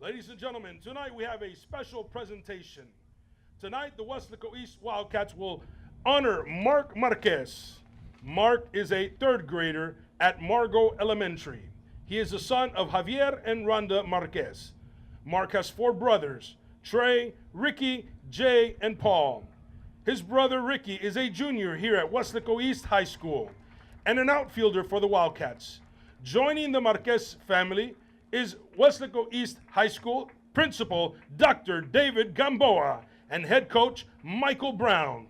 Ladies and gentlemen, tonight we have a special presentation. Tonight, the Weslaco East Wildcats will honor Mark Marquez. Mark is a third grader at Margot Elementary. He is the son of Javier and Rhonda Marquez. Mark has four brothers, Trey, Ricky, Jay, and Paul. His brother Ricky is a junior here at Weslaco East High School and an outfielder for the Wildcats. Joining the Marquez family is Weslaco East High School Principal Dr. David Gamboa and head coach Michael Brown.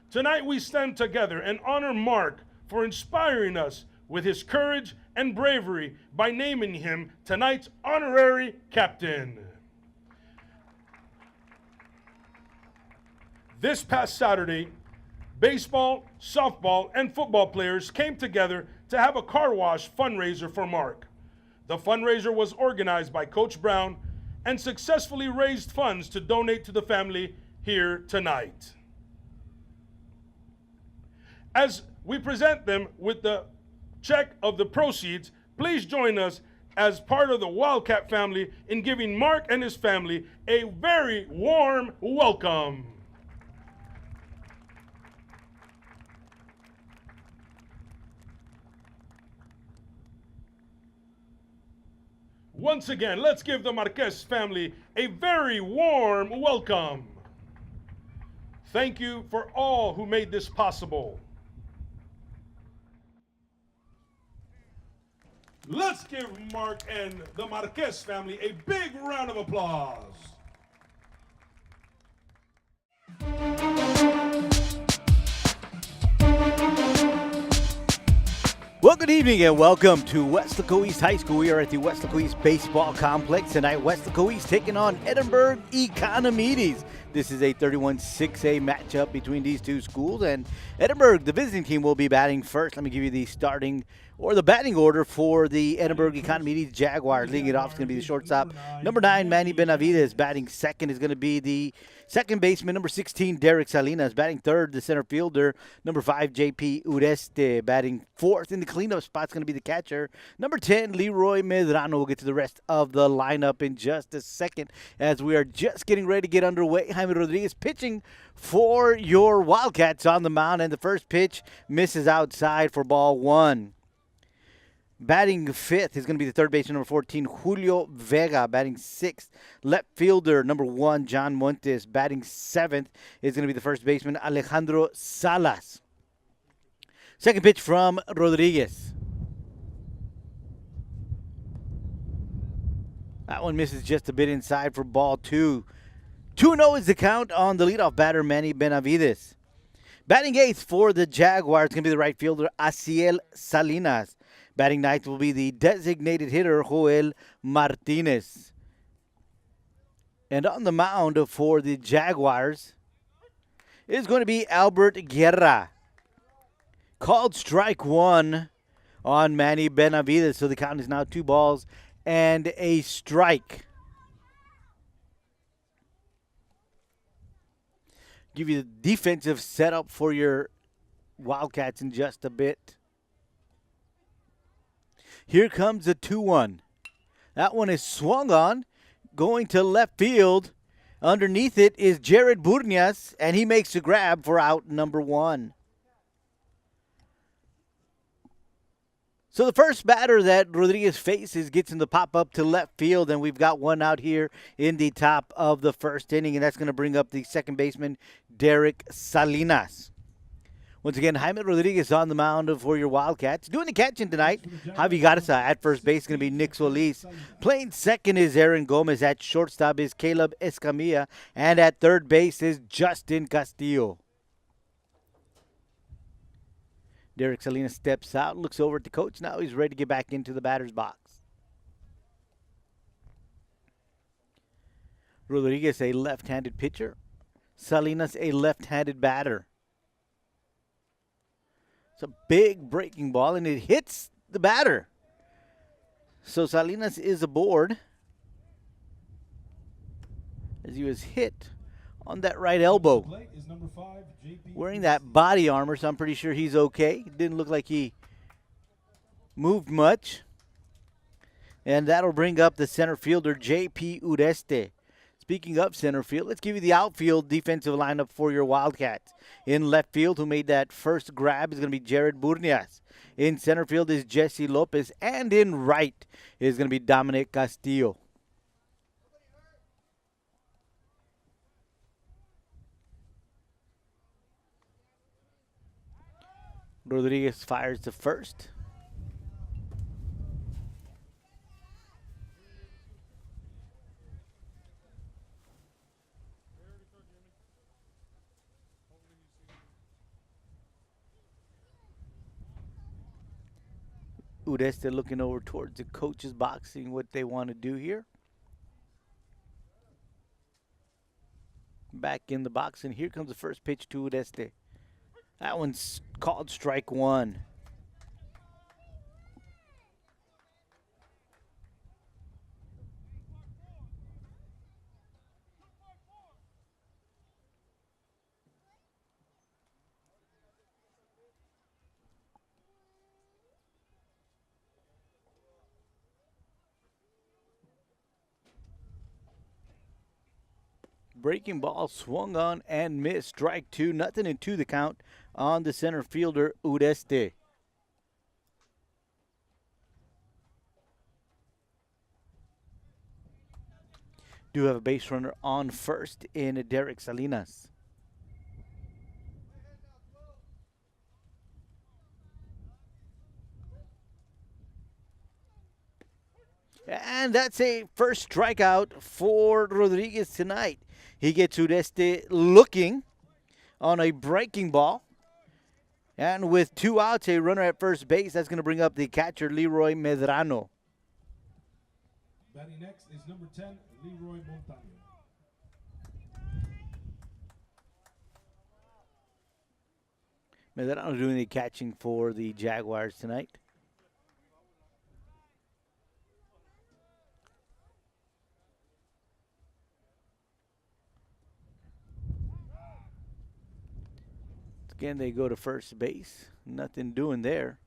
Tonight we stand together and honor Mark for inspiring us with his courage and bravery by naming him tonight's honorary captain. This past Saturday, baseball, softball, and football players came together to have a car wash fundraiser for Mark. The fundraiser was organized by Coach Brown and successfully raised funds to donate to the family here tonight. As we present them with the check of the proceeds, please join us as part of the Wildcat family in giving Mark and his family a very warm welcome. Once again, let's give the Marquez family a very warm welcome. Thank you for all who made this possible. Let's give Mark and the Marquez family a big round of applause. Well, good evening and welcome to Weslaco East High School. We are at the Weslaco East Baseball Complex tonight. Weslaco East taking on Edinburg Economedes. This is a 31-6A matchup between these two schools, and Edinburg, the visiting team, will be batting first. Let me give you the starting or the batting order for the Edinburg Economedes Jaguars. Leading it off is going to be the shortstop, number 9, Manny Benavides. Batting second is going to be the second baseman, number 16, Derek Salinas. Batting third, the center fielder, number 5, JP Ureste. Batting fourth in the cleanup spot is going to be the catcher, number 10, Leroy Medrano. We'll get to the rest of the lineup in just a second as we are just getting ready to get underway. Jaime Rodriguez pitching for your Wildcats on the mound, and the first pitch misses outside for ball one. Batting fifth is going to be the third baseman, number 14, Julio Vega. Batting sixth, left fielder, number 1, John Montes. Batting seventh is going to be the first baseman, Alejandro Salas. Second pitch from Rodriguez. That one misses just a bit inside for ball two. 2-0 is the count on the leadoff batter, Manny Benavides. Batting eighth for the Jaguars is going to be the right fielder, Asiel Salinas. Batting ninth will be the designated hitter, Joel Martinez. And on the mound for the Jaguars is going to be Albert Guerra. Called strike one on Manny Benavides, so the count is now 2 balls and a strike. Give you the defensive setup for your Wildcats in just a bit. Here comes the 2-1. That one is swung on, going to left field. Underneath it is Jared Burnias, and he makes the grab for out number 1. So the first batter that Rodriguez faces gets him to pop up to left field, and we've got one out here in the top of the first inning, and that's going to bring up the second baseman, Derek Salinas. Once again, Jaime Rodriguez on the mound for your Wildcats. Doing the catching tonight, Javi Garza. At first base is going to be Nick Solis. Playing second is Aaron Gomez. At shortstop is Caleb Escamilla. And at third base is Justin Castillo. Derek Salinas steps out, looks over at the coach. Now he's ready to get back into the batter's box. Rodriguez, a left-handed pitcher. Salinas, a left-handed batter. It's a big breaking ball, and it hits the batter. So Salinas is aboard as he was hit on that right elbow. Wearing that body armor, so I'm pretty sure he's okay. It didn't look like he moved much. And that'll bring up the center fielder, J.P. Ureste. Speaking of center field, let's give you the outfield defensive lineup for your Wildcats. In left field, who made that first grab, is going to be Jared Burnias. In center field is Jesse Lopez. And in right is going to be Dominic Castillo. Rodriguez fires the first. Udeste looking over towards the coach's box, seeing what they want to do here. Back in the box, and here comes the first pitch to Udeste. That one's called strike one. Breaking ball swung on and missed. Strike two, 0-2 the count on the center fielder, Udeste. Do have a base runner on first in Derek Salinas. And that's a first strikeout for Rodriguez tonight. He gets Udeste looking on a breaking ball. And with 2 outs, a runner at first base, that's going to bring up the catcher, Leroy Medrano. Batting next is number 10, Leroy Montaño. Medrano doing the catching for the Jaguars tonight. Again, they go to first base. Nothing doing there.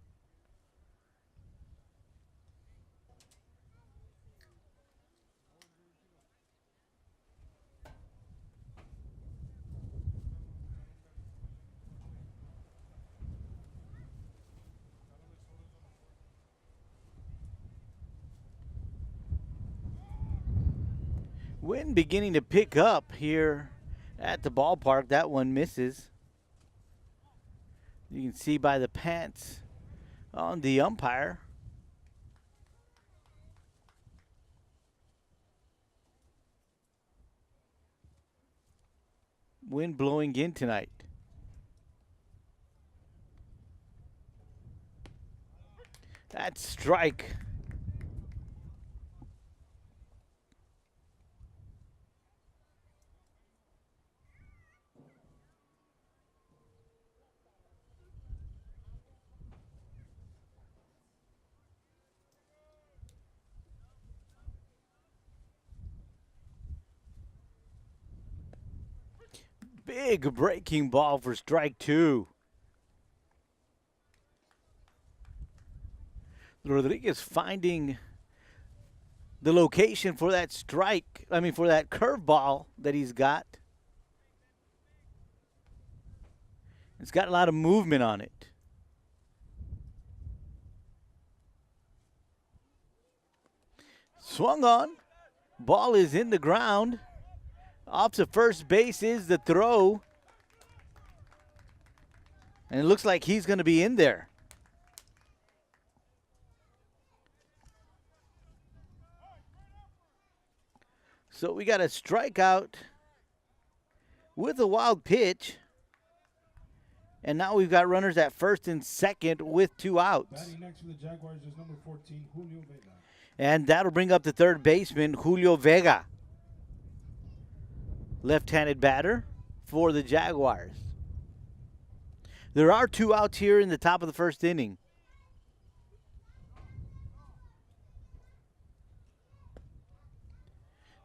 Wind beginning to pick up here at the ballpark. That one misses. You can see by the pants on the umpire. Wind blowing in tonight. That's strike. Big breaking ball for strike two. Rodriguez finding the location for that for that curveball that he's got. It's got a lot of movement on it. Swung on. Ball is in the ground. Off to first base is the throw. And it looks like he's going to be in there. So we got a strikeout with a wild pitch. And now we've got runners at first and second with 2 outs. Batting next for the Jaguars is number 14, Julio Vega. And that'll bring up the third baseman, Julio Vega. Left-handed batter for the Jaguars. There are 2 outs here in the top of the first inning.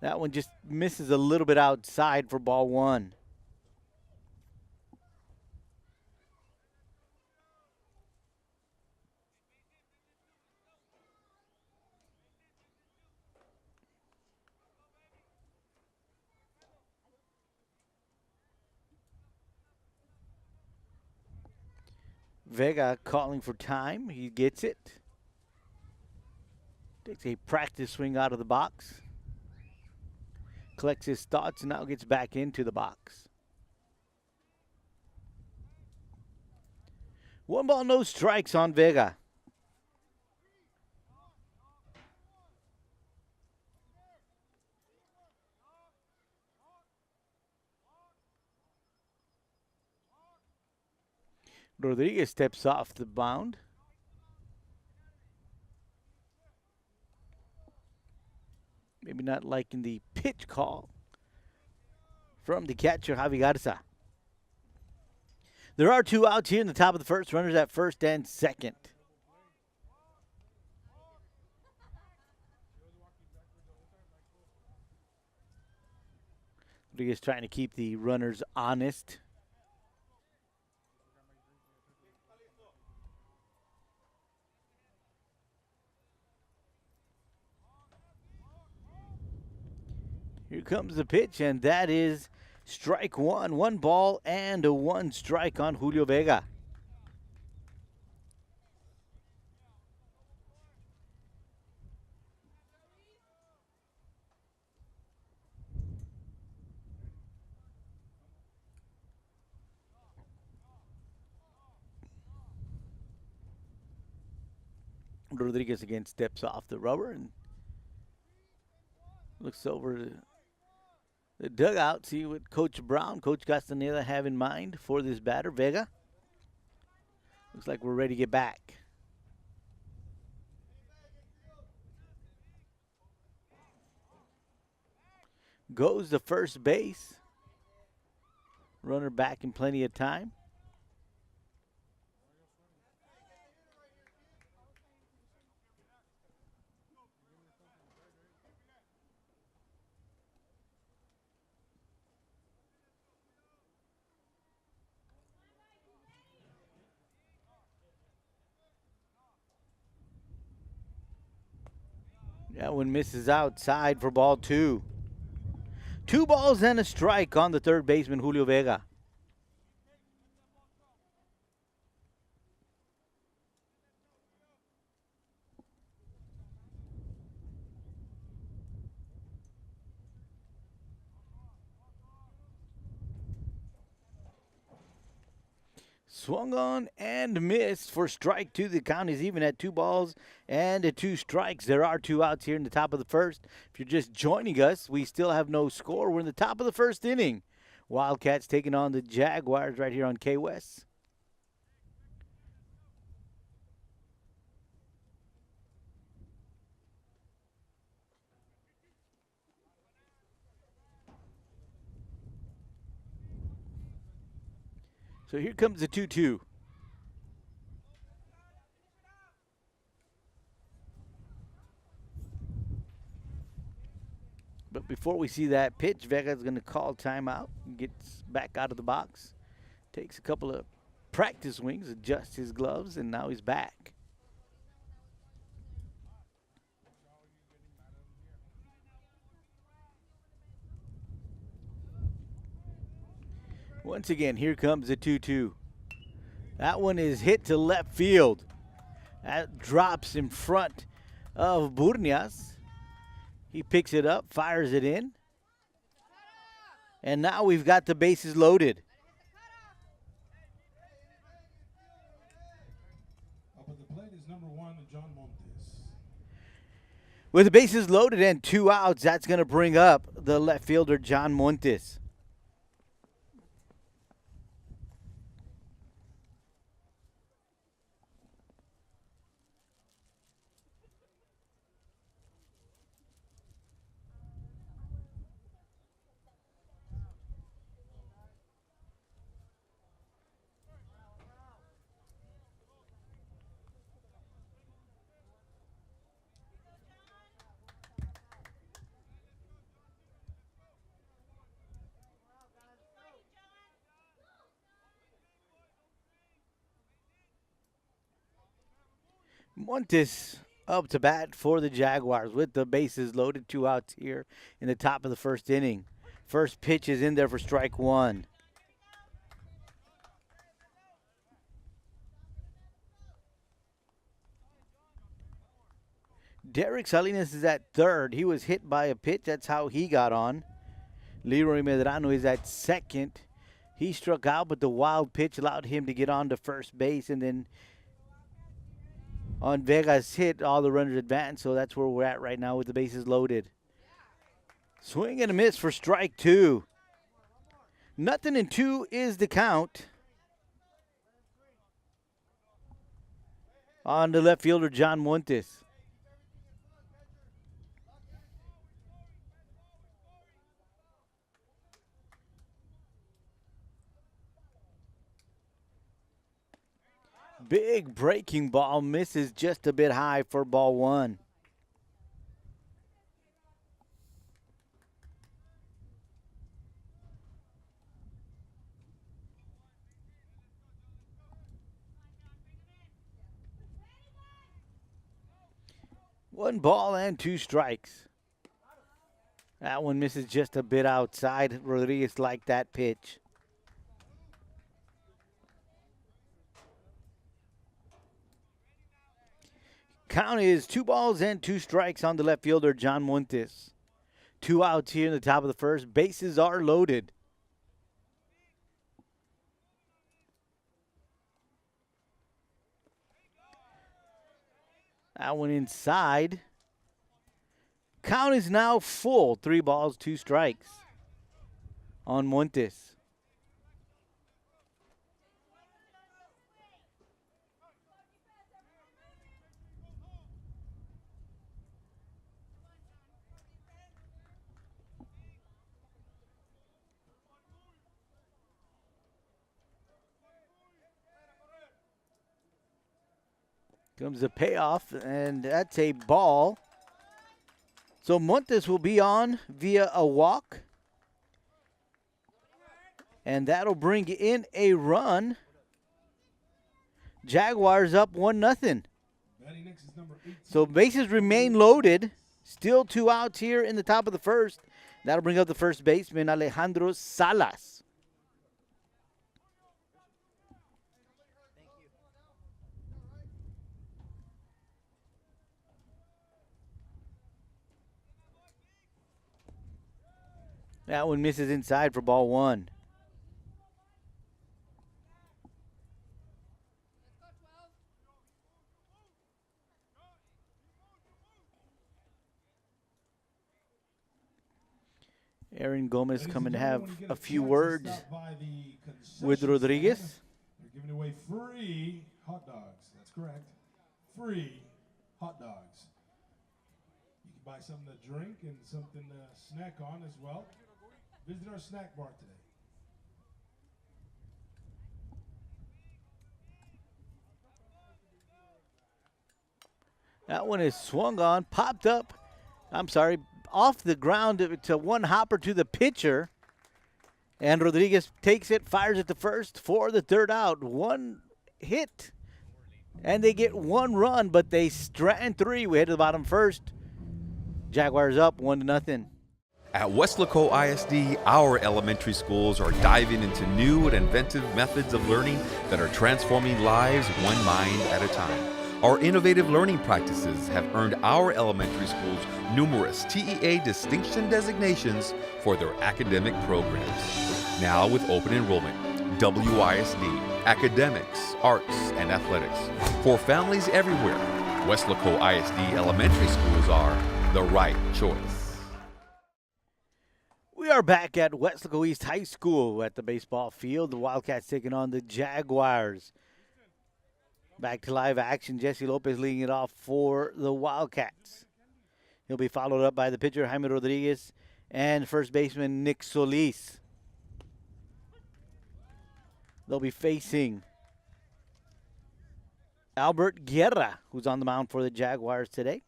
That one just misses a little bit outside for ball 1. Vega calling for time. He gets it. Takes a practice swing out of the box. Collects his thoughts and now gets back into the box. 1 ball, no strikes on Vega. Rodriguez steps off the mound. Maybe not liking the pitch call from the catcher, Javi Garza. There are 2 outs here in the top of the first. Runners at first and second. Rodriguez trying to keep the runners honest. Here comes the pitch, and that is strike 1. 1 ball and a 1 strike on Julio Vega. Rodriguez again steps off the rubber and looks over the dugout, see what Coach Brown, Coach Castaneda have in mind for this batter, Vega. Looks like we're ready to get back. Goes to first base. Runner back in plenty of time. That one misses outside for ball 2. 2 balls and a strike on the third baseman, Julio Vega. Swung on and missed for strike 2. The count is even at 2 balls and 2 strikes. There are 2 outs here in the top of the first. If you're just joining us, we still have no score. We're in the top of the first inning. Wildcats taking on the Jaguars right here on K-West. So here comes the 2-2. But before we see that pitch, Vega's going to call timeout. Gets back out of the box. Takes a couple of practice swings, adjusts his gloves, and now he's back. Once again, here comes the 2-2. That one is hit to left field. That drops in front of Burnias. He picks it up, fires it in. And now we've got the bases loaded. Up at the plate is number 1, John Montes. With the bases loaded and 2 outs, that's going to bring up the left fielder, John Montes. Montes up to bat for the Jaguars with the bases loaded. 2 outs here in the top of the first inning. First pitch is in there for strike 1. Derek Salinas is at third. He was hit by a pitch. That's how he got on. Leroy Medrano is at second. He struck out, but the wild pitch allowed him to get on to first base. And then on Vega's hit, all the runners advanced. So that's where we're at right now with the bases loaded. Swing and a miss for strike two. 0-2 is the count. On the left fielder, John Montes. Big breaking ball, misses just a bit high for ball one. One ball and two strikes. That one misses just a bit outside. Rodriguez liked that pitch. Count is 2 balls and 2 strikes on the left fielder, John Montes. 2 outs here in the top of the first. Bases are loaded. That one inside. Count is now full. 3 balls, 2 strikes on Montes. Comes the payoff, and that's a ball. So Montes will be on via a walk. And that'll bring in a run. Jaguars up 1-0. So bases remain loaded. Still 2 outs here in the top of the first. That'll bring up the first baseman, Alejandro Salas. That one misses inside for ball one. Aaron Gomez coming to have a few words with Rodriguez. They're giving away free hot dogs. That's correct. Free hot dogs. You can buy something to drink and something to snack on as well. Visit our snack bar today. That one is swung on, popped up. Off the ground to one hopper to the pitcher. And Rodriguez takes it, fires it to first for the third out. One hit. And they get 1 run, but they strand 3. We head to the bottom first. Jaguars up 1-0. At Weslaco ISD, our elementary schools are diving into new and inventive methods of learning that are transforming lives one mind at a time. Our innovative learning practices have earned our elementary schools numerous TEA distinction designations for their academic programs. Now with open enrollment, WISD, academics, arts, and athletics. For families everywhere, Weslaco ISD elementary schools are the right choice. We are back at Weslaco East High School at the baseball field. The Wildcats taking on the Jaguars. Back to live action. Jesse Lopez leading it off for the Wildcats. He'll be followed up by the pitcher, Jaime Rodriguez, and first baseman, Nick Solis. They'll be facing Albert Guerra, who's on the mound for the Jaguars today.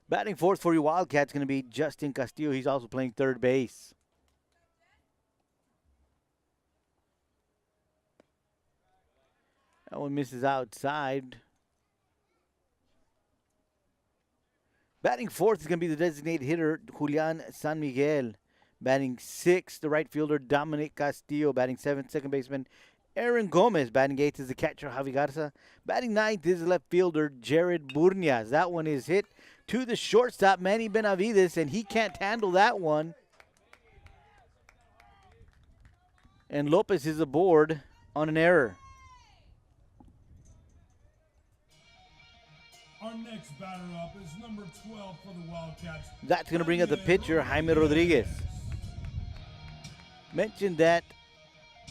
Batting fourth for your Wildcats going to be Justin Castillo. He's also playing third base. That one misses outside. Batting fourth is going to be the designated hitter, Julian San Miguel. Batting sixth, the right fielder, Dominic Castillo. Batting seventh, second baseman, Aaron Gomez. Batting eighth is the catcher, Javi Garza. Batting ninth is left fielder, Jared Burnias. That one is hit to the shortstop, Manny Benavides, and he can't handle that one. And Lopez is aboard on an error. Our next batter up is number 12 for the Wildcats. That's going to bring up the pitcher, Jaime Rodriguez. Mentioned that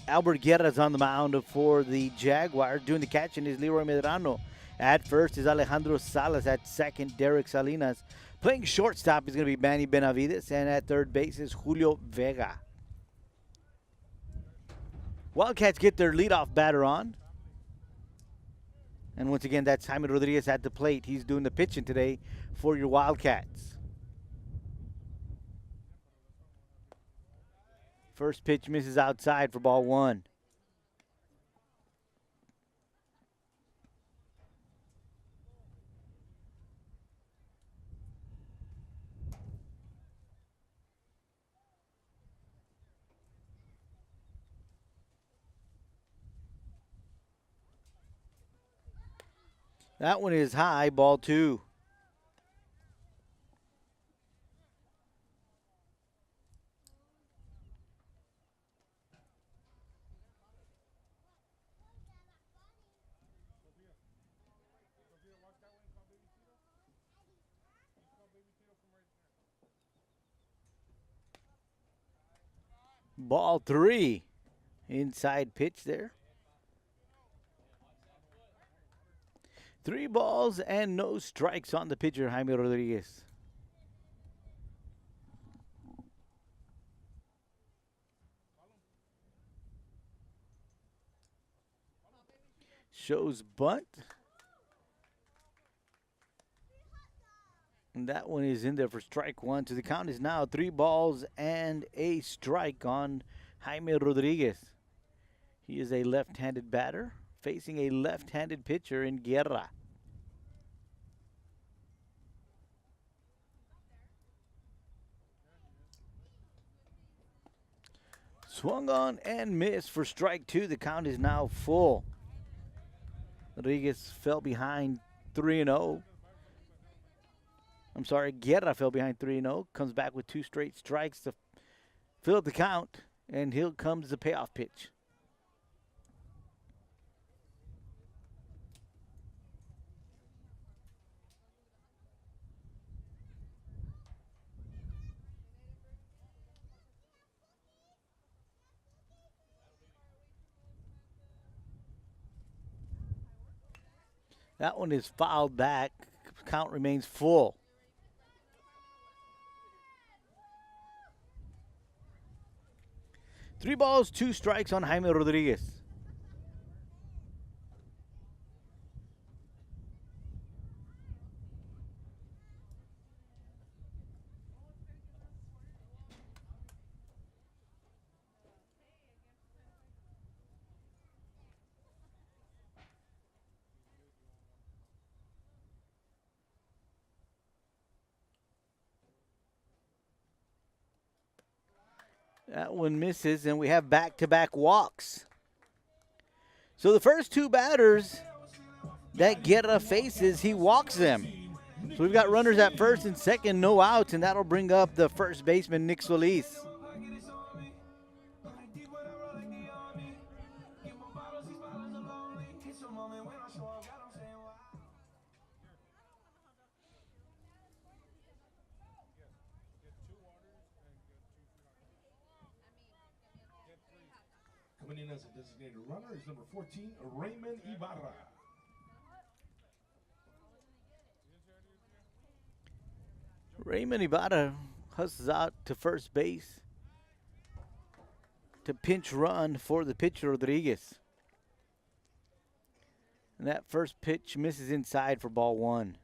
Albert Guerra's on the mound for the Jaguars. Doing the catching is Leroy Medrano. At first is Alejandro Salas. At second, Derek Salinas. Playing shortstop is going to be Manny Benavides. And at third base is Julio Vega. Wildcats get their leadoff batter on. And once again, that's Jaime Rodriguez at the plate. He's doing the pitching today for your Wildcats. First pitch misses outside for ball one. That one is high, ball two. Ball three. Inside pitch there. 3 balls and no strikes on the pitcher, Jaime Rodriguez. Shows bunt. And that one is in there for strike one. So the count is now 3 balls and a strike on Jaime Rodriguez. He is a left-handed batter facing a left-handed pitcher in Guerra. Swung on and missed for strike two. The count is now full. Rodriguez fell behind 3-0. I'm sorry, Guerra fell behind 3-0. Comes back with 2 straight strikes to fill up the count. And here comes the payoff pitch. That one is fouled back. Count remains full. Three balls, 2 strikes on Jaime Rodriguez. That one misses, and we have back-to-back walks. So the first 2 batters that Guerra faces, he walks them. So we've got runners at first and second, no outs, and that'll bring up the first baseman, Nick Solis. Coming in as a designated runner is number 14, Raymond Ibarra. Raymond Ibarra hustles out to first base to pinch run for the pitcher, Rodriguez. And that first pitch misses inside for ball one.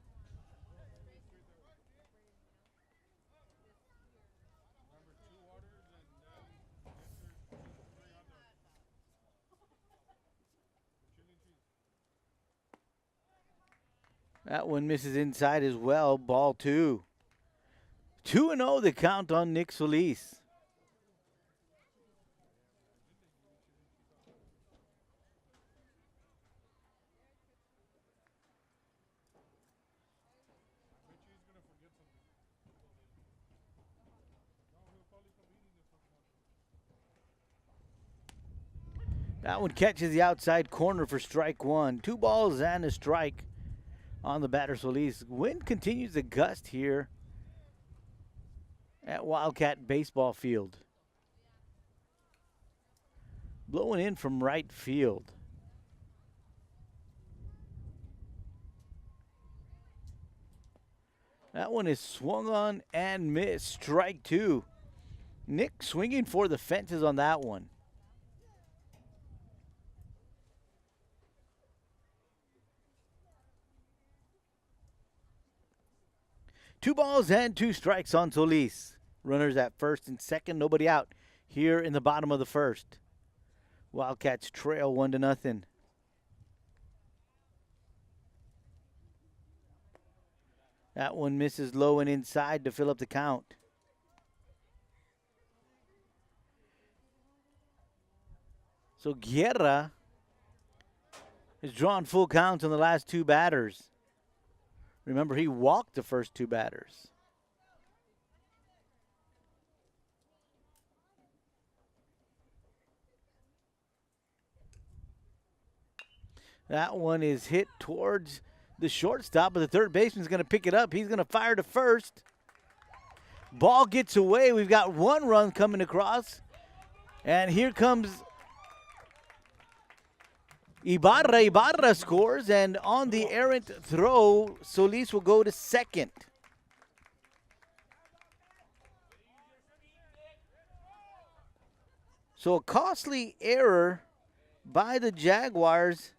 That one misses inside as well. Ball two. 2-0 the count on Nick Solis. That one catches the outside corner for strike one. 2 balls and a strike on the batter Solis. Wind continues to gust here at Wildcat Baseball Field. Blowing in from right field. That one is swung on and missed. Strike two. Nick swinging for the fences on that one. Two balls and 2 strikes on Solis. Runners at first and second, nobody out here in the bottom of the first. Wildcats trail 1-0. That one misses low and inside to fill up the count. So Guerra has drawn full counts on the last 2 batters. Remember, he walked the first 2 batters. That one is hit towards the shortstop, but the third baseman's going to pick it up. He's going to fire to first. Ball gets away. We've got 1 run coming across. And here comes Ibarra. Ibarra scores, and on the errant throw, Solis will go to second. So a costly error by the Jaguars,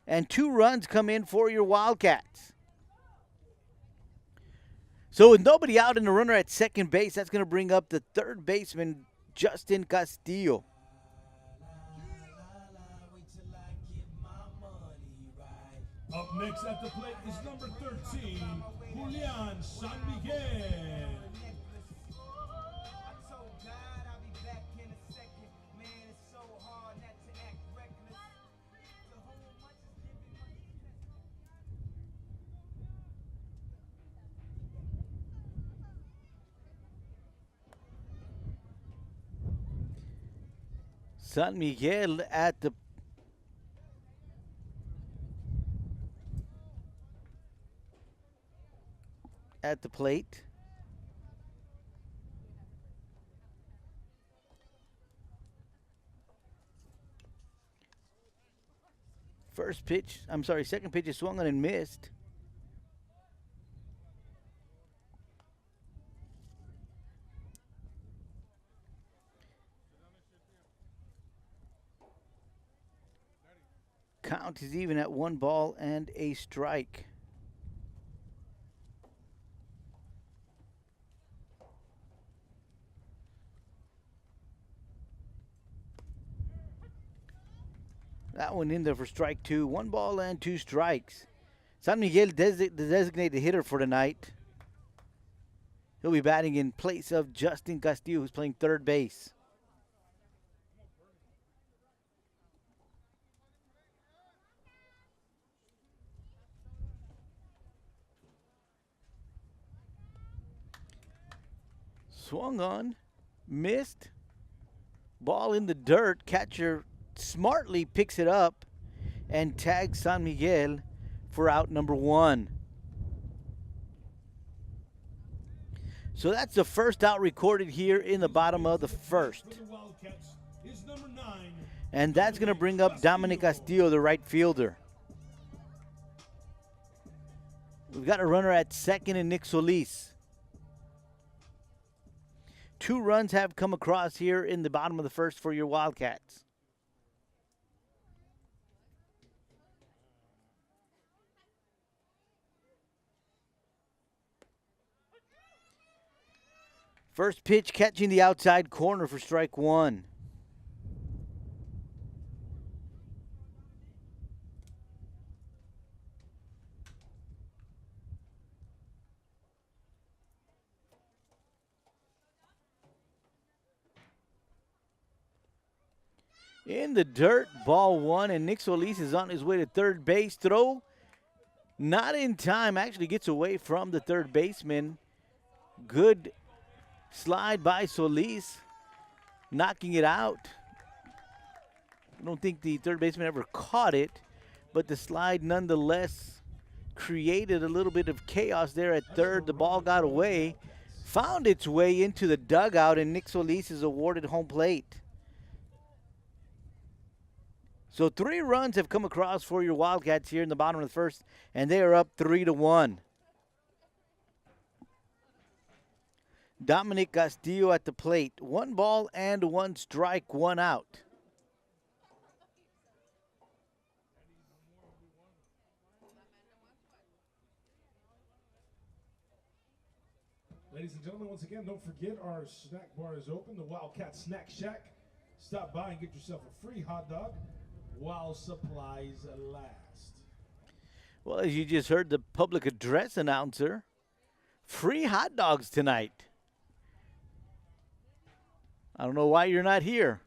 and 2 runs come in for your Wildcats. So with nobody out and a runner at second base, that's going to bring up the third baseman, Justin Castillo. Up next at the plate is number 13, Julian San Miguel. San Miguel at the plate. Second pitch is swung on and missed. Count is even at 1 ball and a strike. That one in there for strike 2. 1 ball and 2 strikes. San Miguel, the designated hitter for tonight. He'll be batting in place of Justin Castillo, who's playing third base. Swung on, missed. Ball in the dirt. Catcher smartly picks it up and tags San Miguel for out number 1. So that's the first out recorded here in the bottom of the first. And that's going to bring up Dominic Castillo, the right fielder. We've got a runner at second in Nick Solis. 2 runs have come across here in the bottom of the first for your Wildcats. First pitch catching the outside corner for strike 1. In the dirt, ball 1, and Nick Solis is on his way to third base. Throw not in time, actually gets away from the third baseman. Good slide by Solis, knocking it out. I don't think the third baseman ever caught it, but the slide nonetheless created a little bit of chaos there at third. The ball got away, found its way into the dugout, and Nick Solis is awarded home plate. So 3 runs have come across for your Wildcats here in the bottom of the first, and they are up 3-1. Dominic Castillo at the plate. 1 ball and 1 strike, 1 out. Ladies and gentlemen, once again, don't forget our snack bar is open, the Wildcat Snack Shack. Stop by and get yourself a free hot dog while supplies last. Well, as you just heard the public address announcer, free hot dogs tonight. I don't know why you're not here.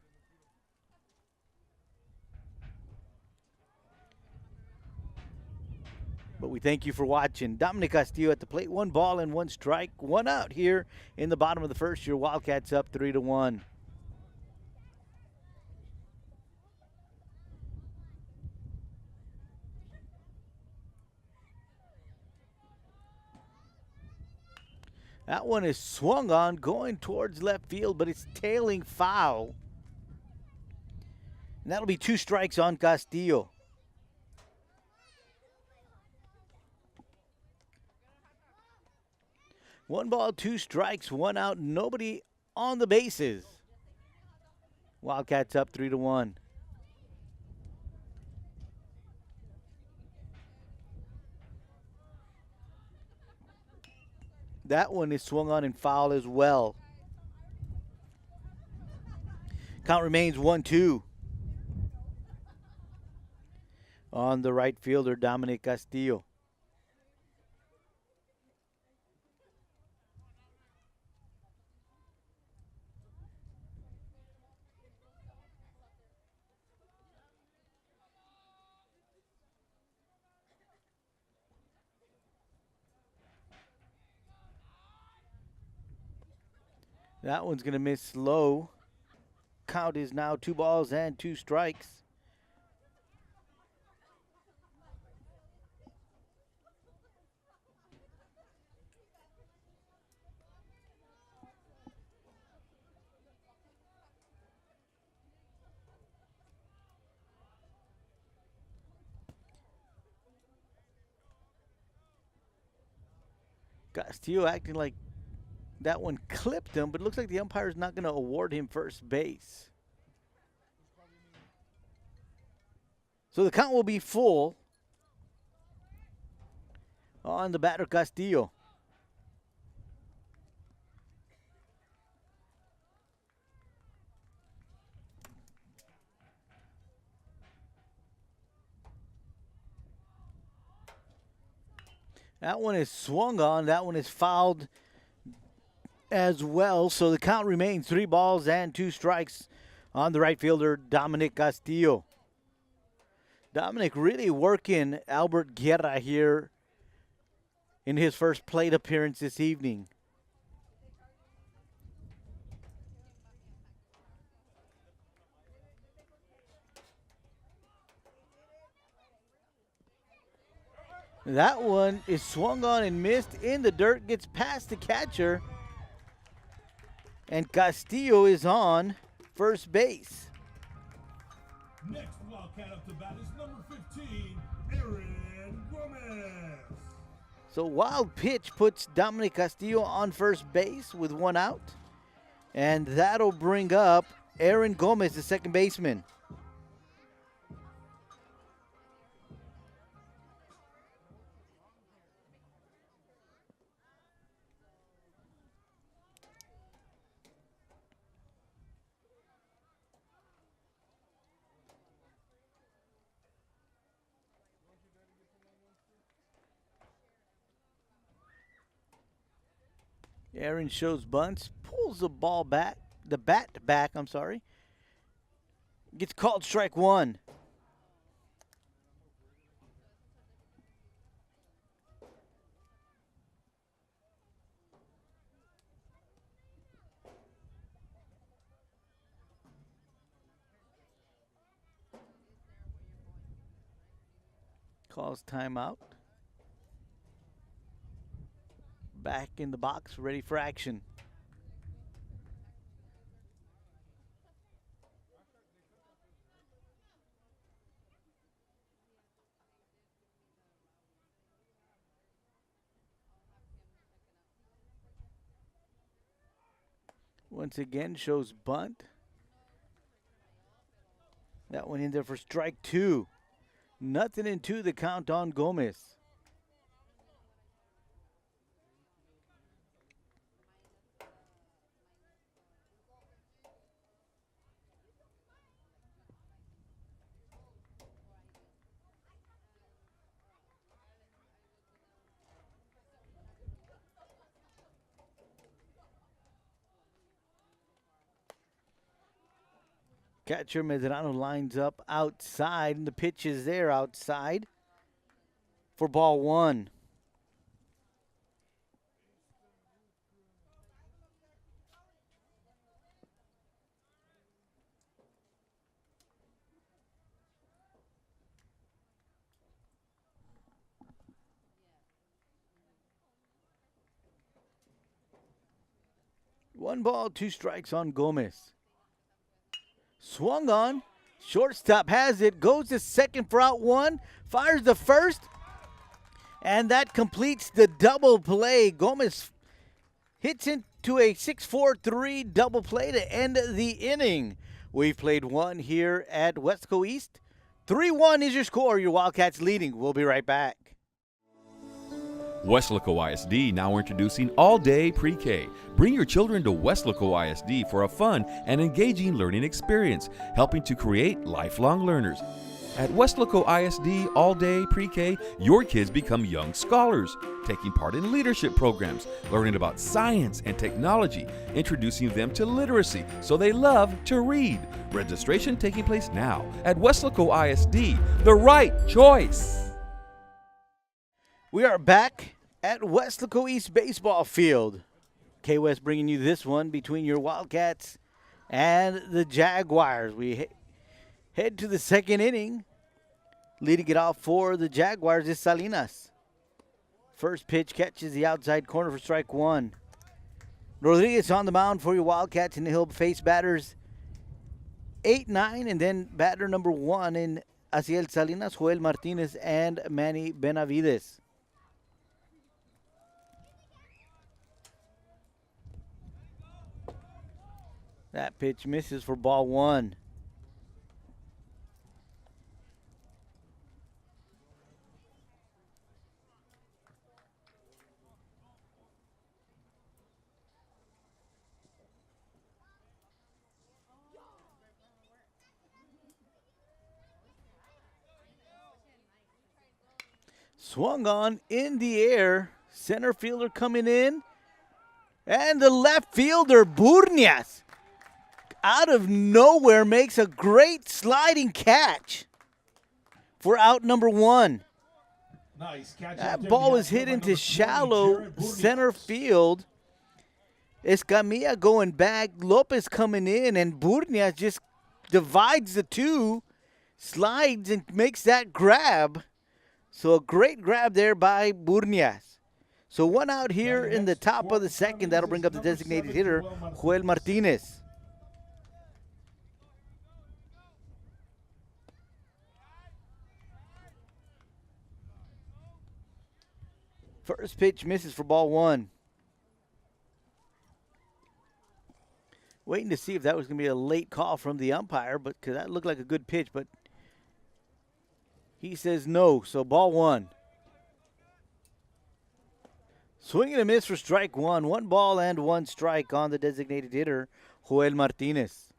But we thank you for watching. Dominic Castillo at the plate. 1 ball and 1 strike, 1 out here in the bottom of the first. Your Wildcats up 3-1. That one is swung on, going towards left field, but it's tailing foul. And that'll be 2 strikes on Castillo. One ball, 2 strikes, 1 out, nobody on the bases. Wildcats up 3-1. That one is swung on and foul as well. Count remains 1-2. On the right fielder, Dominic Castillo. That one's going to miss low. Count is now 2 balls and 2 strikes. Castillo acting like that one clipped him, but it looks like the umpire's not going to award him first base. So the count will be full on the batter, Castillo. That one is swung on. That one is fouled as well. So the count remains 3 balls and 2 strikes on the right fielder, Dominic Castillo. Dominic really working Albert Guerra here in his first plate appearance this evening. That one is swung on and missed in the dirt, gets past the catcher, and Castillo is on first base. Next Wildcat up to bat is number 15, Aaron Gomez. So wild pitch puts Dominic Castillo on first base with 1 out, and that'll bring up Aaron Gomez, the second baseman. Aaron shows bunts, pulls the ball back, the bat back, I'm sorry. Gets called strike 1. Calls timeout. Back in the box, ready for action. Once again, shows bunt. That one in there for strike two. Nothing in two, the count on Gomez. Catcher Medrano lines up outside, and the pitch is there outside for ball one. One ball, two strikes on Gomez. Swung on. Shortstop has it. Goes to second for out one. Fires the first. And that completes the double play. Gomez hits into a 6-4-3 double play to end the inning. We've played one here at Weslaco East. 3-1 is your score. Your Wildcats leading. We'll be right back. Weslaco ISD now introducing all-day pre-K. Bring your children to Weslaco ISD for a fun and engaging learning experience, helping to create lifelong learners. At Weslaco ISD all-day pre-K, your kids become young scholars, taking part in leadership programs, learning about science and technology, introducing them to literacy so they love to read. Registration taking place now at Weslaco ISD, the right choice. We are back at Weslaco East Baseball Field. K-West bringing you this one between your Wildcats and the Jaguars. We head to the second inning. Leading it off for the Jaguars is Salinas. First pitch catches the outside corner for strike one. Rodriguez on the mound for your Wildcats, and he'll face batters 8, 9, and then batter number 1 in Asiel Salinas, Joel Martinez, and Manny Benavides. That pitch misses for ball one. Swung on in the air. Center fielder coming in. And the left fielder, Burnias, out of nowhere makes a great sliding catch for out number 1. Nice catch. That ball was hit into shallow center field. Escamilla going back, Lopez coming in, and Burnias just divides the two, slides and makes that grab. So a great grab there by Burnias. So one out here in the top of the second. That'll bring up the designated hitter, Joel Martinez. First pitch misses for ball one. Waiting to see if that was going to be a late call from the umpire, but because that looked like a good pitch, but he says no, so ball one. Swing and a miss for strike one. 1 ball and 1 strike on the designated hitter, Joel Martinez.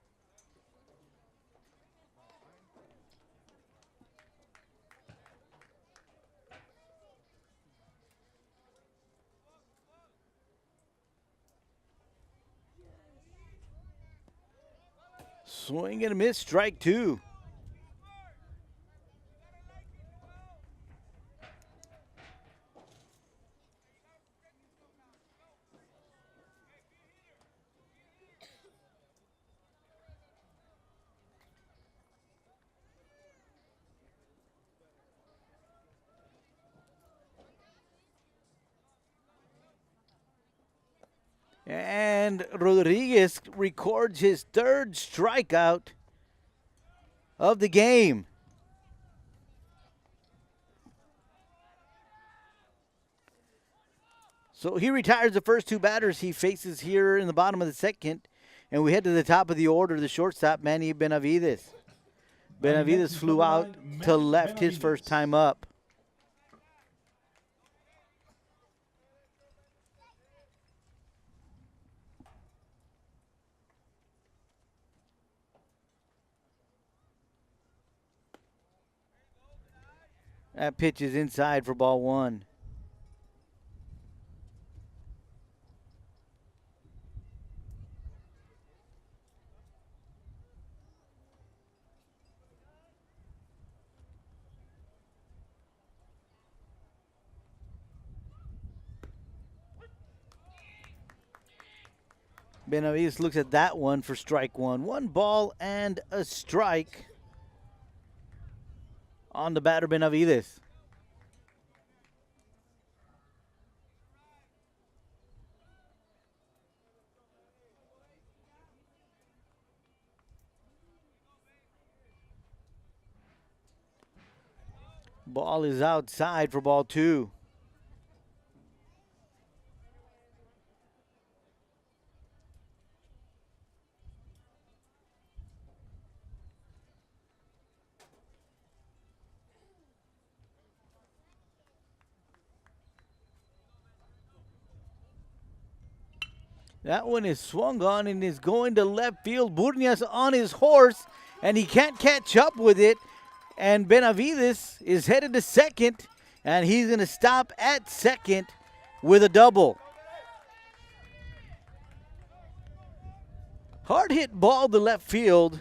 Swing and a miss, strike two. And Rodriguez records his third strikeout of the game. So he retires the first two batters he faces here in the bottom of the second. And we head to the top of the order, the shortstop, Manny Benavides. Benavides flew out to left his first time up. That pitch is inside for ball one. Benavides looks at that one for strike one. 1 ball and a strike on the batter, Benavides. Ball is outside for ball two. That one is swung on and is going to left field. Burnias on his horse, and he can't catch up with it. And Benavides is headed to second, and he's going to stop at second with a double. Hard hit ball to left field,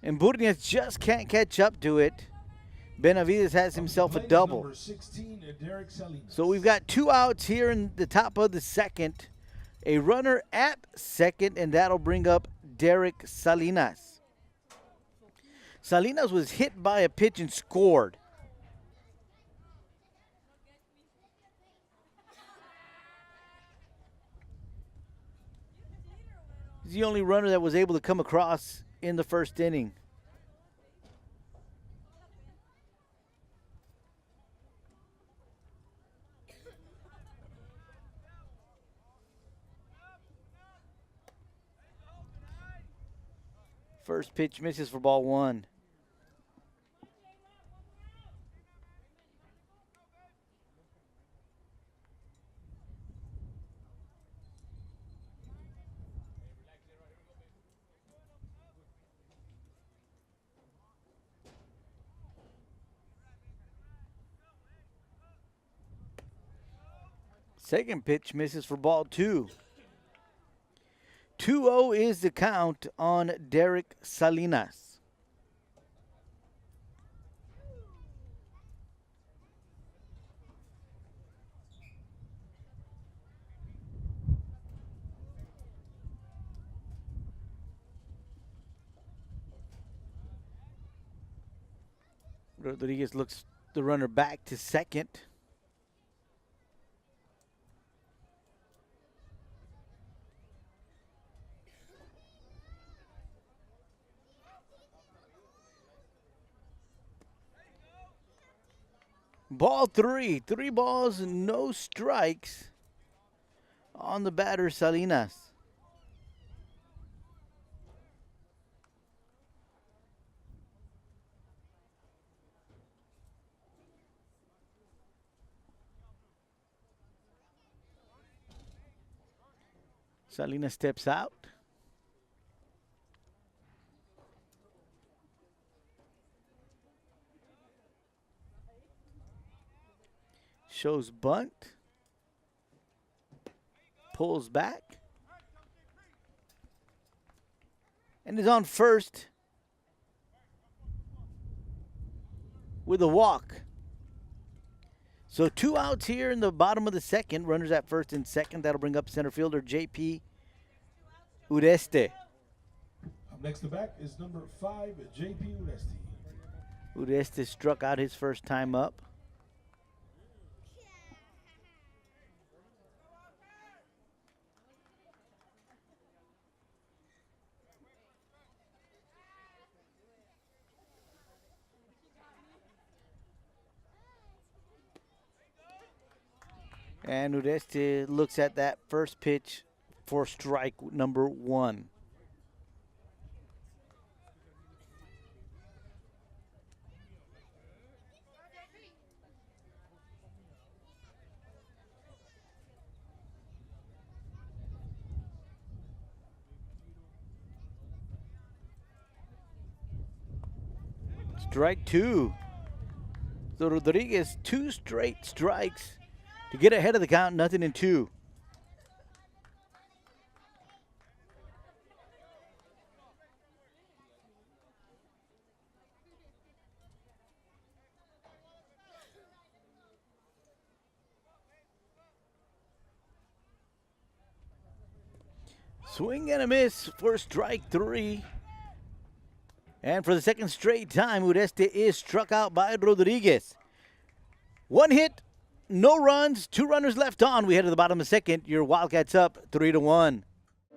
and Burnias just can't catch up to it. Benavides has himself a double. 16, So we've got 2 outs here in the top of the second. A runner at second, and that'll bring up Derek Salinas. Salinas was hit by a pitch and scored. He's the only runner that was able to come across in the first inning. First pitch misses for ball one. Second pitch misses for ball two. 2-0 is the count on Derek Salinas. Rodriguez looks the runner back to second. Ball three. 3 balls and no strikes on the batter, Salinas. Salinas steps out. Shows bunt. Pulls back. And is on first with a walk. So 2 outs here in the bottom of the second. Runners at first and second. That'll bring up center fielder J.P. Ureste. Up next to bat is number 5, J.P. Uresti. Ureste struck out his first time up. And Ureste looks at that first pitch for strike number 1. Strike 2. So Rodriguez, 2 straight strikes to get ahead of the count, 0-2. Swing and a miss for strike 3. And for the second straight time, Ureste is struck out by Rodriguez. 1 hit, no runs, 2 runners left on. We head to the bottom of the second. Your Wildcats up 3-1.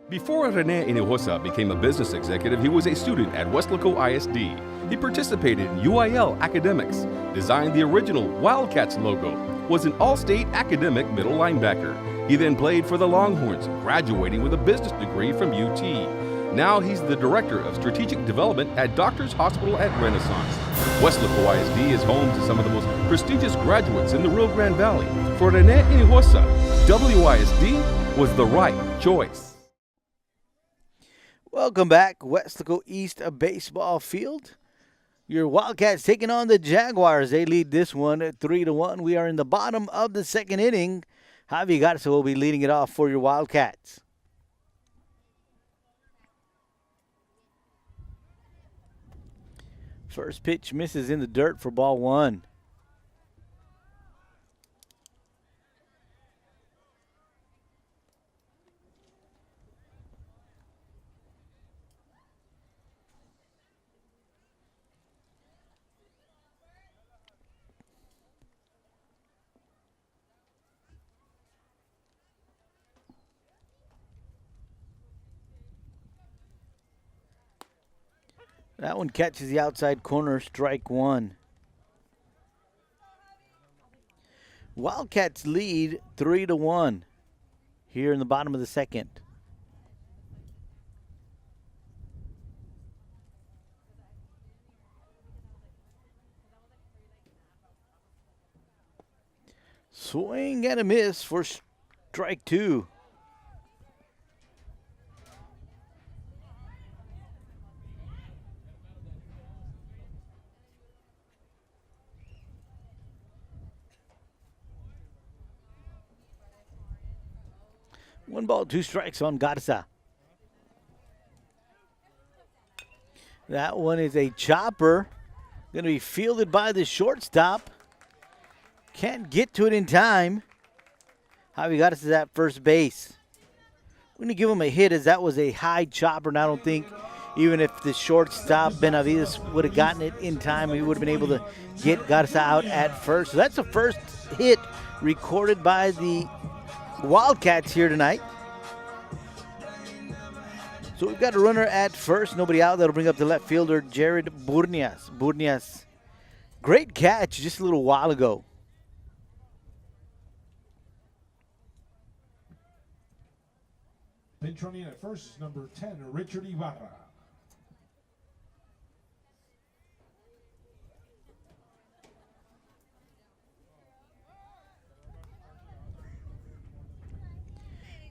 Before Rene Hinojosa became a business executive, he was a student at Weslaco ISD. He participated in UIL academics, designed the original Wildcats logo, was an all-state academic middle linebacker. He then played for the Longhorns, graduating with a business degree from UT. Now he's the Director of Strategic Development at Doctors Hospital at Renaissance. Weslaco ISD is home to some of the most prestigious graduates in the Rio Grande Valley. For Rene Hinojosa, WISD was the right choice. Welcome back, Weslaco East Baseball Field. Your Wildcats taking on the Jaguars. They lead this one at 3-1. We are in the bottom of the second inning. Javi Garza will be leading it off for your Wildcats. First pitch misses in the dirt for ball 1. That one catches the outside corner, strike 1. Wildcats lead 3-1 here in the bottom of the second. Swing and a miss for strike 2. One ball, 2 strikes on Garza. That one is a chopper. Going to be fielded by the shortstop. Can't get to it in time. Javi Garza is at first base. We're going to give him a hit as that was a high chopper, and I don't think even if the shortstop Benavides would have gotten it in time, he would have been able to get Garza out at first. So that's the first hit recorded by the Wildcats here tonight. So we've got a runner at first, nobody out. That'll bring up the left fielder, Jared Burnias. Great catch just a little while ago. Pinch running at first is number 10, Richard Ibarra.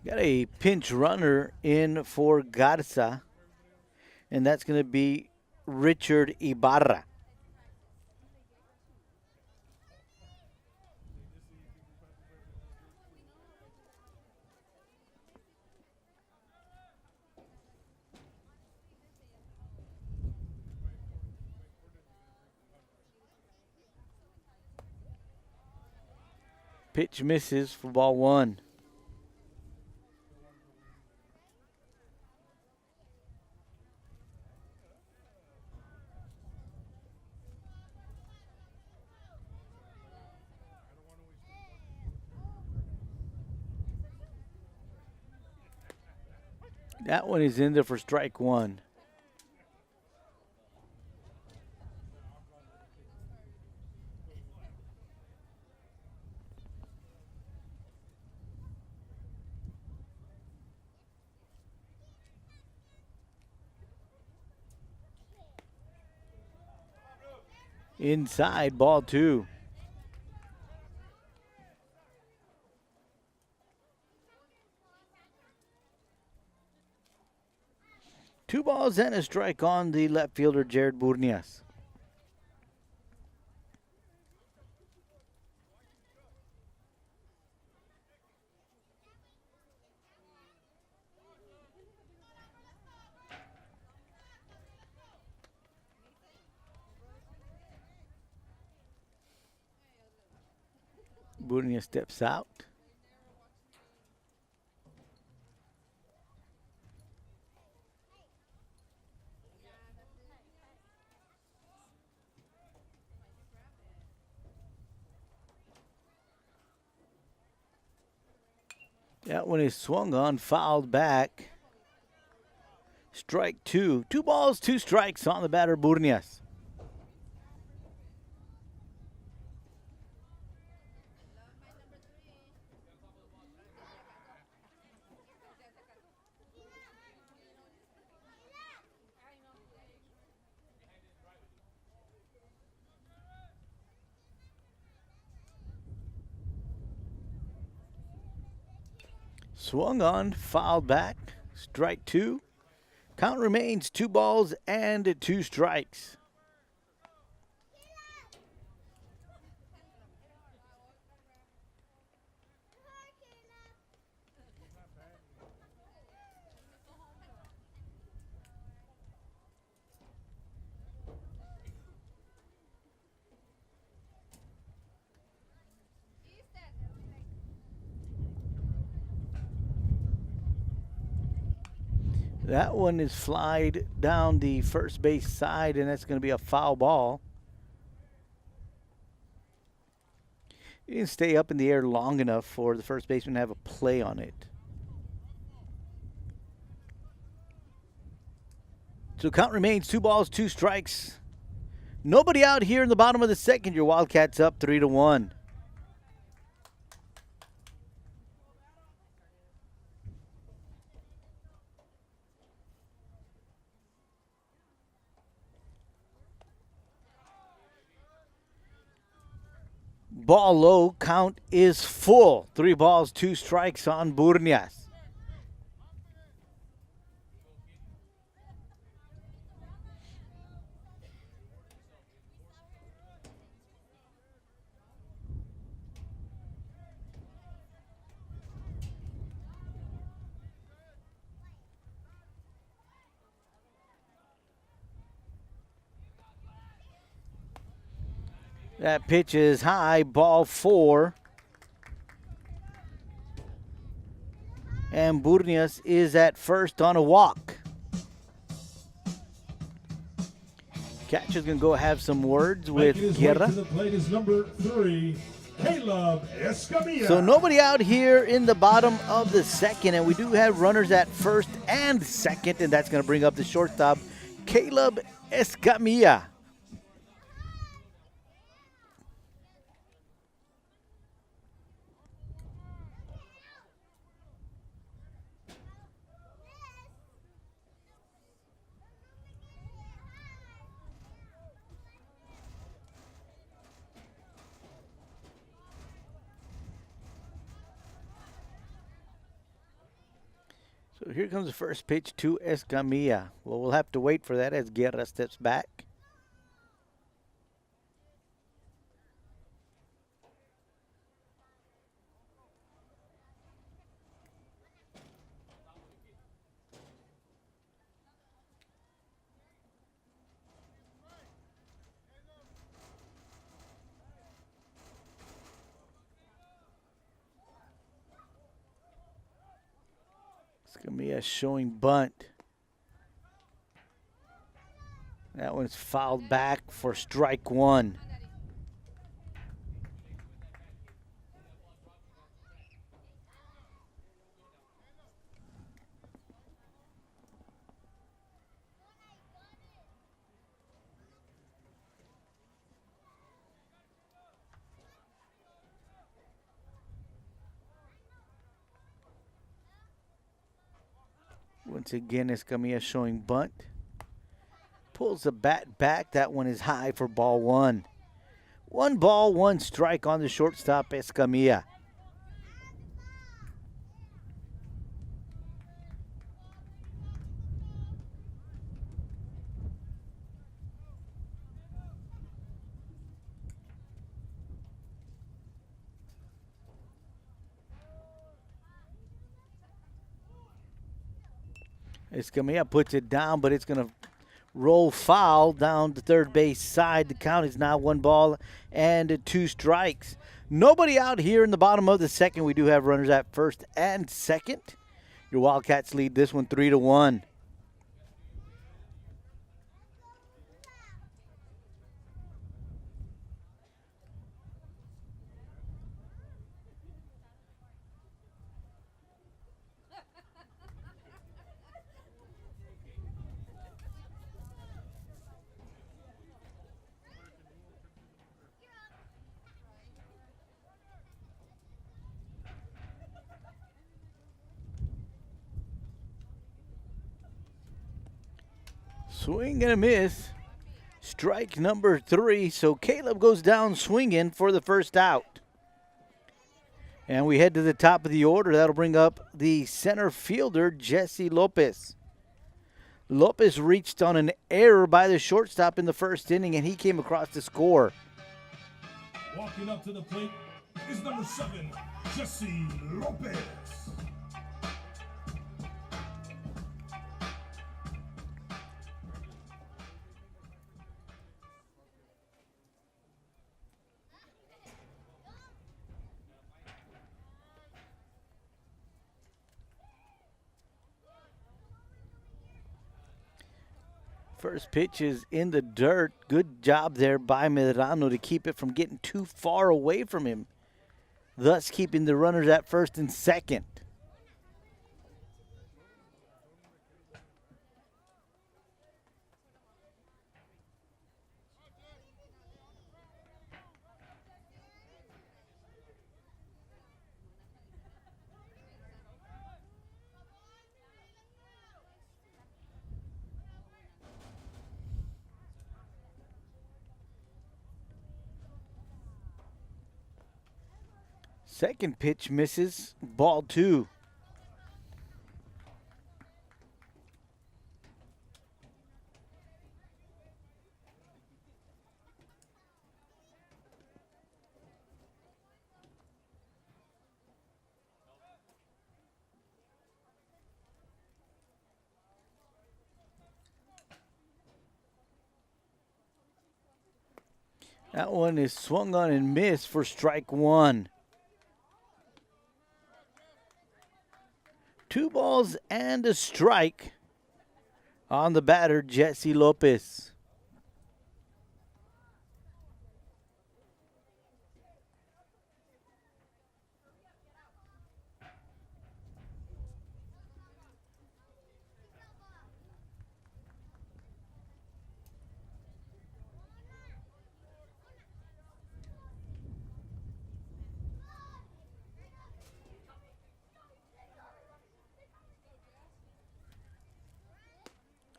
Got a pinch runner in for Garza, and that's going to be Richard Ibarra. Pitch misses for ball 1. That one is in there for strike 1. Inside, ball 2. Two balls and a strike on the left fielder, Jared Burnias. Burnias steps out. That one is swung on, fouled back. Strike 2. 2 balls, 2 strikes on the batter, Burnias. Swung on, fouled back. Strike 2. Count remains 2 balls and 2 strikes. That one is flied down the first base side, and that's going to be a foul ball. He didn't stay up in the air long enough for the first baseman to have a play on it. So count remains 2 balls, 2 strikes. Nobody out here in the bottom of the second. Your Wildcats up 3-1. Ball low, count is full. 3 balls, 2 strikes on Burnias. That pitch is high, ball 4. And Burnias is at first on a walk. Catcher's going to go have some words with Guerra. To the plate is number 3, Caleb Escamilla. So nobody out here in the bottom of the second, and we do have runners at first and second, and that's going to bring up the shortstop, Caleb Escamilla. So here comes the first pitch to Escamilla. Well, we'll have to wait for that as Guerra steps back. Escamilla showing bunt. That one's fouled back for strike 1. Once again, Escamilla showing bunt. Pulls the bat back. That one is high for ball 1. 1 ball, 1 strike on the shortstop, Escamilla. Escamilla puts it down, but it's going to roll foul down the third base side. The count is now 1 ball and 2 strikes. Nobody out here in the bottom of the second. We do have runners at first and second. Your Wildcats lead this one 3-1. Swing and a miss. Strike number 3. So Caleb goes down swinging for the first out. And we head to the top of the order. That'll bring up the center fielder, Jesse Lopez. Lopez reached on an error by the shortstop in the first inning, and he came across to score. Walking up to the plate is number 7, Jesse Lopez. First pitch is in the dirt. Good job there by Medrano to keep it from getting too far away from him, thus keeping the runners at first and second. Second pitch misses, ball 2. That one is swung on and missed for strike 1. 2 balls and a strike on the batter, Jesse Lopez.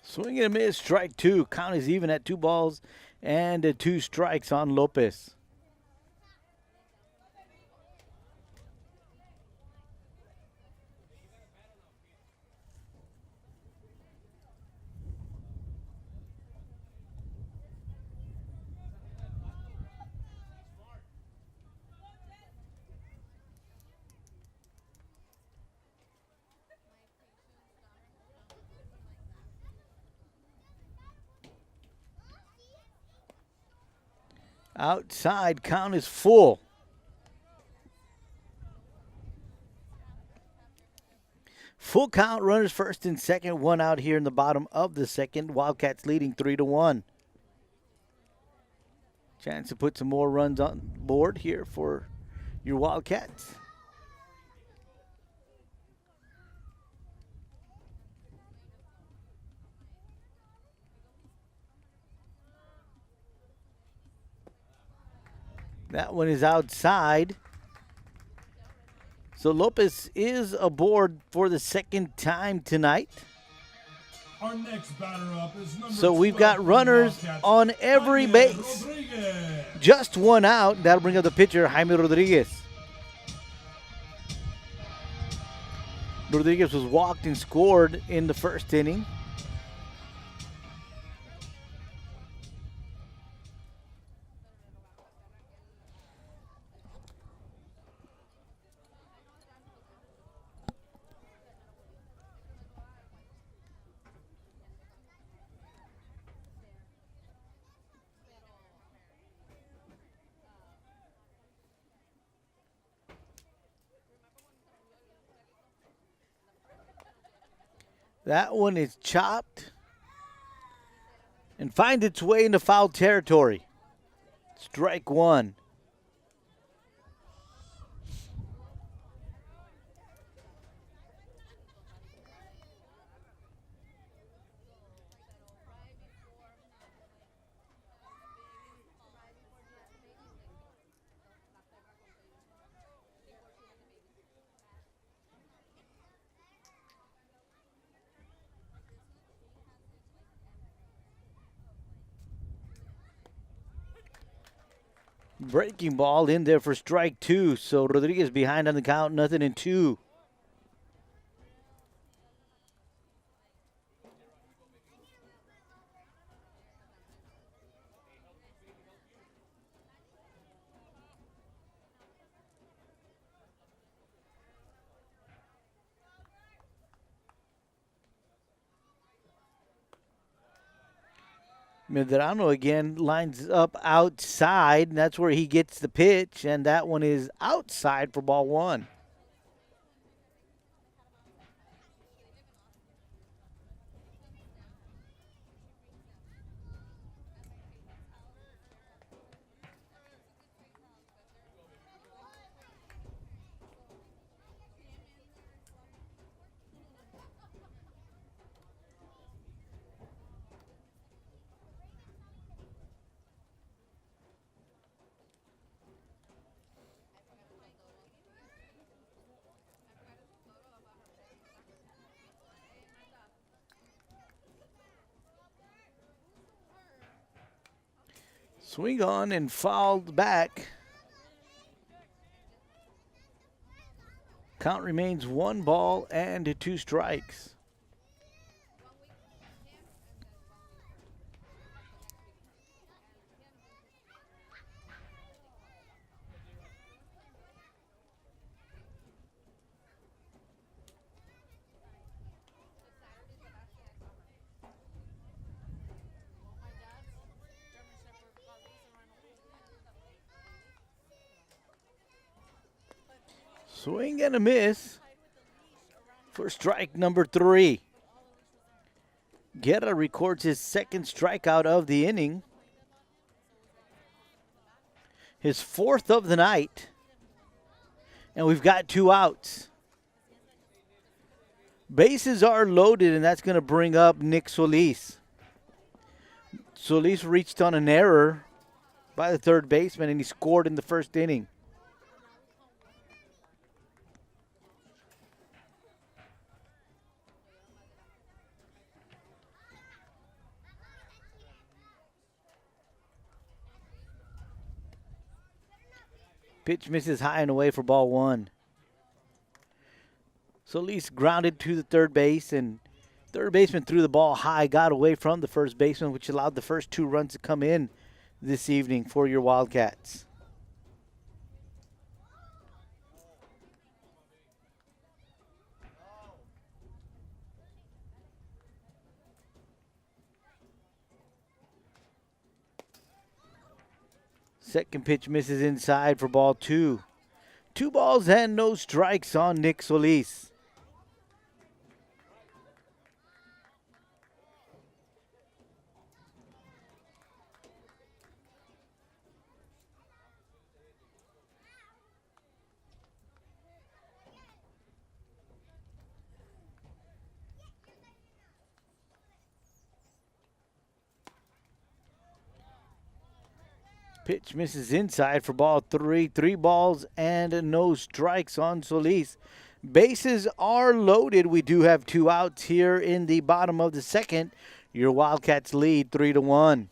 Swing and a miss, strike 2. Count is even at 2 balls and 2 strikes on Lopez. Outside, count is full. Full count, runners first and second, 1 out here in the bottom of the second. Wildcats leading 3-1. Chance to put some more runs on board here for your Wildcats. That one is outside. So Lopez is aboard for the second time tonight. Our next batter up is number So we've 12 got for the runners Wildcats, on every Jaime base. Rodriguez. Just one out. That'll bring up the pitcher, Jaime Rodriguez. Rodriguez was walked and scored in the first inning. That one is chopped and finds its way into foul territory. Strike one. Breaking ball in there for strike two. So Rodriguez behind on the count, 0-2. Medrano again lines up outside, and that's where he gets the pitch, and that one is outside for ball one. Swing on and fouled back. Count remains 1-2 strikes. Swing and a miss for strike number 3. Guerra records his second strikeout of the inning. His 4th of the night. And we've got 2 outs. Bases are loaded, and that's going to bring up Nick Solis. Solis reached on an error by the third baseman, and he scored in the first inning. Pitch misses high and away for ball one. Solis grounded to the third base, and third baseman threw the ball high, got away from the first baseman, which allowed the first 2 runs to come in this evening for your Wildcats. Second pitch misses inside for ball 2. 2 balls and no strikes on Nick Solis. Pitch misses inside for ball 3. 3 balls and no strikes on Solis. Bases are loaded. We do have 2 outs here in the bottom of the second. Your Wildcats lead 3-1.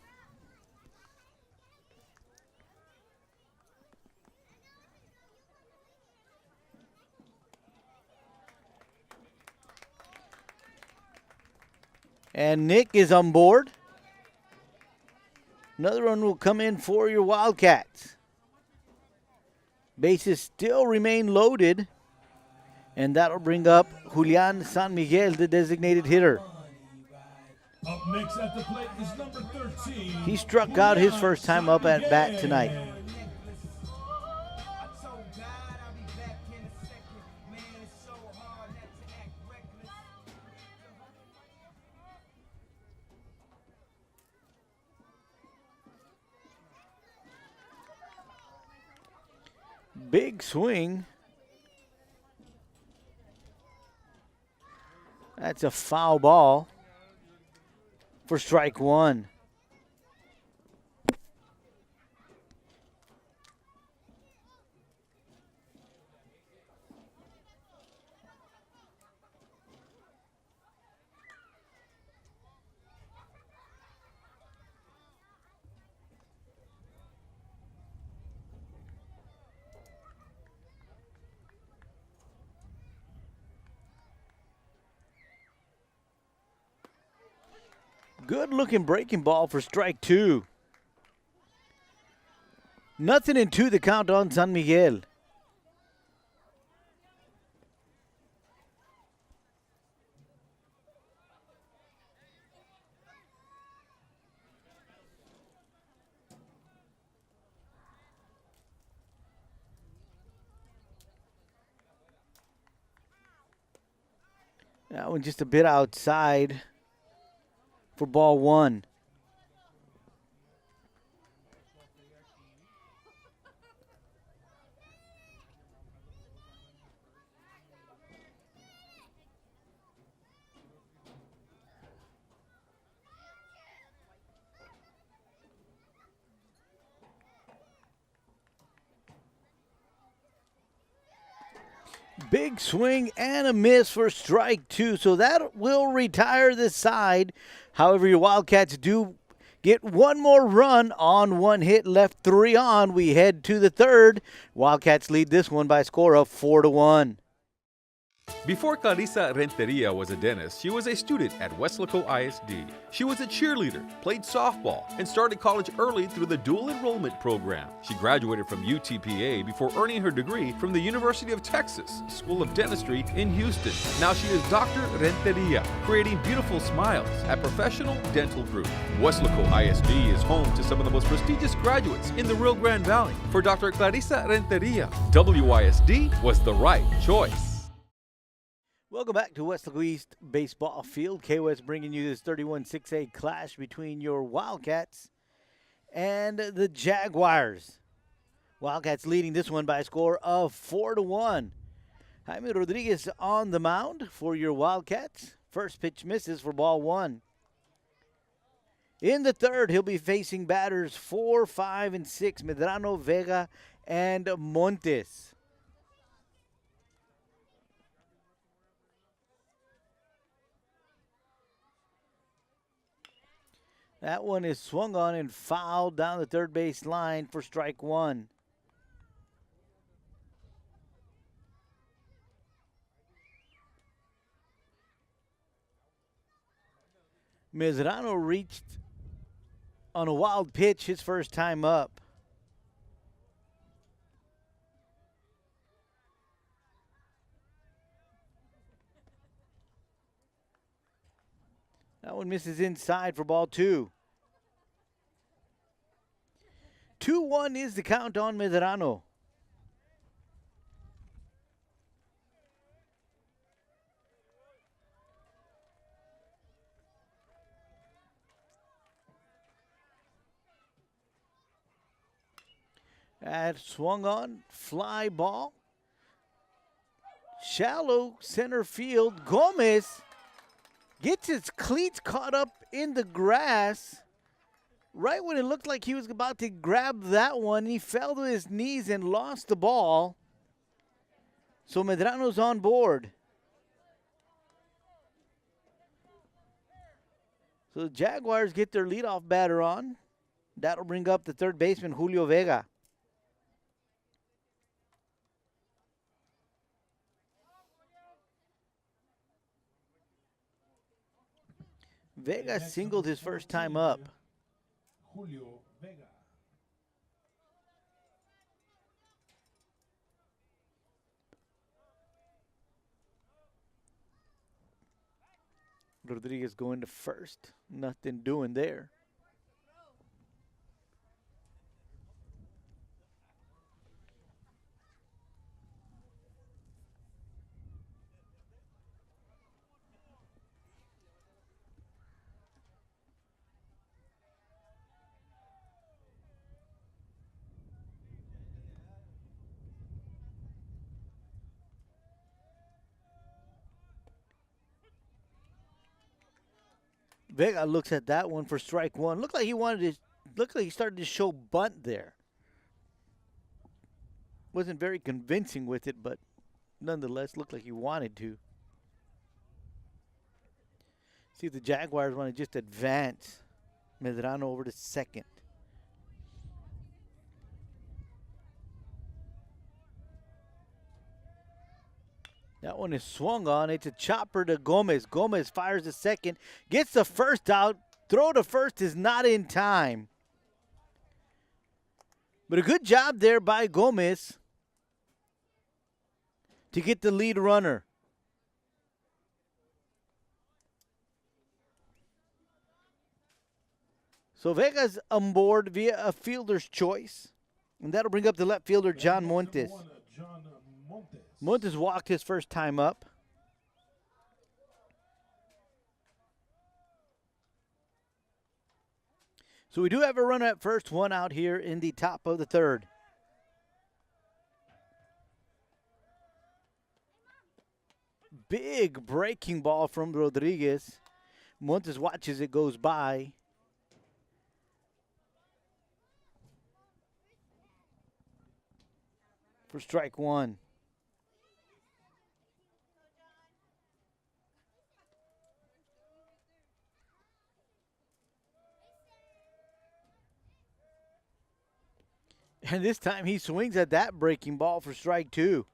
And Nick is on board. Another one will come in for your Wildcats. Bases still remain loaded. And that'll bring up Julian San Miguel, the designated hitter. Up next at the plate is number 13. He struck out his first time up at bat tonight. Big swing. That's a foul ball for strike 1. Good looking breaking ball for strike 2. Nothing in 2 the count on San Miguel. That one just a bit outside for ball 1. Big swing and a miss for strike 2. So that will retire this side. However, your Wildcats do get one more run on 1 hit, left 3 on. We head to the third. Wildcats lead this one by a score of 4-1. Before Clarissa Renteria was a dentist, she was a student at Weslaco ISD. She was a cheerleader, played softball, and started college early through the dual enrollment program. She graduated from UTPA before earning her degree from the University of Texas School of Dentistry in Houston. Now she is Dr. Renteria, creating beautiful smiles at Professional Dental Group. Weslaco ISD is home to some of the most prestigious graduates in the Rio Grande Valley. For Dr. Clarissa Renteria, WISD was the right choice. Welcome back to Weslaco East Baseball Field. KWest bringing you this 31-6A clash between your Wildcats and the Jaguars. Wildcats leading this one by a score of 4-1. Jaime Rodriguez on the mound for your Wildcats. First pitch misses for ball 1. In the third, he'll be facing batters 4, 5, and 6, Medrano, Vega, and Montes. That one is swung on and fouled down the third base line for strike 1. Medrano reached on a wild pitch his first time up. That one misses inside for ball 2. 2-1 is the count on Medrano. That swung on, fly ball. Shallow center field. Gomez gets his cleats caught up in the grass. Right when it looked like he was about to grab that one, he fell to his knees and lost the ball. So Medrano's on board. So the Jaguars get their leadoff batter on. That'll bring up the third baseman, Julio Vega. Vega singled his first time up. Julio Vega. Rodriguez going to first. Nothing doing there. Vega looks at that one for strike one. Looked like he started to show bunt there. Wasn't very convincing with it, but nonetheless looked like he wanted to. See if the Jaguars want to just advance Medrano over to second. That one is swung on. It's a chopper to Gomez. Gomez fires the second, gets the first out. Throw to first is not in time. But a good job there by Gomez to get the lead runner. So Vega's on board via a fielder's choice. And that'll bring up the left fielder, John Montes. Montes walked his first time up. So we do have a runner at first, one out here in the top of the third. Big breaking ball from Rodriguez. Montes watches it goes by. For strike one. And this time he swings at that breaking ball for strike two.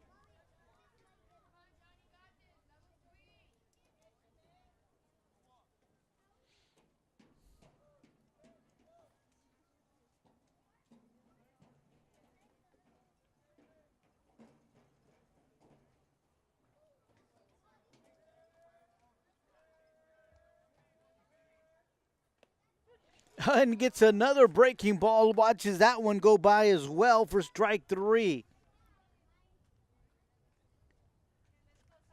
And gets another breaking ball. Watches that one go by as well for strike three.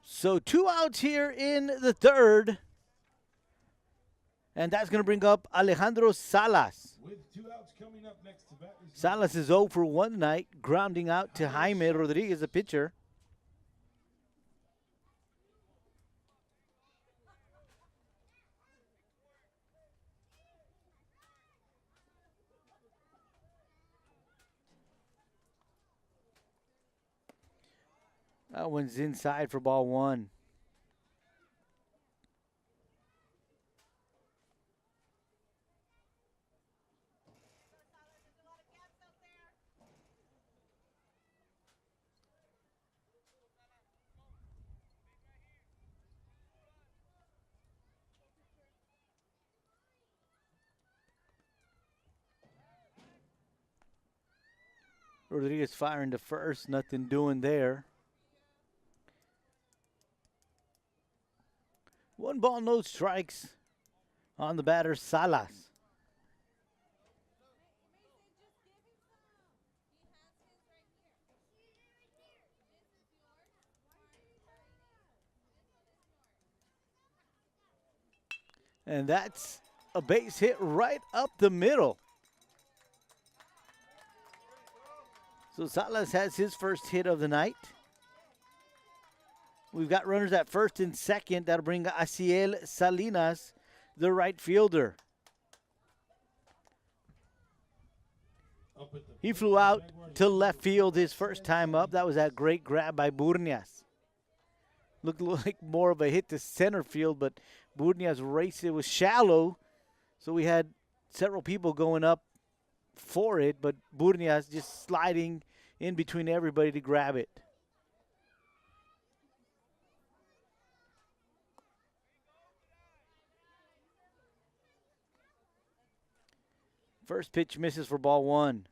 So 2 outs here in the third. And that's going to bring up Alejandro Salas. With 2 outs coming up next to bat. Salas is 0 for 1 tonight, grounding out to Jaime Rodriguez, the pitcher. That one's inside for ball one. Rodriguez firing to first, nothing doing there. 1 ball, no strikes on the batter, Salas. And that's a base hit right up the middle. So Salas has his first hit of the night. We've got runners at first and second. That'll bring Asiel Salinas, the right fielder. Up at the He flew out to left field his first time up. That was that great grab by Burnias. Looked like more of a hit to center field, but Burnias raced. It was shallow, so we had several people going up for it, but Burnias just sliding in between everybody to grab it. First pitch misses for ball one.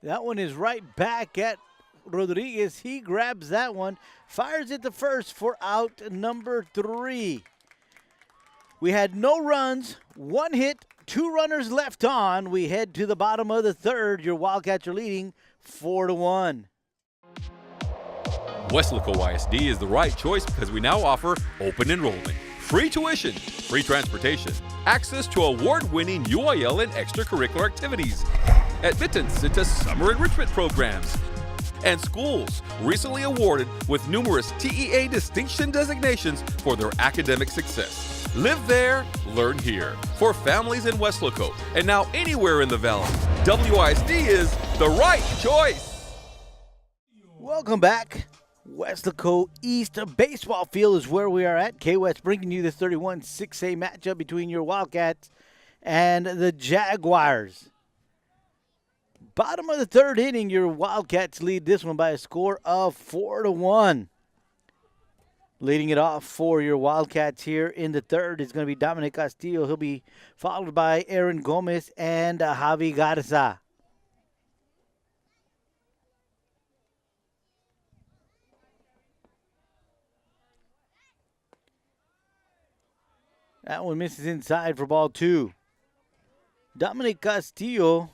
That one is right back at Rodriguez. He grabs that one, fires it to first for out number 3. We had no runs, 1 hit, 2 runners left on. We head to the bottom of the third. Your Wildcats are leading 4-1. Weslaco ISD is the right choice because we now offer open enrollment, free tuition, free transportation, access to award-winning UIL and extracurricular activities, admittance into summer enrichment programs, and schools recently awarded with numerous TEA distinction designations for their academic success. Live there, learn here. For families in Weslaco and now anywhere in the valley, WISD is the right choice. Welcome back. Weslaco East baseball field is where we are at. K-West bringing you the 31-6A matchup between your Wildcats and the Jaguars. Bottom of the third inning, your Wildcats lead this one by a score of 4-1. Leading it off for your Wildcats here in the third is going to be Dominic Castillo. He'll be followed by Aaron Gomez and Javi Garza. That one misses inside for ball 2. Dominic Castillo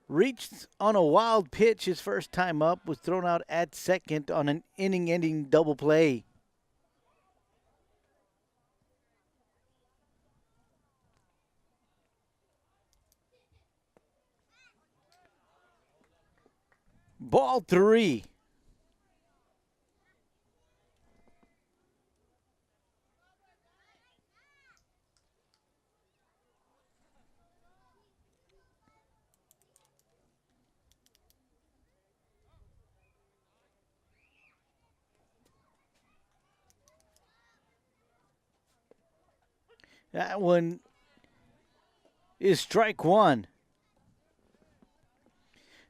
reached on a wild pitch his first time up, was thrown out at second on an inning-ending double play. Ball 3. That one is strike 1.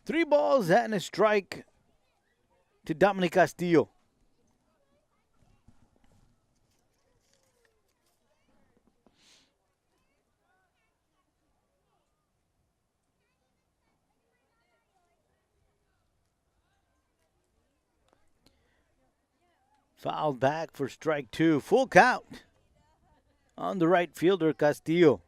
3 balls and a strike to Dominic Castillo. Fouled back for strike 2. Full count on the right fielder, Castillo.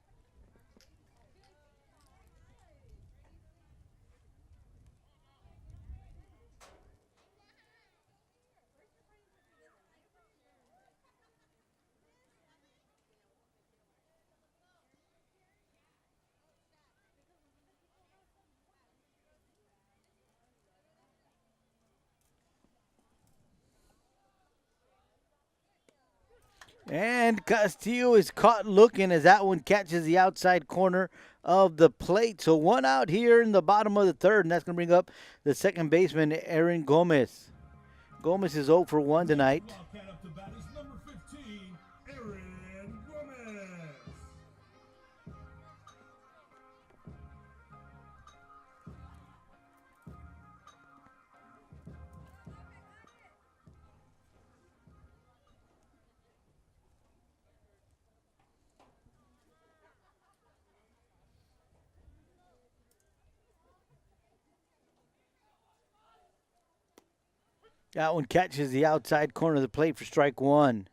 And Castillo is caught looking as that one catches the outside corner of the plate. So 1 out here in the bottom of the third, and that's going to bring up the second baseman, Aaron Gomez. Gomez is 0 for 1 tonight. Wildcat up to bat is number 15, Aaron Gomez. That one catches the outside corner of the plate for strike 1.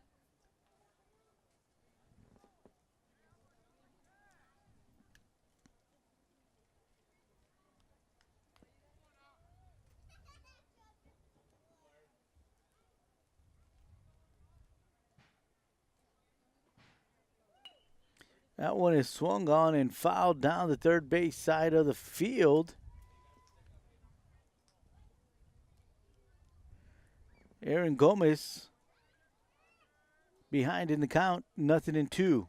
That one is swung on and fouled down the third base side of the field. Aaron Gomez behind in the count, 0-2.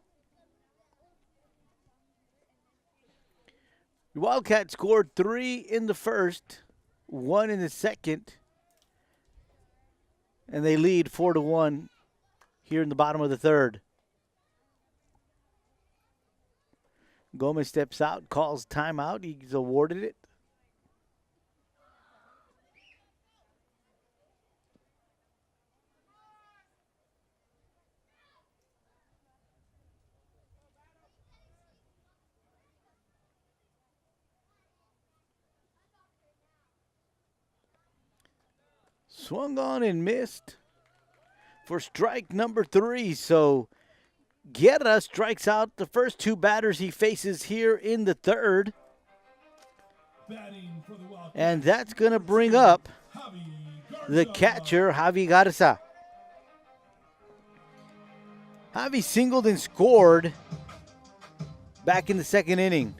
The Wildcats scored 3 in the first, 1 in the second, and they lead 4-1 here in the bottom of the third. Gomez steps out, calls timeout. He's awarded it. Swung on and missed for strike number 3. So Guerra strikes out the first 2 batters he faces here in the third. And that's going to bring up the catcher, Javi Garza. Javi singled and scored back in the second inning.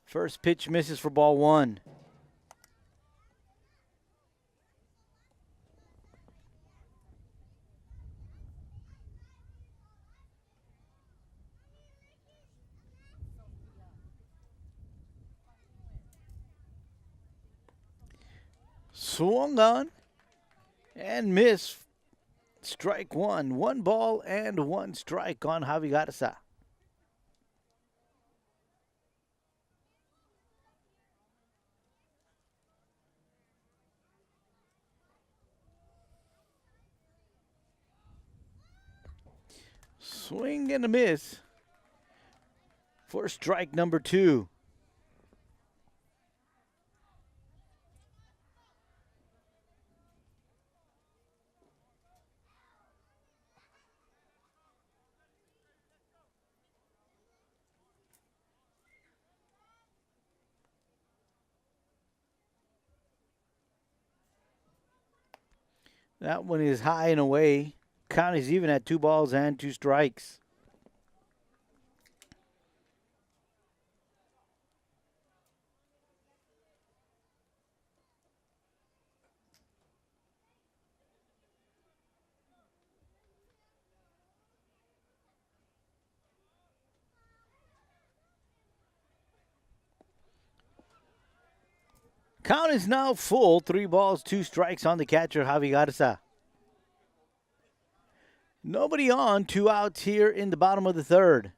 First pitch misses for ball 1. Swung on and missed. Strike 1. 1 ball and 1 strike on Javi Garza. Swing and a miss for strike number 2. That one is high and away. Count is even at 2 balls and 2 strikes. Count is now full. 3 balls, 2 strikes on the catcher, Javi Garza. Nobody on, 2 outs here in the bottom of the third.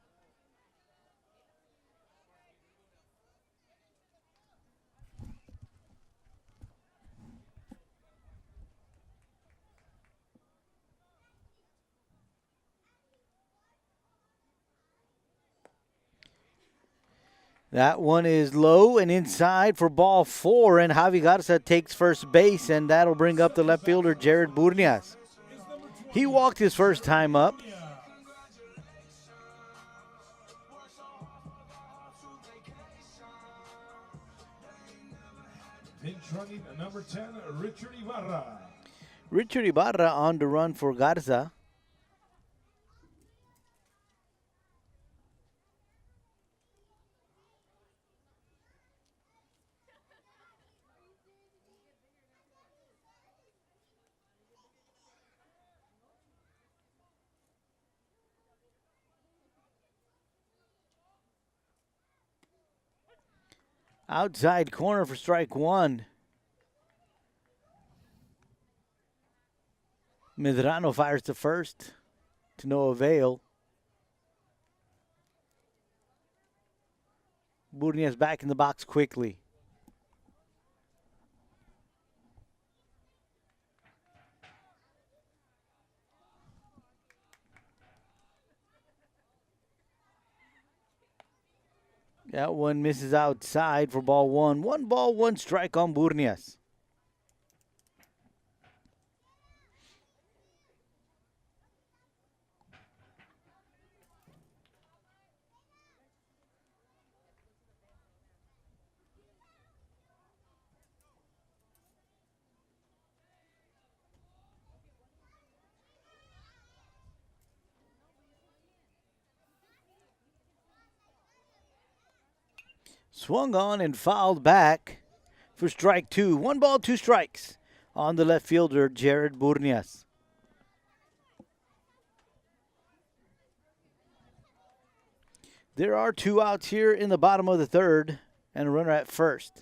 That one is low and inside for ball 4, and Javi Garza takes first base, and that'll bring up the left fielder, Jared Burnias. He walked his first time up. Pinch running number 10, Richard Ibarra. Richard Ibarra on the run for Garza. Outside corner for strike 1. Medrano fires to first to no avail. Burnias back in the box quickly. That one misses outside for ball 1. 1 ball, 1 strike on Burnias. Swung on and fouled back for strike 2. 1 ball, 2 strikes on the left fielder, Jared Burnias. There are 2 outs here in the bottom of the third and a runner at first.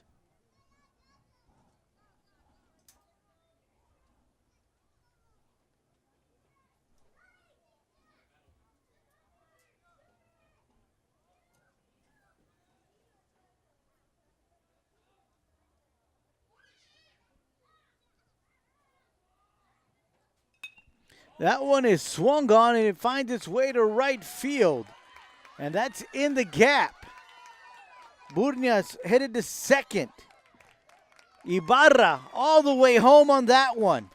That one is swung on and it finds its way to right field. And that's in the gap. Burnias headed to second. Ibarra all the way home on that one.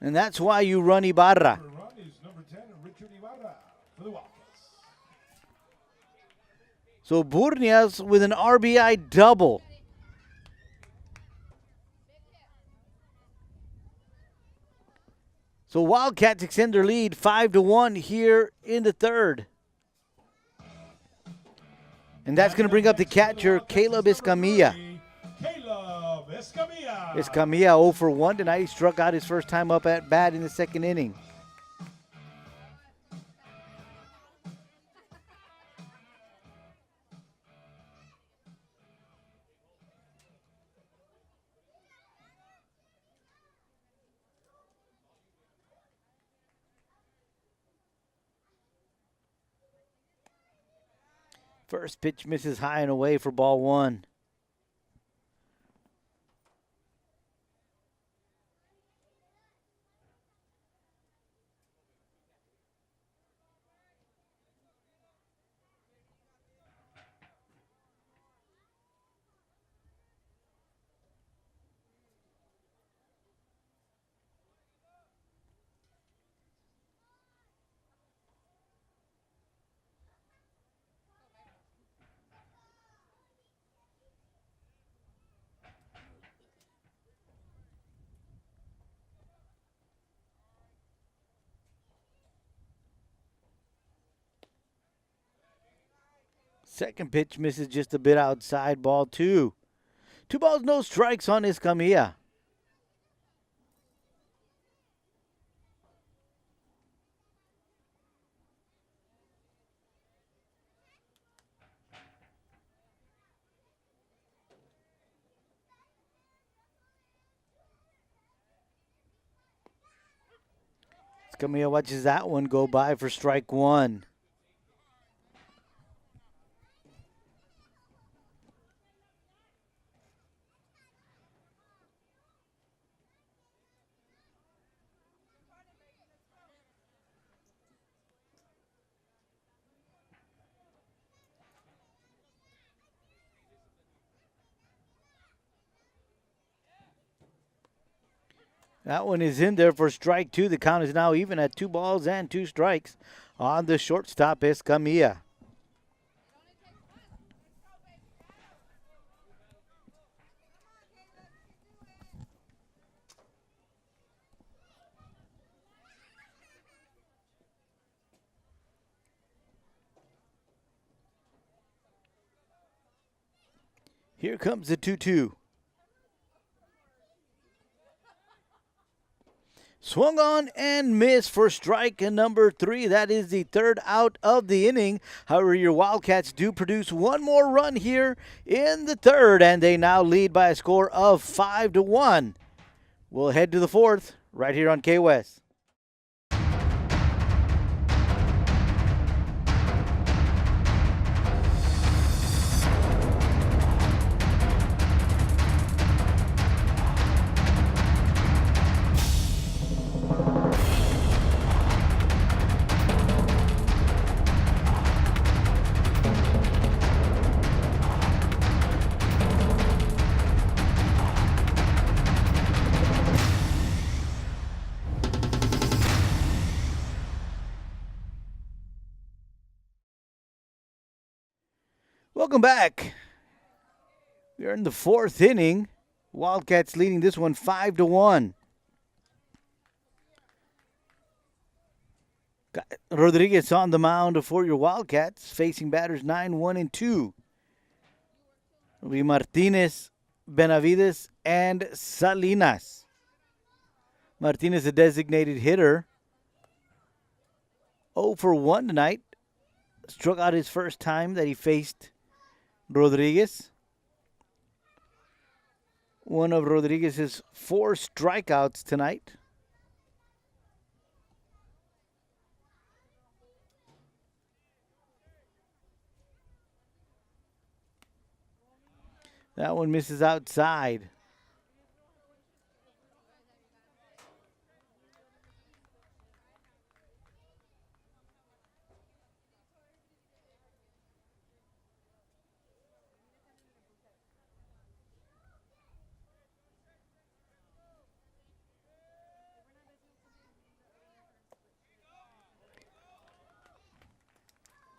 And that's why you run Ibarra. Run is number 10, Richard Ibarra for the Wildcats. So Burnias with an RBI double. So Wildcats extend their lead 5-1 here in the third. And that's going to bring up the catcher, Caleb Escamilla. Caleb Escamilla. Escamilla 0 for 1 tonight. He struck out his first time up at bat in the second inning. First pitch misses high and away for ball 1. Second pitch misses just a bit outside, ball 2. 2 balls, no strikes on Escamilla. Escamilla watches that one go by for strike 1. That one is in there for strike 2. The count is now even at 2 balls and 2 strikes on the shortstop, Escamilla. Here comes the 2-2. Swung on and missed for strike number 3. That is the third out of the inning. However, your Wildcats do produce one more run here in the third, and they now lead by a score of 5-1. We'll head to the fourth right here on K-West. Welcome back. We're in the fourth inning. Wildcats leading this one 5-1. Rodriguez on the mound for your Wildcats, facing batters 9, 1, and 2. It'll be Martinez, Benavides, and Salinas. Martinez, a designated hitter. 0 for 1 tonight. Struck out his first time that he faced Rodriguez. One of Rodriguez's 4 strikeouts tonight. That one misses outside.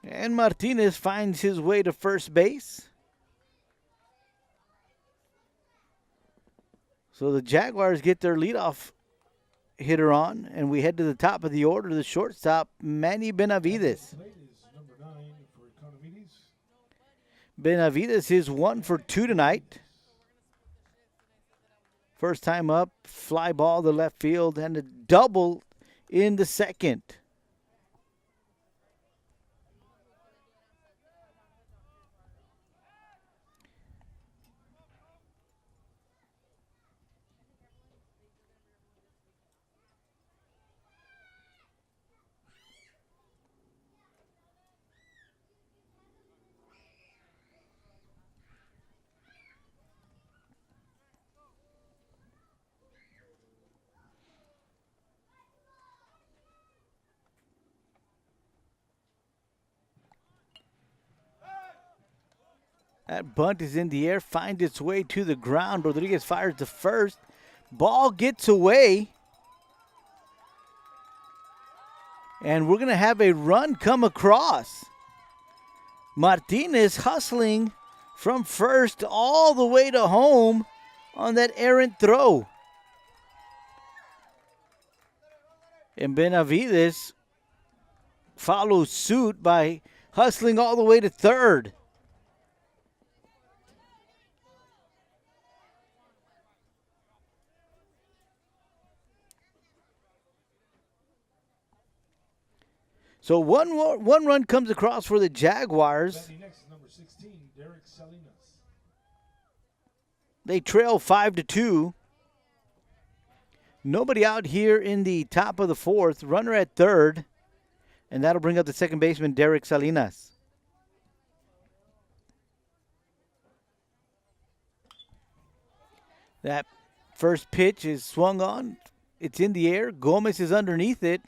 And Martinez finds his way to first base. So the Jaguars get their leadoff hitter on, and we head to the top of the order, the shortstop, Manny Benavides. Number 9 for Economedes. Benavides is 1 for 2 tonight. First time up, fly ball to left field, and a double in the second. That bunt is in the air, finds its way to the ground. Rodriguez fires to first. Ball gets away. And we're going to have a run come across. Martinez hustling from first all the way to home on that errant throw. And Benavides follows suit by hustling all the way to third. So one run comes across for the Jaguars. Next, number 16, Derek Salinas. They trail 5-2. Nobody out here in the top of the fourth. Runner at third. And that'll bring up the second baseman, Derek Salinas. That first pitch is swung on. It's in the air. Gomez is underneath it.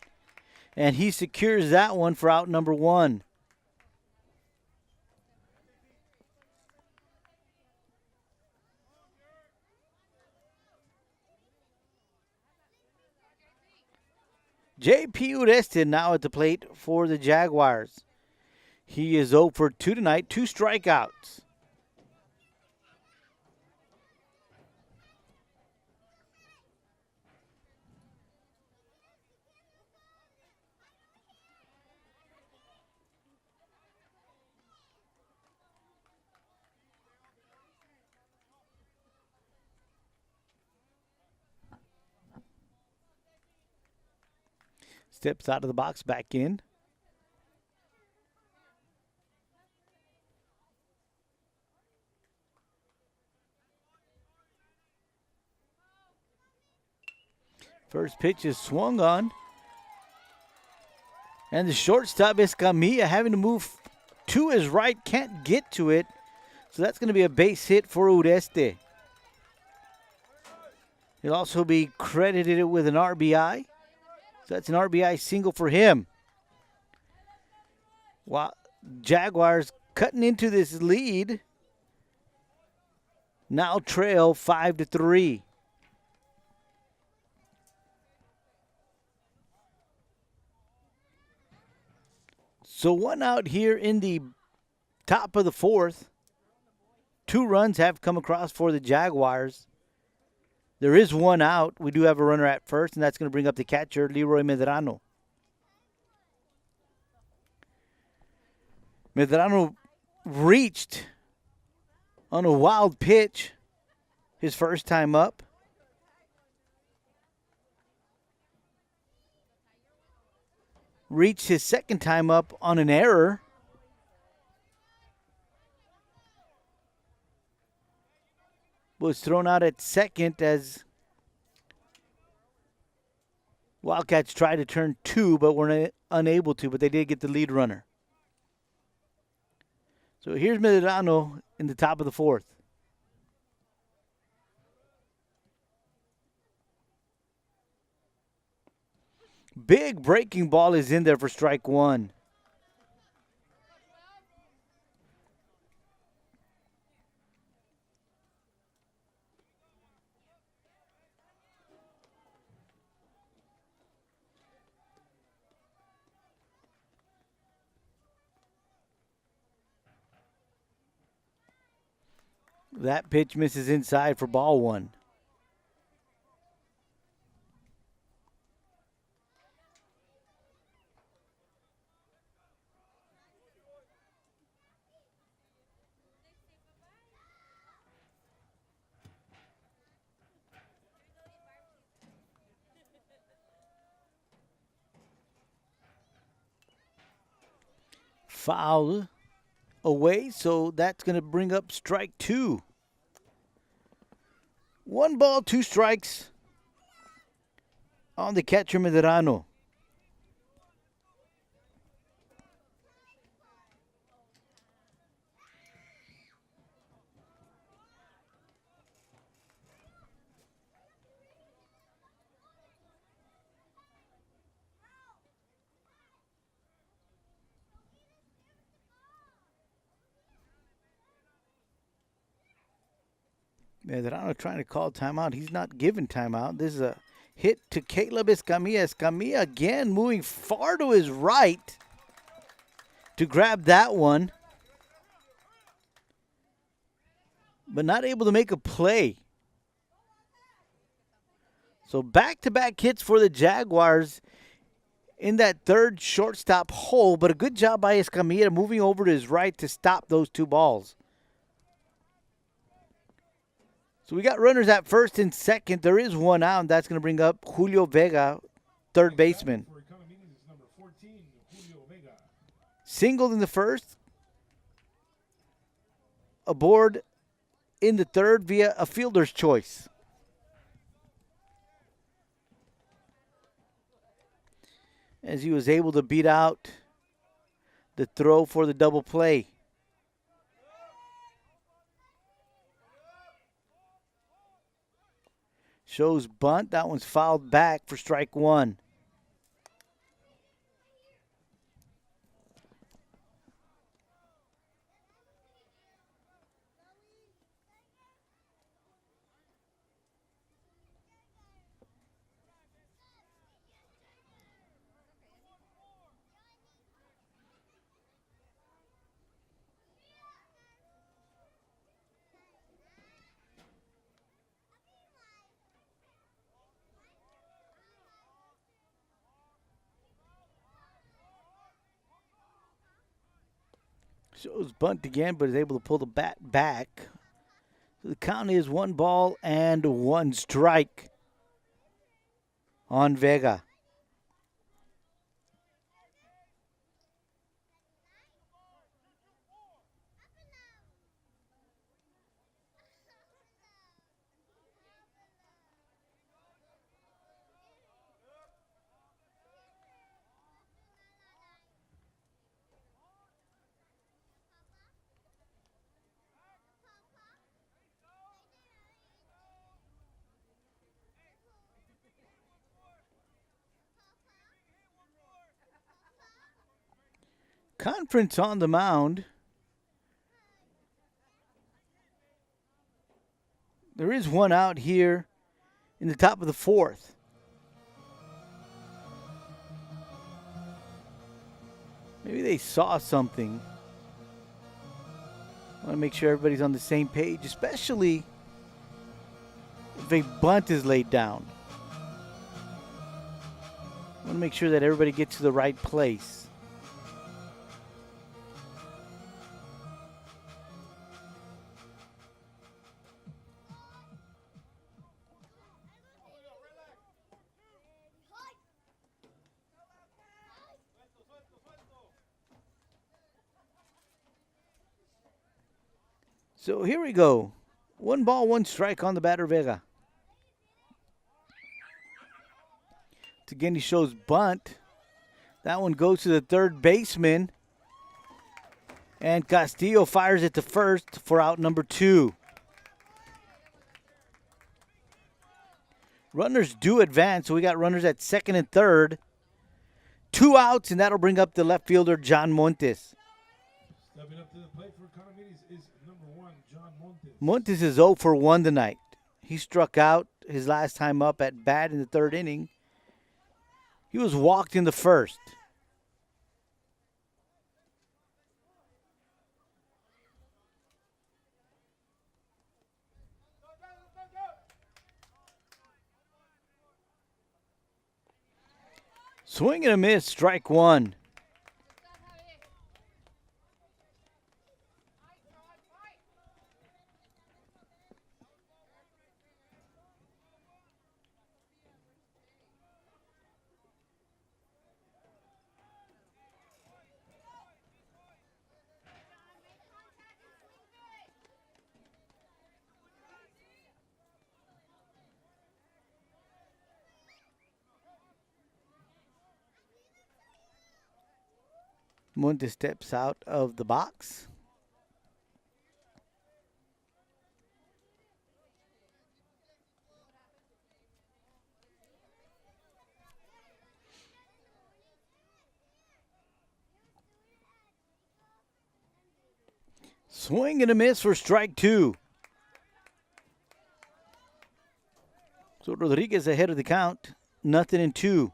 And he secures that one for out number 1. J.P. Ureste now at the plate for the Jaguars. He is 0 for 2 tonight, 2 strikeouts. Steps out of the box, back in. First pitch is swung on. And the shortstop, Escamilla, having to move to his right, can't get to it. So that's going to be a base hit for Ureste. He'll also be credited with an RBI. So that's an RBI single for him. Wow, Jaguars cutting into this lead. Now trail 5-3. So one out here in the top of the fourth. 2 runs have come across for the Jaguars. There is one out. We do have a runner at first, and that's going to bring up the catcher, Leroy Medrano. Medrano reached on a wild pitch his first time up. Reached his second time up on an error. Was thrown out at second as Wildcats tried to turn two, but were unable to, but they did get the lead runner. So here's Medrano in the top of the fourth. Big breaking ball is in there for strike one. That pitch misses inside for ball one. Foul away, so that's going to bring up strike two. 1 ball, 2 strikes on the catcher Medrano. Medrano trying to call timeout. He's not given timeout. This is a hit to Caleb Escamilla. Escamilla again moving far to his right to grab that one, but not able to make a play. So back-to-back hits for the Jaguars in that third shortstop hole, but a good job by Escamilla moving over to his right to stop those 2 balls. So we got runners at first and second. There is 1 out, and that's going to bring up Julio Vega, third baseman. Singled in the first. Aboard in the third via a fielder's choice. As he was able to beat out the throw for the double play. Shows bunt. That one's fouled back for strike one. Shows bunt again, but is able to pull the bat back. So the count is 1 ball and 1 strike on Vega. Conference on the mound. There is 1 out here in the top of the fourth. Maybe they saw something. I want to make sure everybody's on the same page, especially if a bunt is laid down. I want to make sure that everybody gets to the right place. So here we go. 1 ball, 1 strike on the batter, Vega. Again, he shows bunt. That one goes to the third baseman. And Castillo fires it to first for out number 2. Runners do advance, so we got runners at second and third. 2 outs, and that'll bring up the left fielder, John Montes. Stepping up to the plate for Economedes is number 1, John Montes. Montes is 0 for 1 tonight. He struck out his last time up at bat in the 3rd inning. He was walked in the 1st. Swing and a miss, strike 1. Montes steps out of the box. Swing and a miss for strike 2. So Rodriguez ahead of the count. 0-2.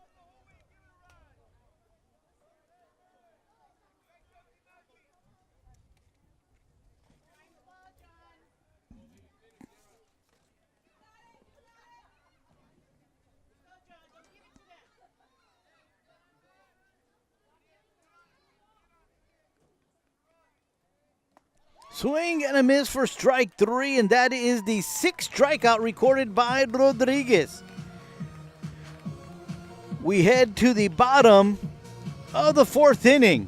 Swing and a miss for strike 3, and that is the 6th strikeout recorded by Rodriguez. We head to the bottom of the 4th inning.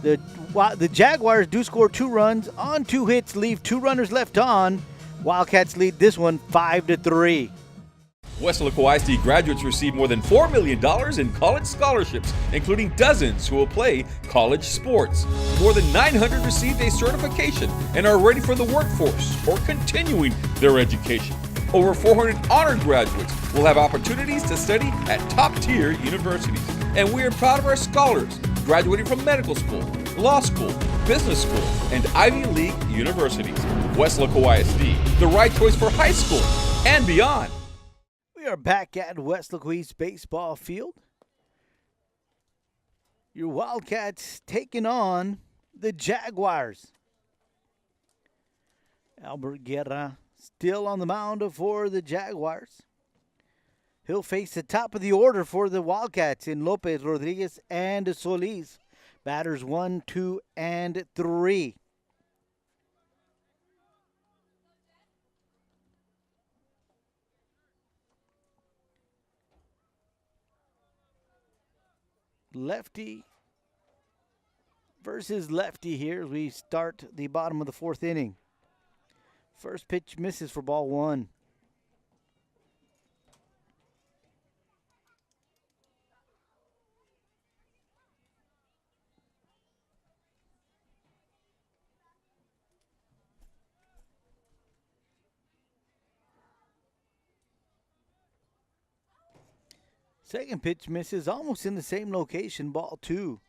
The Jaguars do score 2 runs on 2 hits, leave 2 runners left on. Wildcats lead this one 5-3. Weslaco ISD graduates receive more than $4 million in college scholarships, including dozens who will play college sports. More than 900 received a certification and are ready for the workforce or continuing their education. Over 400 honor graduates will have opportunities to study at top-tier universities. And we are proud of our scholars graduating from medical school, law school, business school, and Ivy League universities. Weslaco ISD, the right choice for high school and beyond. We are back at Weslaco East Baseball Field. Your Wildcats taking on the Jaguars. Albert Guerra still on the mound for the Jaguars. He'll face the top of the order for the Wildcats in Lopez, Rodriguez, and Solis. Batters 1, 2, and 3. Lefty versus lefty here as we start the bottom of the 4th inning. First pitch misses for ball 1. Second pitch misses almost in the same location, ball 2.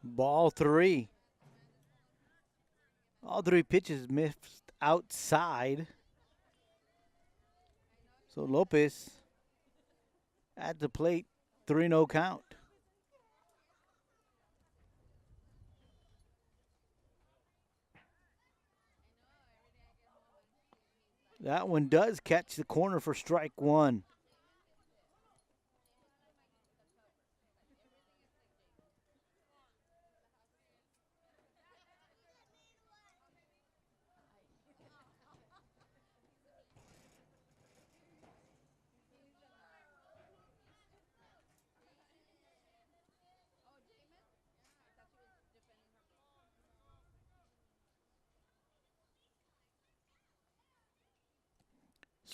Ball 3. All 3 pitches missed outside. So Lopez at the plate, 3-0 count. That one does catch the corner for strike 1.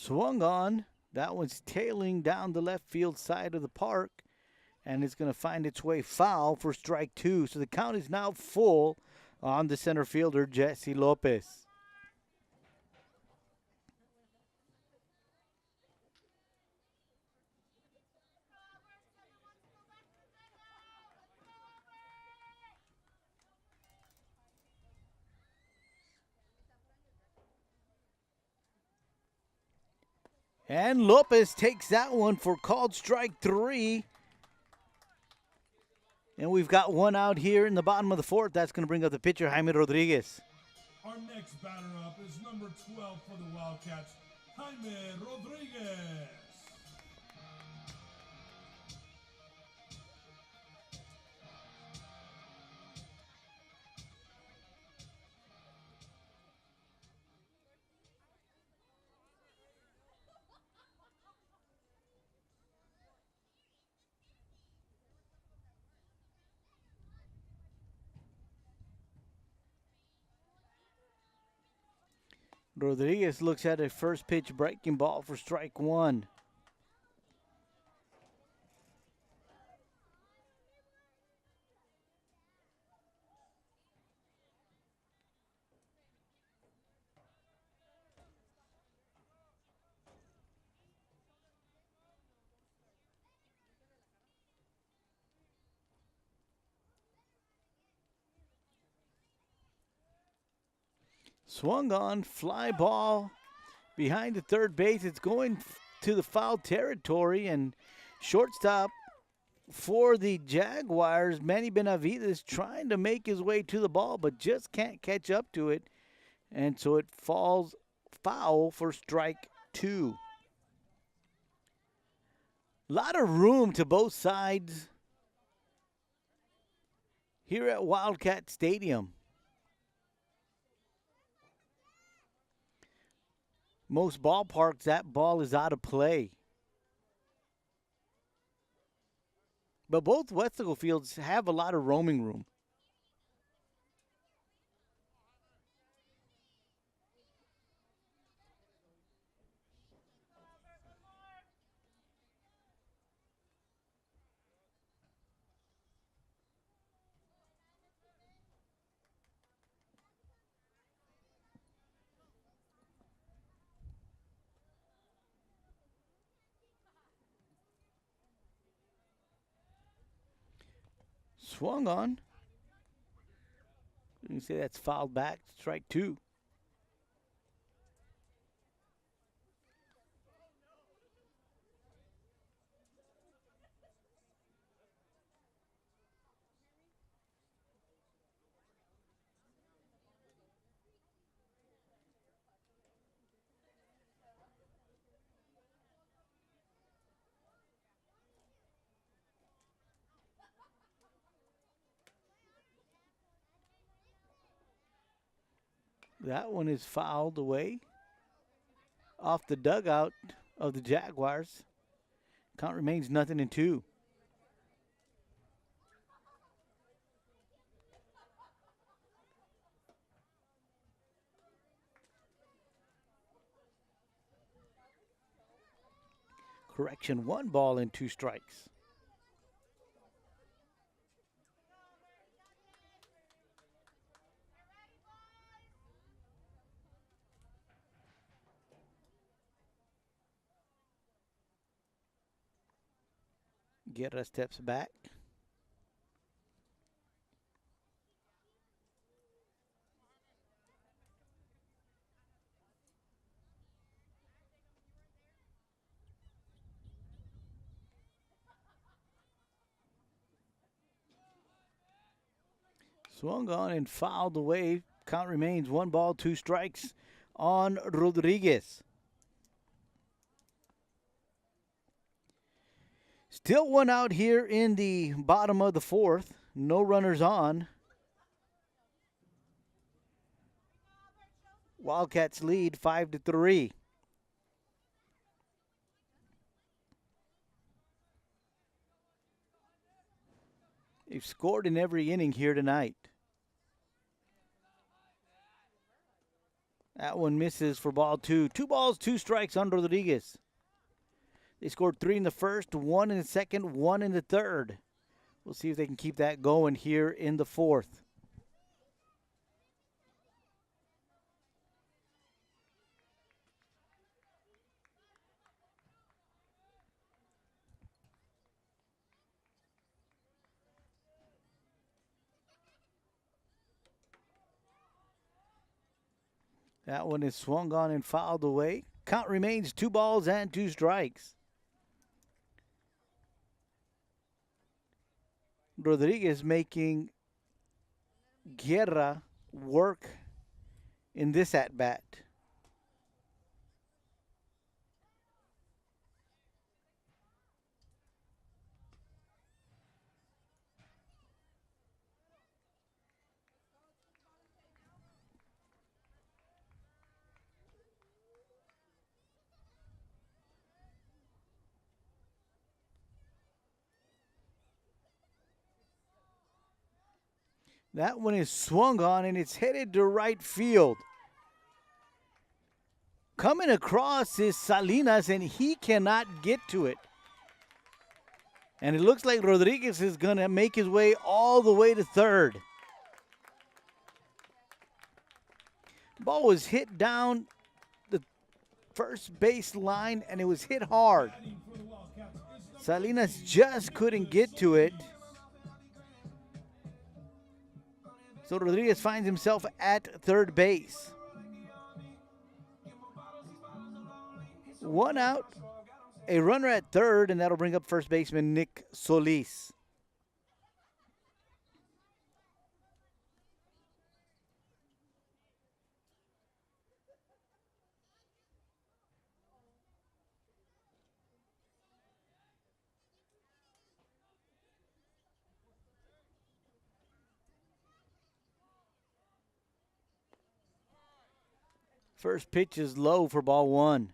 Swung on. That one's tailing down the left field side of the park, and it's going to find its way foul for strike 2. So the count is now full on the center fielder, Jesse Lopez. And Lopez takes that one for called strike 3. And we've got one out here in the bottom of the 4th. That's going to bring up the pitcher, Jaime Rodriguez. Our next batter up is number 12 for the Wildcats, Jaime Rodriguez. Rodriguez looks at a first pitch breaking ball for strike 1. Swung on, fly ball behind the third base. It's going to the foul territory, and shortstop for the Jaguars, Manny Benavides, trying to make his way to the ball, but just can't catch up to it. And so it falls foul for strike 2. A lot of room to both sides here at Wildcat Stadium. Most ballparks, that ball is out of play. But both Weslaco fields have a lot of roaming room. Swung on. You can say that's fouled back. Strike 2. That one is fouled away off the dugout of the Jaguars. Count remains 0-2. Correction, 1 ball and 2 strikes. Guerra steps back. Swung on and fouled away. Count remains 1 ball, 2 strikes on Rodriguez. Still one out here in the bottom of the 4th. No runners on. Wildcats lead 5-3. They've scored in every inning here tonight. That one misses for ball two. 2 balls, 2 strikes on Rodriguez. They scored 3 in the first, 1 in the second, 1 in the third. We'll see if they can keep that going here in the fourth. That one is swung on and fouled away. Count remains 2 balls and 2 strikes. Rodriguez making Guerra work in this at-bat. That one is swung on and it's headed to right field. Coming across is Salinas and he cannot get to it. And it looks like Rodriguez is going to make his way all the way to third. Ball was hit down the first base line and it was hit hard. Salinas just couldn't get to it. So Rodriguez finds himself at third base. 1 out, a runner at third, and that'll bring up first baseman Nick Solis. First pitch is low for ball 1.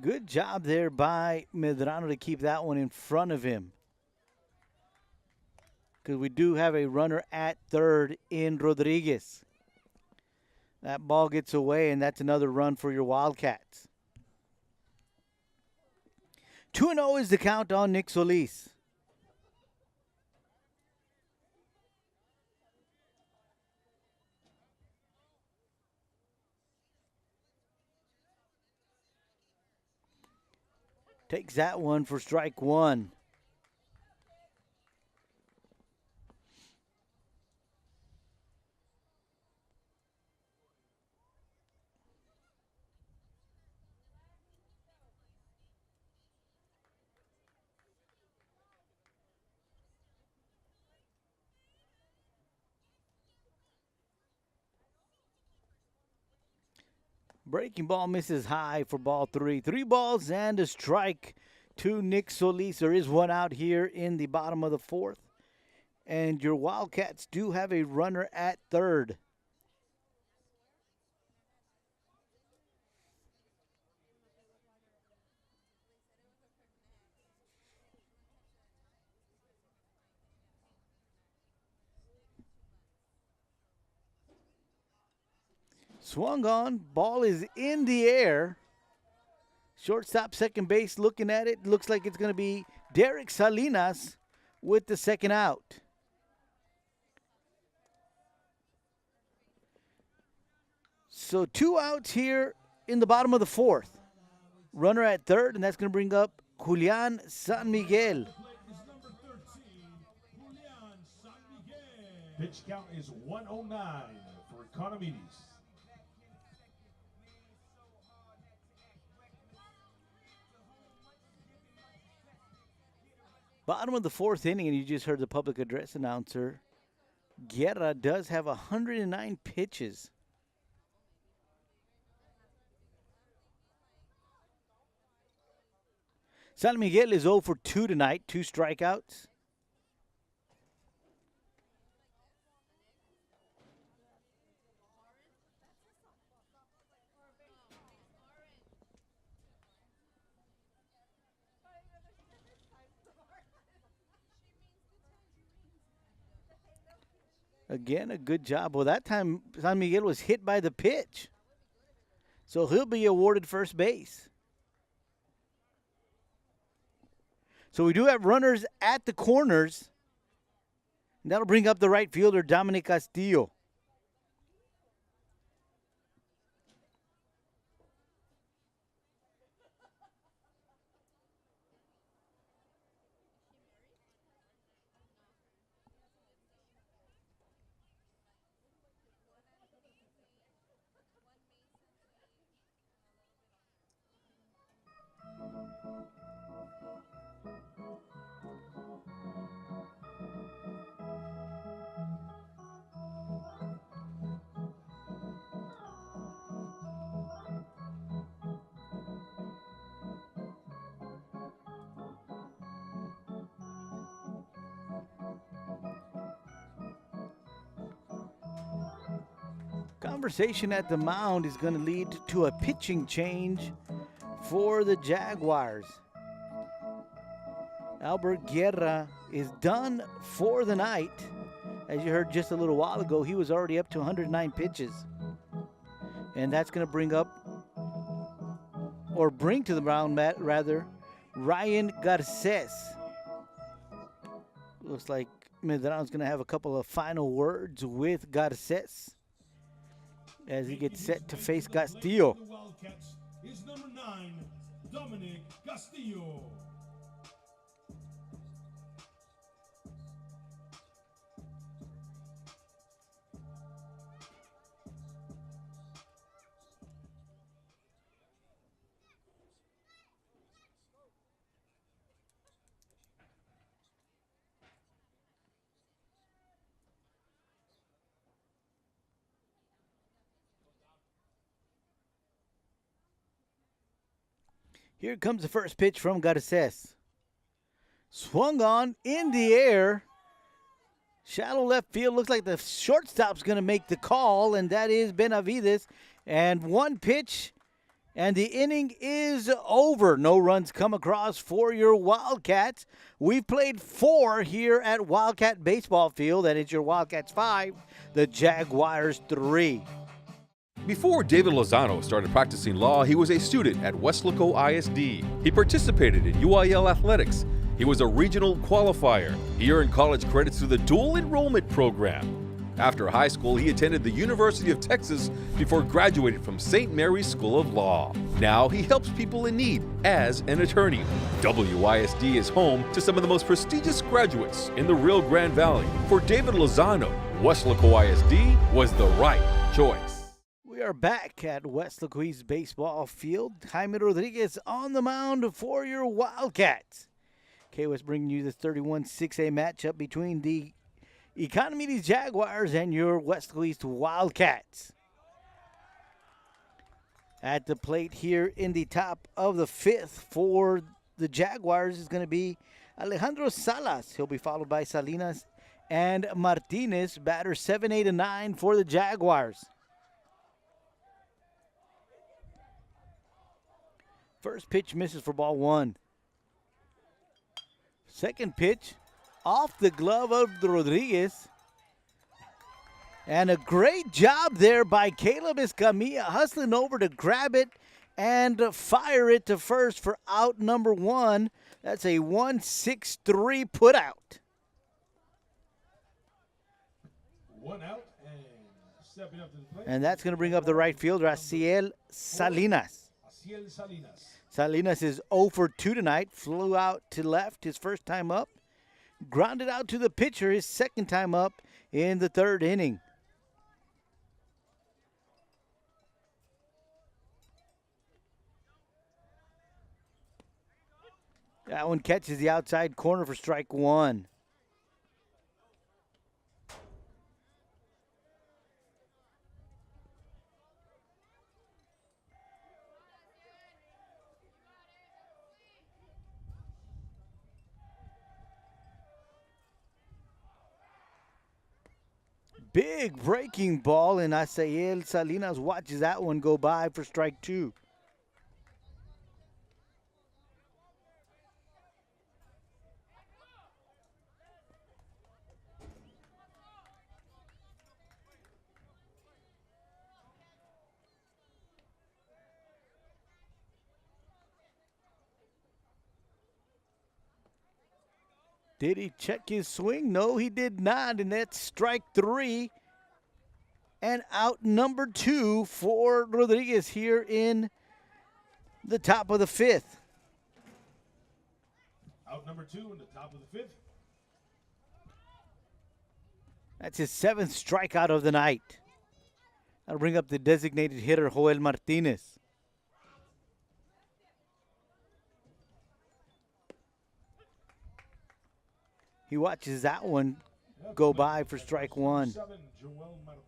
Good job there by Medrano to keep that one in front of him. Because we do have a runner at third in Rodriguez. That ball gets away, and that's another run for your Wildcats. 2-0 is the count on Nick Solis. Takes that one for strike 1. Breaking ball misses high for ball 3. 3 balls and a strike to Nick Solis. There is 1 out here in the bottom of the 4th. And your Wildcats do have a runner at third. Swung on, ball is in the air. Shortstop, second base, looking at it. Looks like it's going to be Derek Salinas with the second out. So 2 outs here in the bottom of the 4th. Runner at third, and that's going to bring up Julian San Miguel. Pitch count is 109 for Economedes. Bottom of the 4th inning, and you just heard the public address announcer. Guerra does have 109 pitches. San Miguel is 0 for 2 tonight, 2 strikeouts. Again, a good job. Well, that time San Miguel was hit by the pitch. So he'll be awarded first base. So we do have runners at the corners. And that'll bring up the right fielder, Dominic Castillo. Conversation at the mound is going to lead to a pitching change for the Jaguars. Albert Guerra is done for the night. As you heard just a little while ago, he was already up to 109 pitches. And that's going to bring to the mound, rather, Ryan Garces. Looks like Medrano's going to have a couple of final words with Garces as he gets set to face Castillo. The Wildcats is number 9, Dominic Castillo. Here comes the first pitch from Garces. Swung on in the air. Shallow left field. Looks like the shortstop's going to make the call, and that is Benavides. And one pitch, and the inning is over. No runs come across for your Wildcats. We've played 4 here at Wildcat Baseball Field, and it's your Wildcats 5, the Jaguars 3. Before David Lozano started practicing law, he was a student at Weslaco ISD. He participated in UIL athletics. He was a regional qualifier. He earned college credits through the dual enrollment program. After high school, he attended the University of Texas before graduating from St. Mary's School of Law. Now he helps people in need as an attorney. WISD is home to some of the most prestigious graduates in the Rio Grande Valley. For David Lozano, Weslaco ISD was the right choice. We are back at Weslaco East Baseball Field. Jaime Rodriguez on the mound for your Wildcats. KWS bringing you this 31-6A matchup between the Economedes Jaguars and your Weslaco East Wildcats. At the plate here in the top of the 5th for the Jaguars is going to be Alejandro Salas. He'll be followed by Salinas and Martinez. Batter 7, 8, and 9 for the Jaguars. First pitch misses for ball 1. Second pitch off the glove of Rodriguez. And a great job there by Caleb Escamilla, hustling over to grab it and fire it to first for out number 1. That's a 1-6-3 put out. 1 out and stepping up to the plate. And that's going to bring up the right fielder, Asiel Salinas. Asiel Salinas. Salinas is 0 for 2 tonight. Flew out to left his first time up. Grounded out to the pitcher his second time up in the 3rd inning. That one catches the outside corner for strike 1. Big breaking ball, and Asael Salinas watches that one go by for strike 2. Did he check his swing? No, he did not, and that's strike 3. And out number 2 for Rodriguez here in the top of the 5th. Out number 2 in the top of the 5th. That's his 7th strikeout of the night. That'll bring up the designated hitter, Joel Martinez. He watches that one go by for strike 1. 7, Joel Martinez.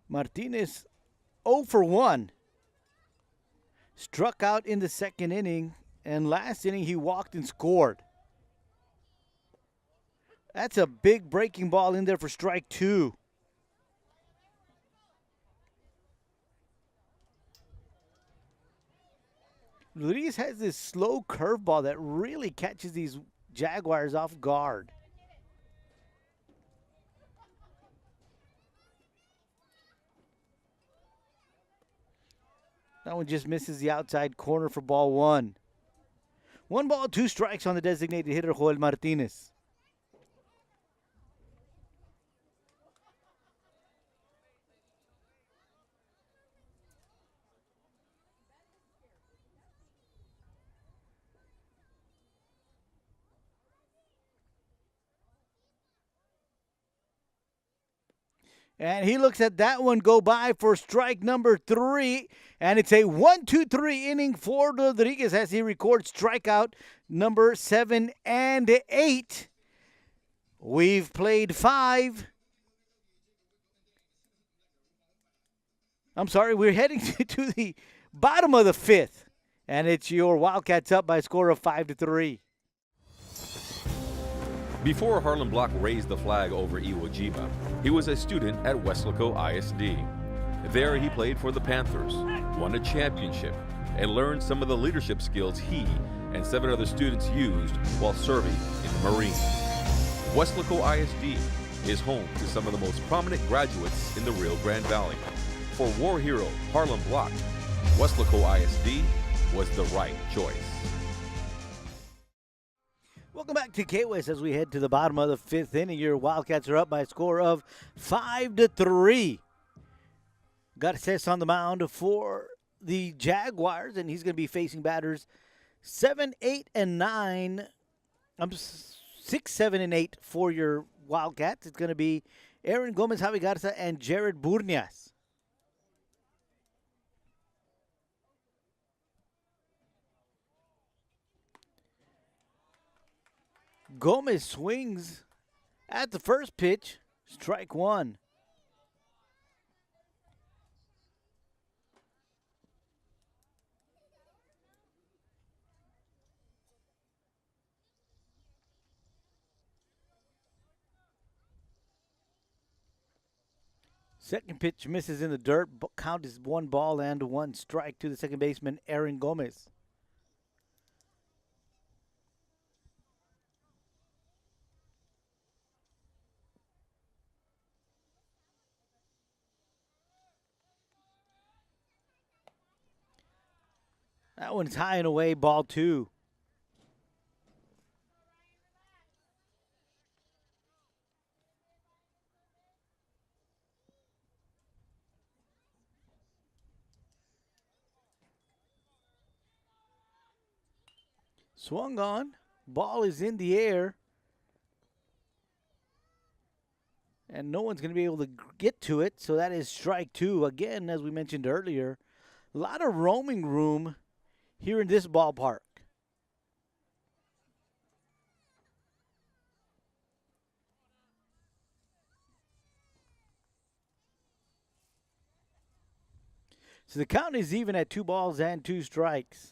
Martinez 0 for 1. Struck out in the 2nd inning, and last inning he walked and scored. That's a big breaking ball in there for strike 2. Rodriguez has this slow curveball that really catches these Jaguars off guard. That one just misses the outside corner for ball 1. 1 ball, 2 strikes on the designated hitter, Joel Martinez. And he looks at that one go by for strike number 3. And it's a 1-2-3 inning for Rodriguez as he records strikeout number 7 and 8. We've played 5. I'm sorry, we're heading to the bottom of the 5th. And it's your Wildcats up by a score of 5-3. Before Harlan Block raised the flag over Iwo Jima, he was a student at Weslaco ISD. There he played for the Panthers, won a championship, and learned some of the leadership skills he and 7 other students used while serving in the Marines. Weslaco ISD is home to some of the most prominent graduates in the Rio Grande Valley. For war hero Harlan Block, Weslaco ISD was the right choice. Welcome back to K-West as we head to the bottom of the 5th inning. Your Wildcats are up by a score of 5-3. Garces on the mound for the Jaguars, and he's going to be facing batters 7, 8, and 9. 6, 7, and 8 for your Wildcats. It's going to be Aaron Gomez, Javi Garza, and Jared Burnias. Gomez swings at the first pitch, strike 1. Second pitch misses in the dirt. Count is 1 ball and 1 strike to the second baseman, Aaron Gomez. That one's high and away, ball 2. Swung on. Ball is in the air. And no one's going to be able to get to it, so that is strike 2. Again, as we mentioned earlier, a lot of roaming room here in this ballpark. So the count is even at 2 balls and 2 strikes.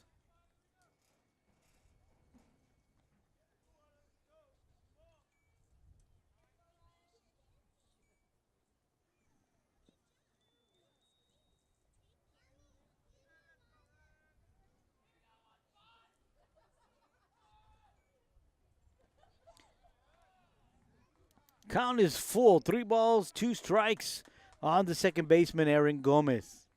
Count is full. 3 balls, 2 strikes on the second baseman, Aaron Gomez.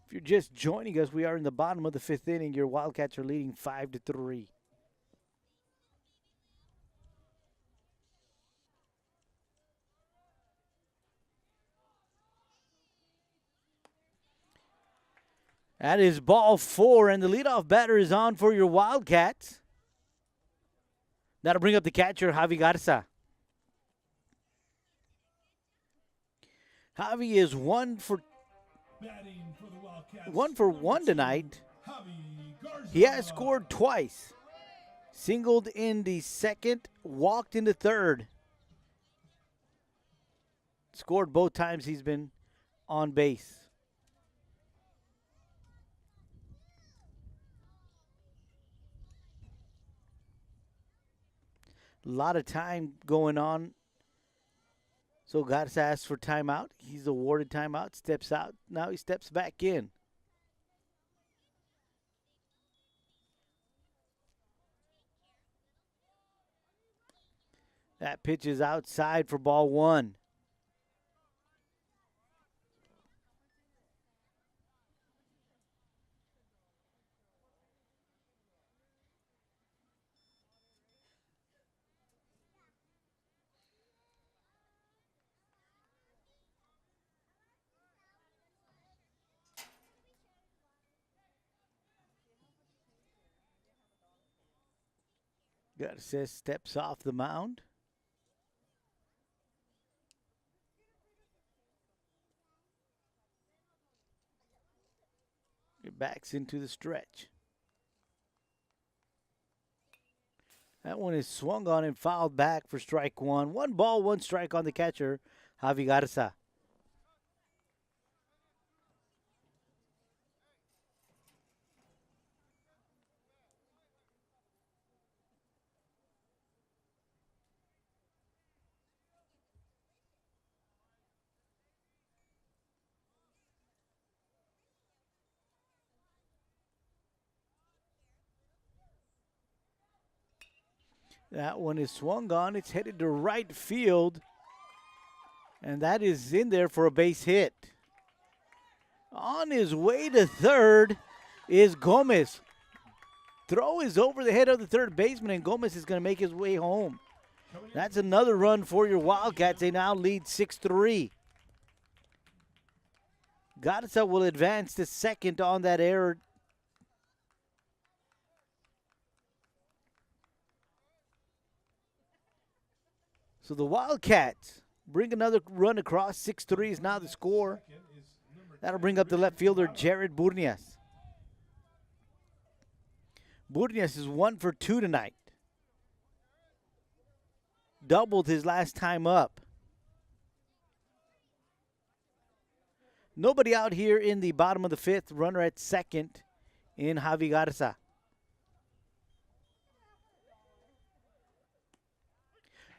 If you're just joining us, we are in the bottom of the 5th inning. Your Wildcats are leading 5-3. That is ball 4, and the leadoff batter is on for your Wildcats. That'll bring up the catcher, Javi Garza. Javi is 1 for 1 tonight. He has scored twice. Singled in the second, walked in the third. Scored both times he's been on base. A lot of time going on. So Garza asks for timeout. He's awarded timeout, steps out. Now he steps back in. That pitch is outside for ball 1. Garcia steps off the mound. It backs into the stretch. That one is swung on and fouled back for strike 1. 1 ball, 1 strike on the catcher, Javi Garza. That one is swung on. It's headed to right field. And that is in there for a base hit. On his way to third is Gomez. Throw is over the head of the third baseman, and Gomez is going to make his way home. That's another run for your Wildcats. They now lead 6-3. Garza will advance to second on that error. So the Wildcats bring another run across. 6-3 is now the score. That'll bring up the left fielder, Jared Burnias. Burnias is 1 for 2 tonight. Doubled his last time up. Nobody out here in the bottom of the 5th. Runner at second in Javi Garza.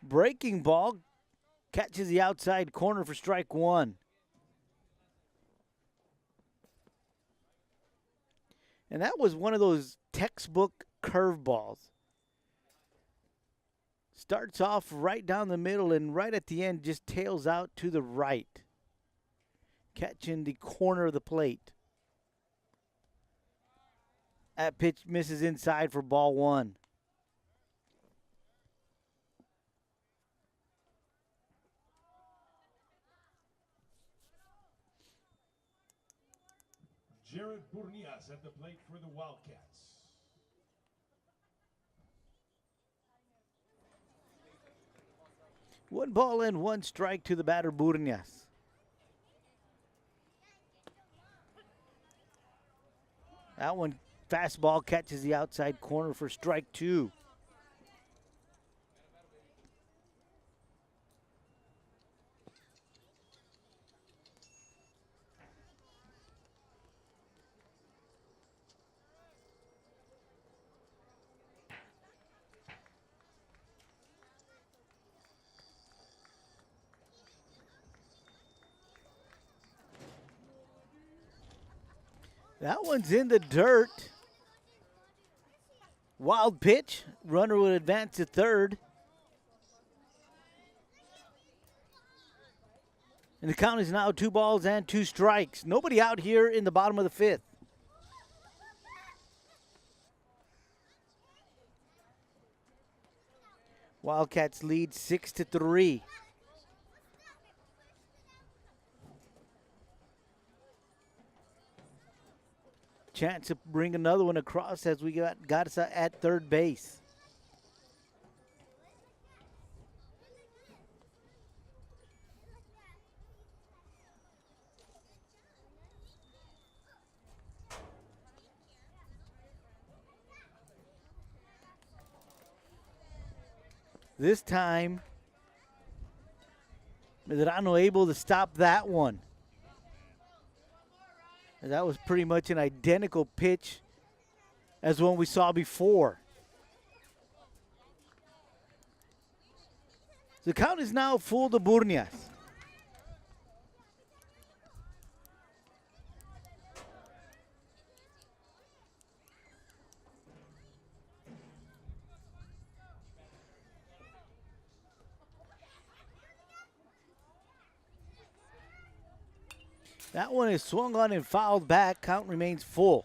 Breaking ball, catches the outside corner for strike 1. And that was one of those textbook curveballs. Starts off right down the middle and right at the end just tails out to the right. Catching the corner of the plate. That pitch misses inside for ball 1. Jared Burnias at the plate for the Wildcats. One ball and 1 strike to the batter, Burnias. That one, fastball, catches the outside corner for strike 2. That one's in the dirt. Wild pitch. Runner would advance to third. And the count is now 2 balls and 2 strikes. Nobody out here in the bottom of the 5th. Wildcats lead 6-3. Chance to bring another one across as we got us at third base. This time, Medrano able to stop that one. And that was pretty much an identical pitch as one we saw before. The count is now full to Burnias. That one is swung on and fouled back. Count remains full.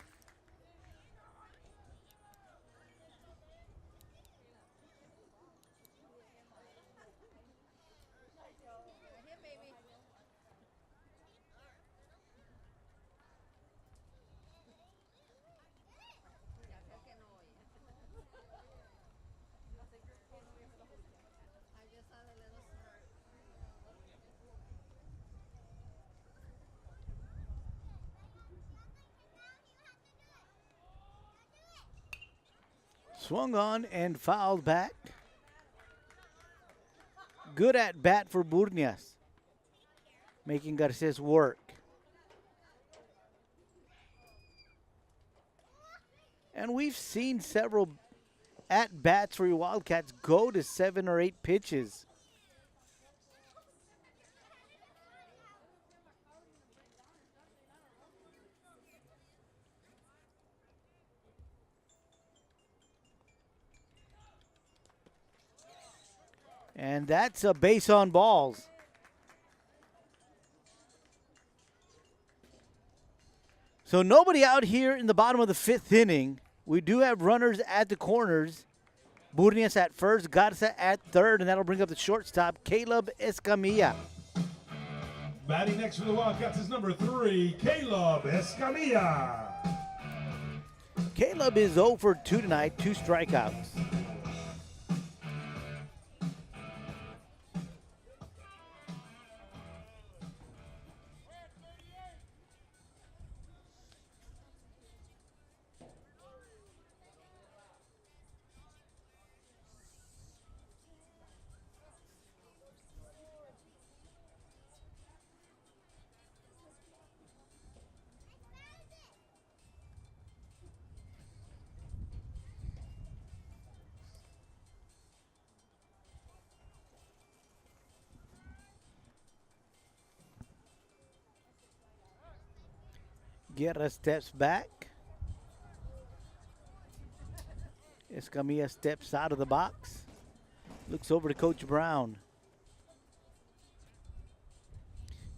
Swung on and fouled back. Good at bat for Burnias, making Garces work. And we've seen several at bats for your Wildcats go to 7 or 8 pitches. And that's a base on balls. So nobody out here in the bottom of the 5th inning. We do have runners at the corners. Burnias at first, Garza at third, and that'll bring up the shortstop, Caleb Escamilla. Batting next for the Wildcats is number 3, Caleb Escamilla. Caleb is 0 for 2 tonight, 2 strikeouts. Guerra steps back. Escamilla steps out of the box. Looks over to Coach Brown.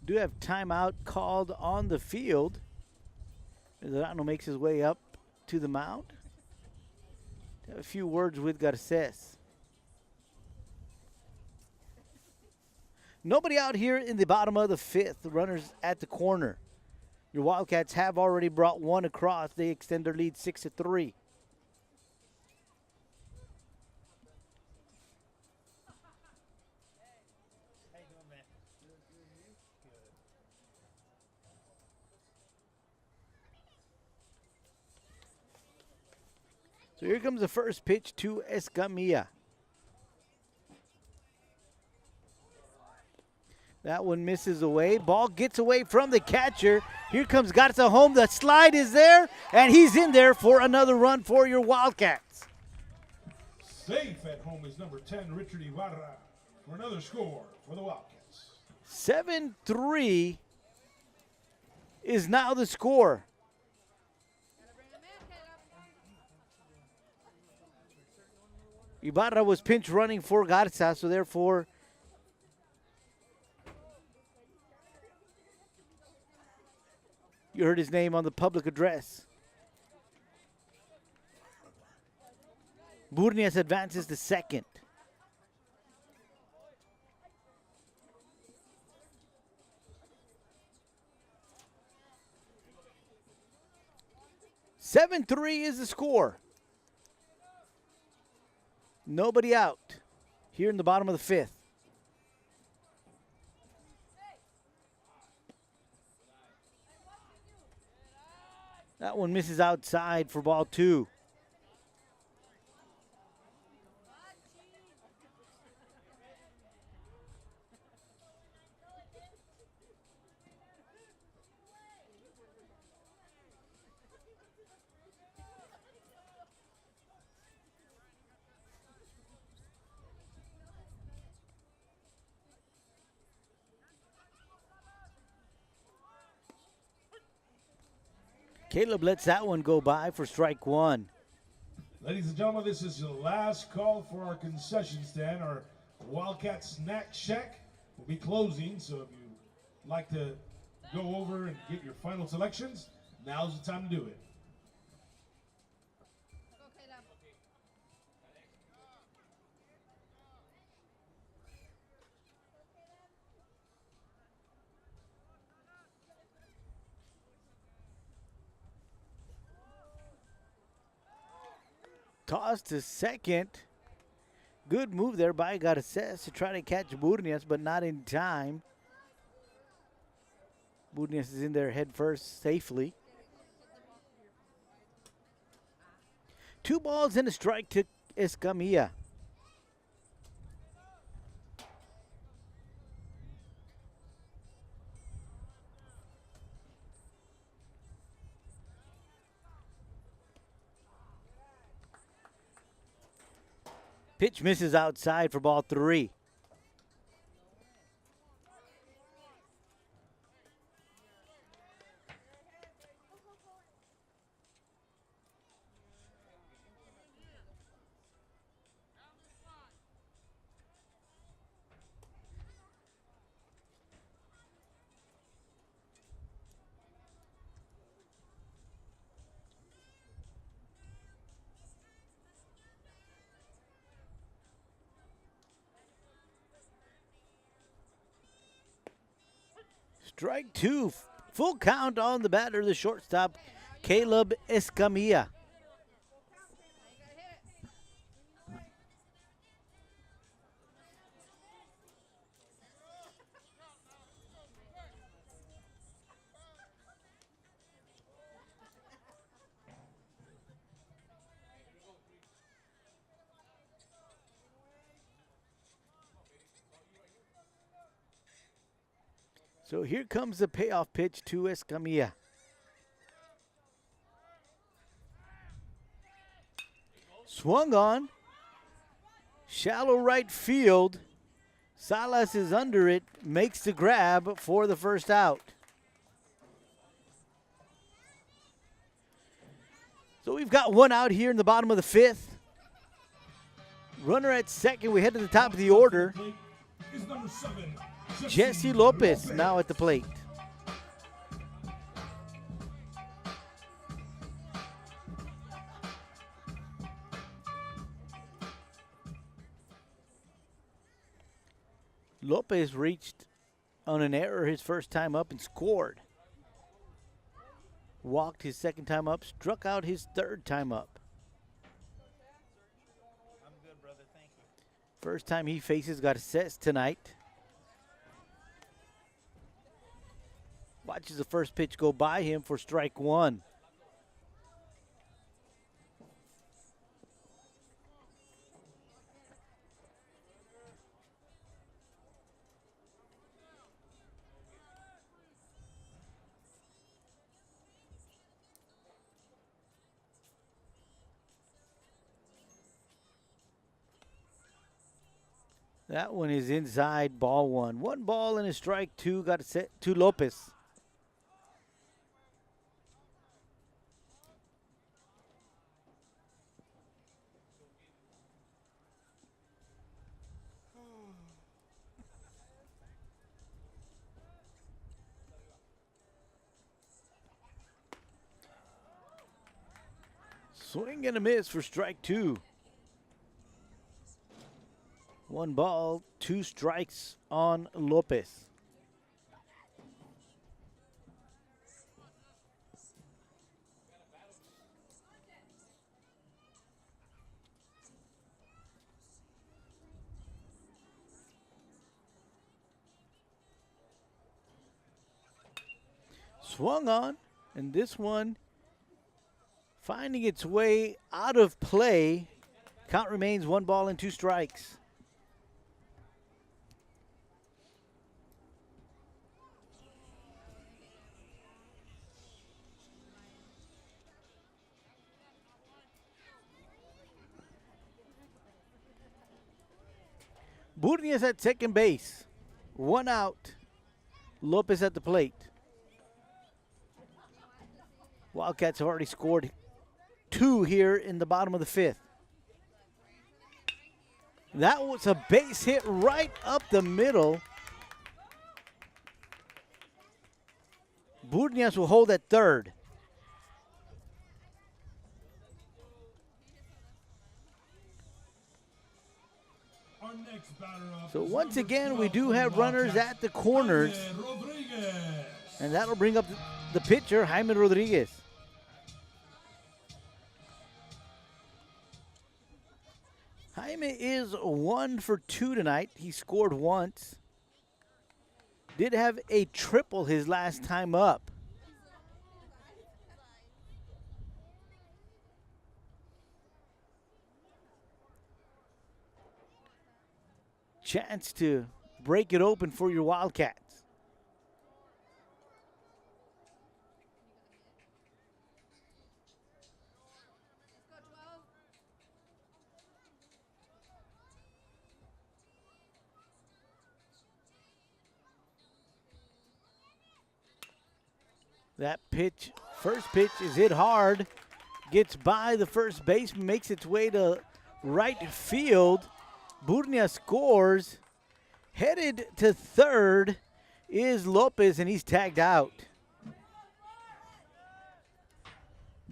Do have timeout called on the field. Medrano makes his way up to the mound. Have a few words with Garces. Nobody out here in the bottom of the 5th. The runners at the corner. Your Wildcats have already brought one across. They extend their lead 6-3. So here comes the first pitch to Escamilla. That one misses away. Ball gets away from the catcher. Here comes Garza home. The slide is there, and he's in there for another run for your Wildcats. Safe at home is number 10, Richard Ibarra, for another score for the Wildcats. 7-3 is now the score. Ibarra was pinch running for Garza, so therefore you heard his name on the public address. Burnias advances to second. Seven-3 is the score. Nobody out here in the bottom of the fifth. That one misses outside for ball two. Caleb lets that one go by for strike one. Ladies and gentlemen, this is the last call for our concession stand. Our Wildcat Snack Shack will be closing, so if you'd like to go over and get your final selections, now's the time to do it. Toss to second. Good move there by Garces to try to catch Burnias, but not in time. Burnias is in there head first safely. 2 balls and a strike to Escamilla. Pitch misses outside for ball 3. Strike 2, full count on the batter, the shortstop, Caleb Escamilla. So here comes the payoff pitch to Escamilla. Swung on. Shallow right field. Salas is under it, makes the grab for the first out. So we've got one out here in the bottom of the fifth. Runner at second. We head to the top of the order. Is number 7. Jesse Lopez now at the plate. Lopez reached on an error his first time up and scored. Walked his second time up, struck out his third time up. I'm good, brother. Thank you. First time he faces Garces tonight. Watches the first pitch go by him for strike 1. That one is inside, ball 1. 1 ball and a strike 2 got set to Lopez. Swing and a miss for strike two. 1 ball, 2 strikes on Lopez. Swung on, and this one finding its way out of play. Count remains 1 ball and 2 strikes. Burnias at second base. 1 out. Lopez at the plate. Wildcats have already scored 2 here in the bottom of the 5th. That was a base hit right up the middle. Burnias will hold at third. Our next batter up So is once number again, 12 we do for the have runners Wildcats, at the corners. Jaime Rodriguez. And that'll bring up the pitcher, Jaime Rodriguez. Jaime is 1 for 2 tonight. He scored once. Did have a triple his last time up. Chance to break it open for your Wildcats. That pitch, first pitch is hit hard, gets by the first baseman, makes its way to right field. Burnia scores. Headed to third is Lopez, and he's tagged out.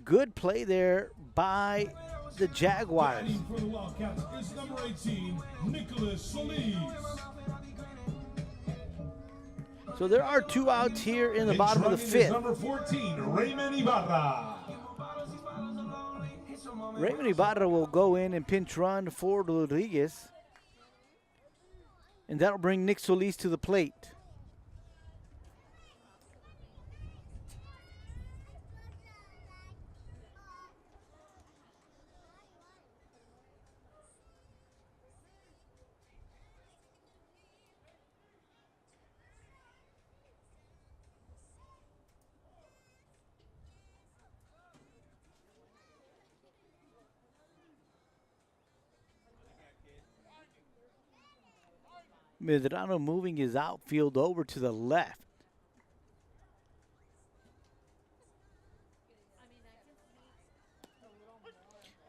Good play there by the Jaguars. Batting for the Wildcats is number 18, Nicholas Solis. So there are 2 outs here in the bottom of the Pinch running is 5th. number 14, Raymond Ibarra. Raymond Ibarra will go in and pinch run for Rodriguez. And that'll bring Nick Solis to the plate. Medrano moving his outfield over to the left.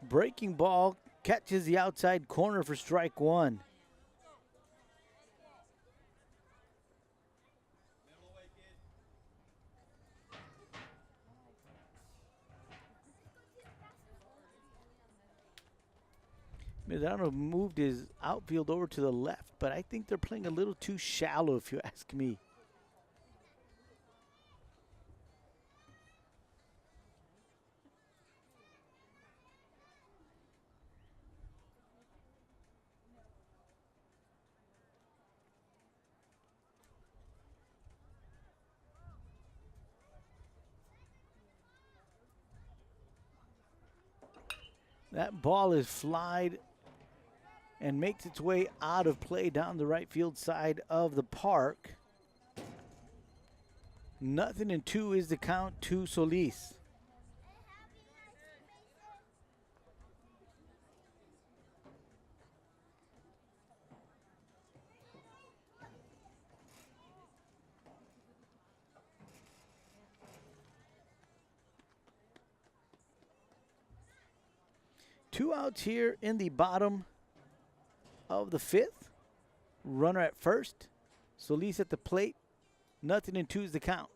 Breaking ball catches the outside corner for strike 1. Medrano moved his outfield over to the left, but I think they're playing a little too shallow, if you ask me. That ball is flied and makes its way out of play down the right field side of the park. 0-2 is the count to Solis. Two outs here in the bottom of the 5th. Runner at first. Solis at the plate. 0-2 is the count.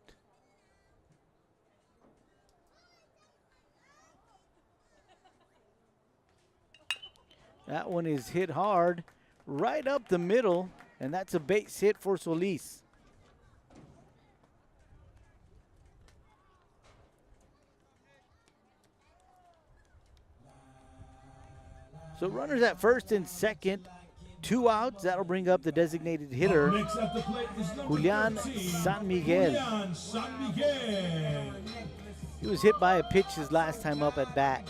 That one is hit hard right up the middle, and that's a base hit for Solis. So runners at first and second, 2 outs. That'll bring up the designated hitter, Next at the plate is number Julian 13, San Miguel. Julian San Miguel. He was hit by a pitch his last time up at bat.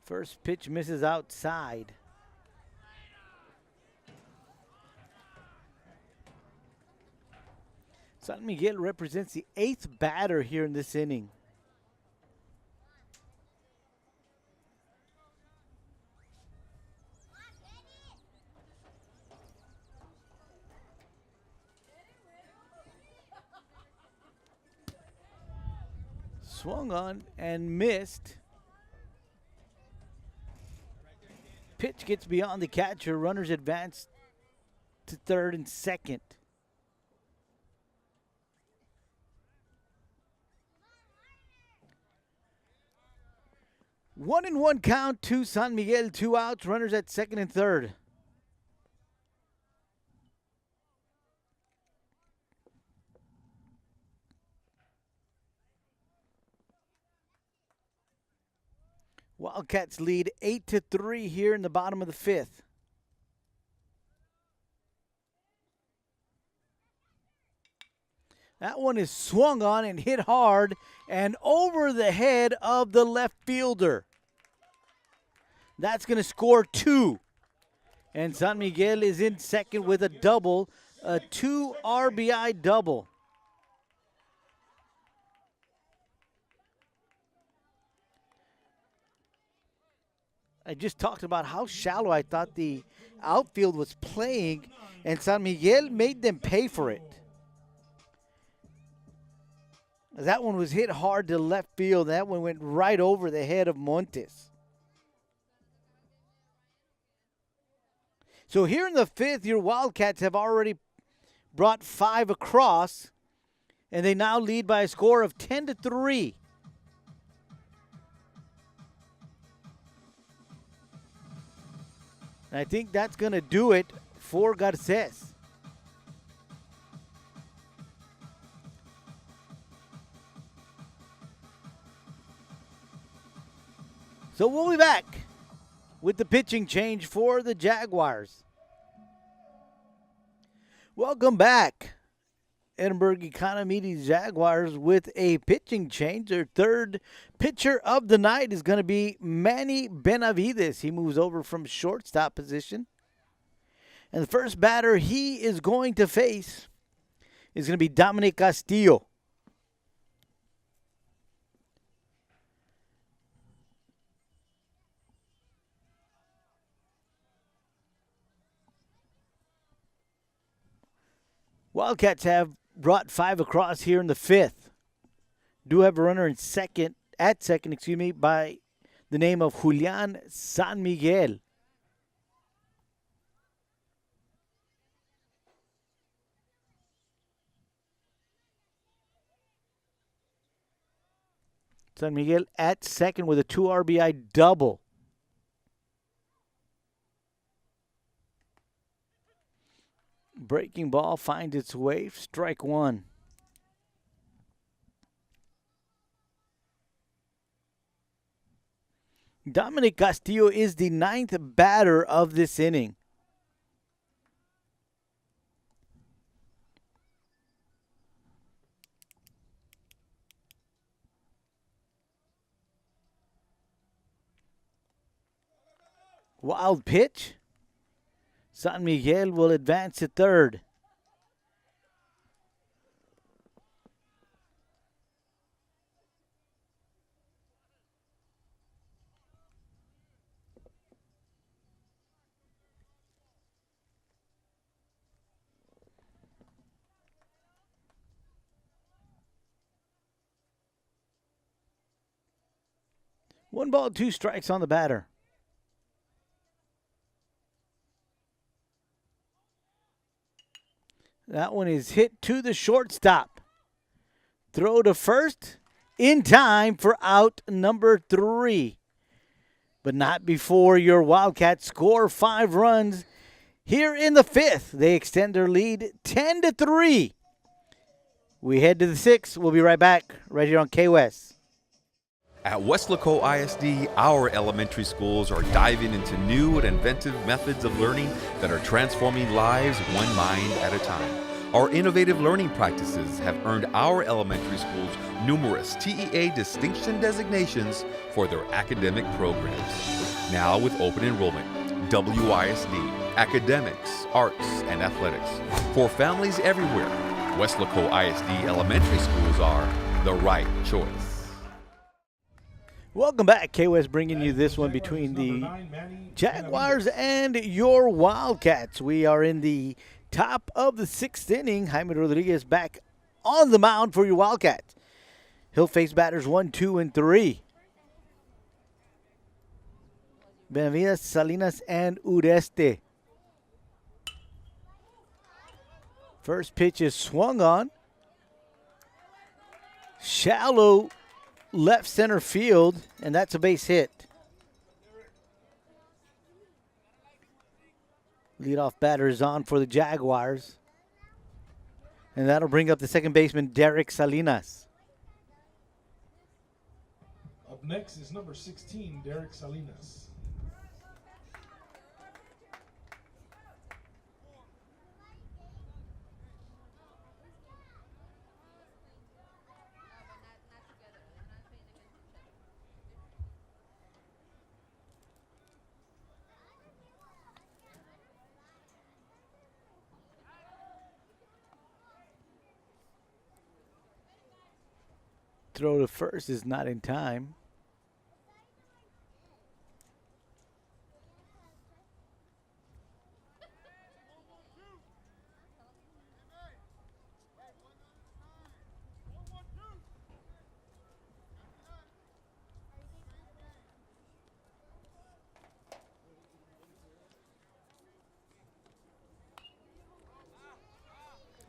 First pitch misses outside. San Miguel represents the 8th batter here in this inning. Swung on and missed. Pitch gets beyond the catcher. Runners advance to third and second. One and one count to San Miguel. 2 outs. Runners at second and third. Wildcats lead 8-3 here in the bottom of the 5th. That one is swung on and hit hard and over the head of the left fielder. That's going to score 2. And San Miguel is in second with a double, a 2 RBI double. I just talked about how shallow I thought the outfield was playing, and San Miguel made them pay for it. That one was hit hard to left field. That one went right over the head of Montes. So here in the 5th, your Wildcats have already brought 5 across, and they now lead by a score of 10-3. And I think that's going to do it for Garces. So we'll be back with the pitching change for the Jaguars. Welcome back. Edinburg Economedes Jaguars with a pitching change. Their third pitcher of the night is going to be Manny Benavides. He moves over from shortstop position. And the first batter he is going to face is going to be Dominic Castillo. Wildcats have brought 5 across here in the 5th. Do have a runner at second, by the name of Julian San Miguel. San Miguel at second with a 2 RBI double. Breaking ball finds its way, strike 1. Dominic Castillo is the 9th batter of this inning. Wild pitch. San Miguel will advance to third. One ball, two strikes on the batter. That one is hit to the shortstop. Throw to first in time for out number 3. But not before your Wildcats score 5 runs. Here in the 5th, they extend their lead 10-3. We head to the 6th. We'll be right back right here on KWS. At Weslaco ISD, our elementary schools are diving into new and inventive methods of learning that are transforming lives one mind at a time. Our innovative learning practices have earned our elementary schools numerous TEA distinction designations for their academic programs. Now with open enrollment, WISD, academics, arts, and athletics. For families everywhere, Weslaco ISD elementary schools are the right choice. Welcome back. KWS bringing you this one between the Jaguars and your Wildcats. We are in the top of the 6th inning. Jaime Rodriguez back on the mound for your Wildcats. He'll face batters 1, 2, and 3. Benavides, Salinas, and Ureste. First pitch is swung on. Shallow left center field, and that's a base hit. Leadoff batter is on for the Jaguars. And that'll bring up the second baseman, Derek Salinas. Up next is number 16, Derek Salinas. Throw to first is not in time.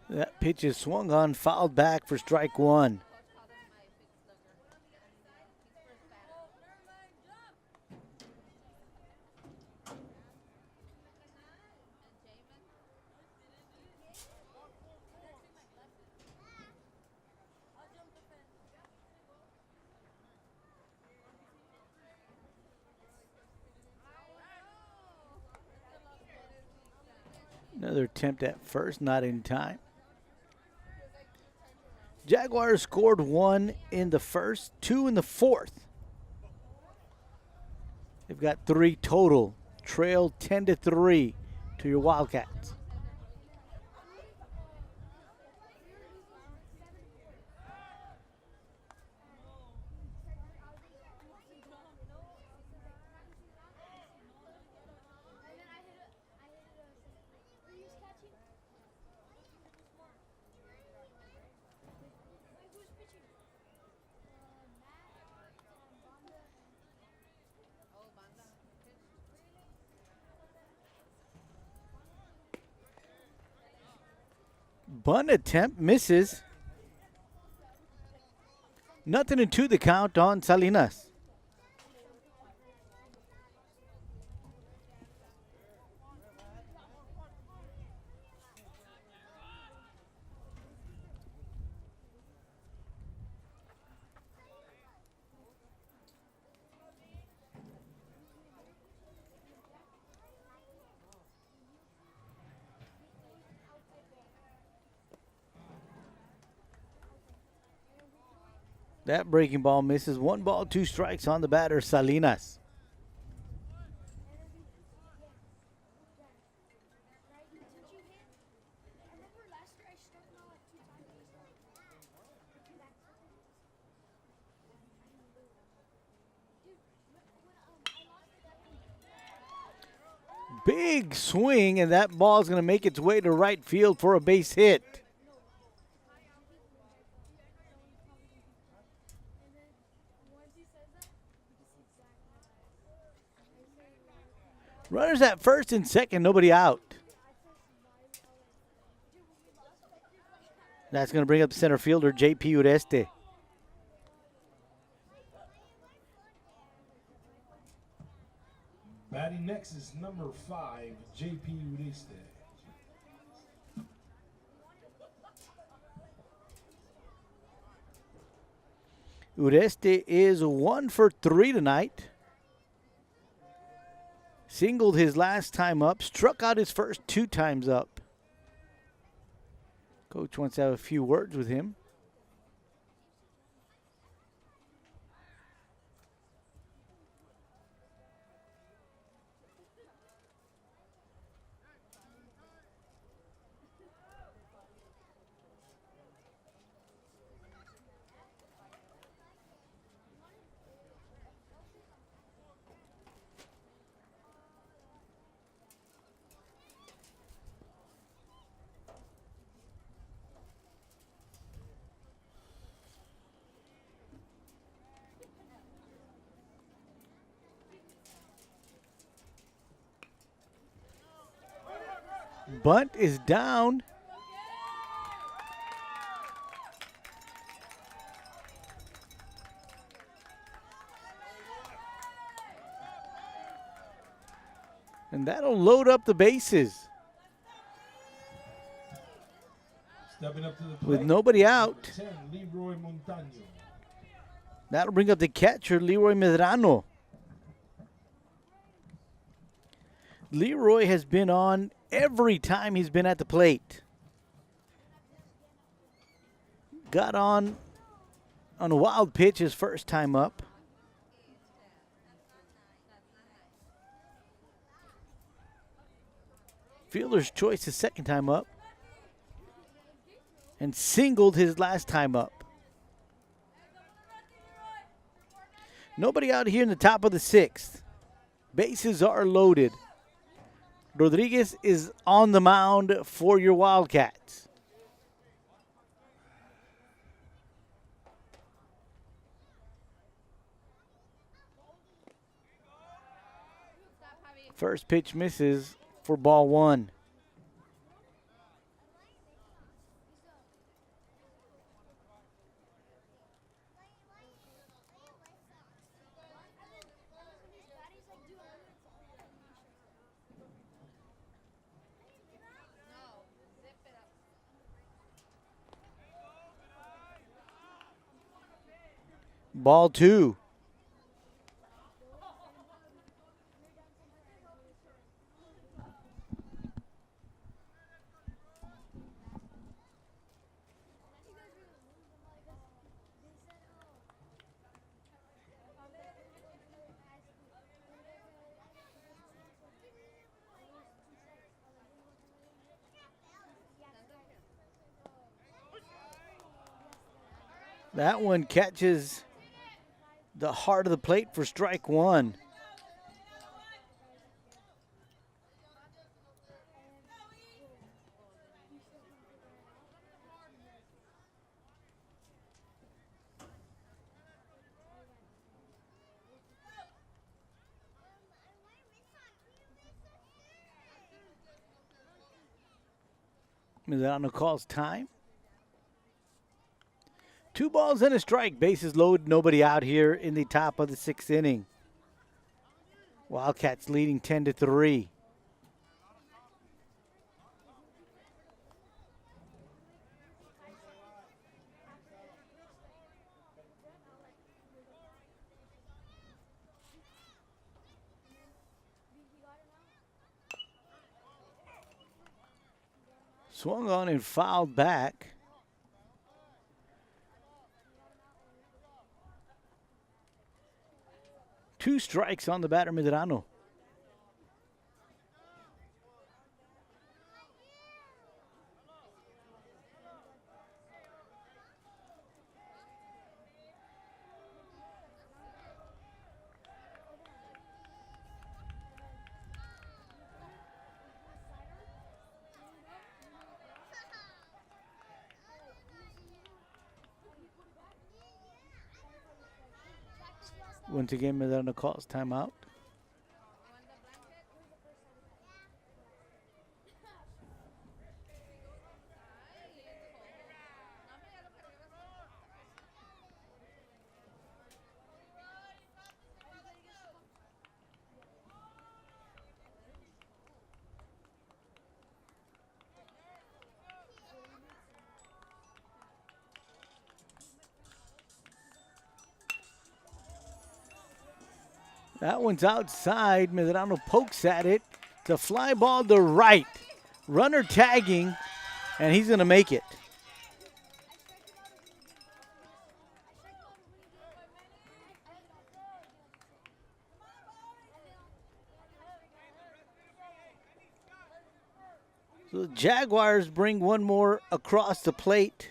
That pitch is swung on, fouled back for strike 1. Another attempt at first, not in time. Jaguars scored 1 in the first, 2 in the 4th. They've got 3 total. Trail 10-3 to your Wildcats. Bunt attempt misses. Nothing into the count on Salinas. That breaking ball misses. 1 ball, 2 strikes on the batter, Salinas. Big swing, and that ball is going to make its way to right field for a base hit. Runners at first and second, nobody out. That's going to bring up the center fielder, J.P. Ureste. Batting next is number 5, J.P. Ureste. Ureste is 1 for 3 tonight. Singled his last time up, struck out his first 2 times up. Coach wants to have a few words with him. Bunt is down. And that'll load up the bases. Stepping up to the plate, With nobody out. 10, Leroy Montaño. That'll bring up the catcher, Leroy Medrano. Leroy has been on every time he's been at the plate. Got on a wild pitch his first time up. Fielder's choice his second time up. And singled his last time up. Nobody out here in the top of the 6th. Bases are loaded. Rodriguez is on the mound for your Wildcats. First pitch misses for ball 1. Ball 2. That one catches the heart of the plate for strike 1. Medrano calls time. 2 balls and a strike. Bases loaded. Nobody out here in the top of the 6th inning. Wildcats leading 10-3. Swung on and fouled back. Two strikes on the batter, Medrano. Once again, Medrano calls timeout. That one's outside. Medrano pokes at it. It's a fly ball to right. Runner tagging, and he's going to make it. So the Jaguars bring one more across the plate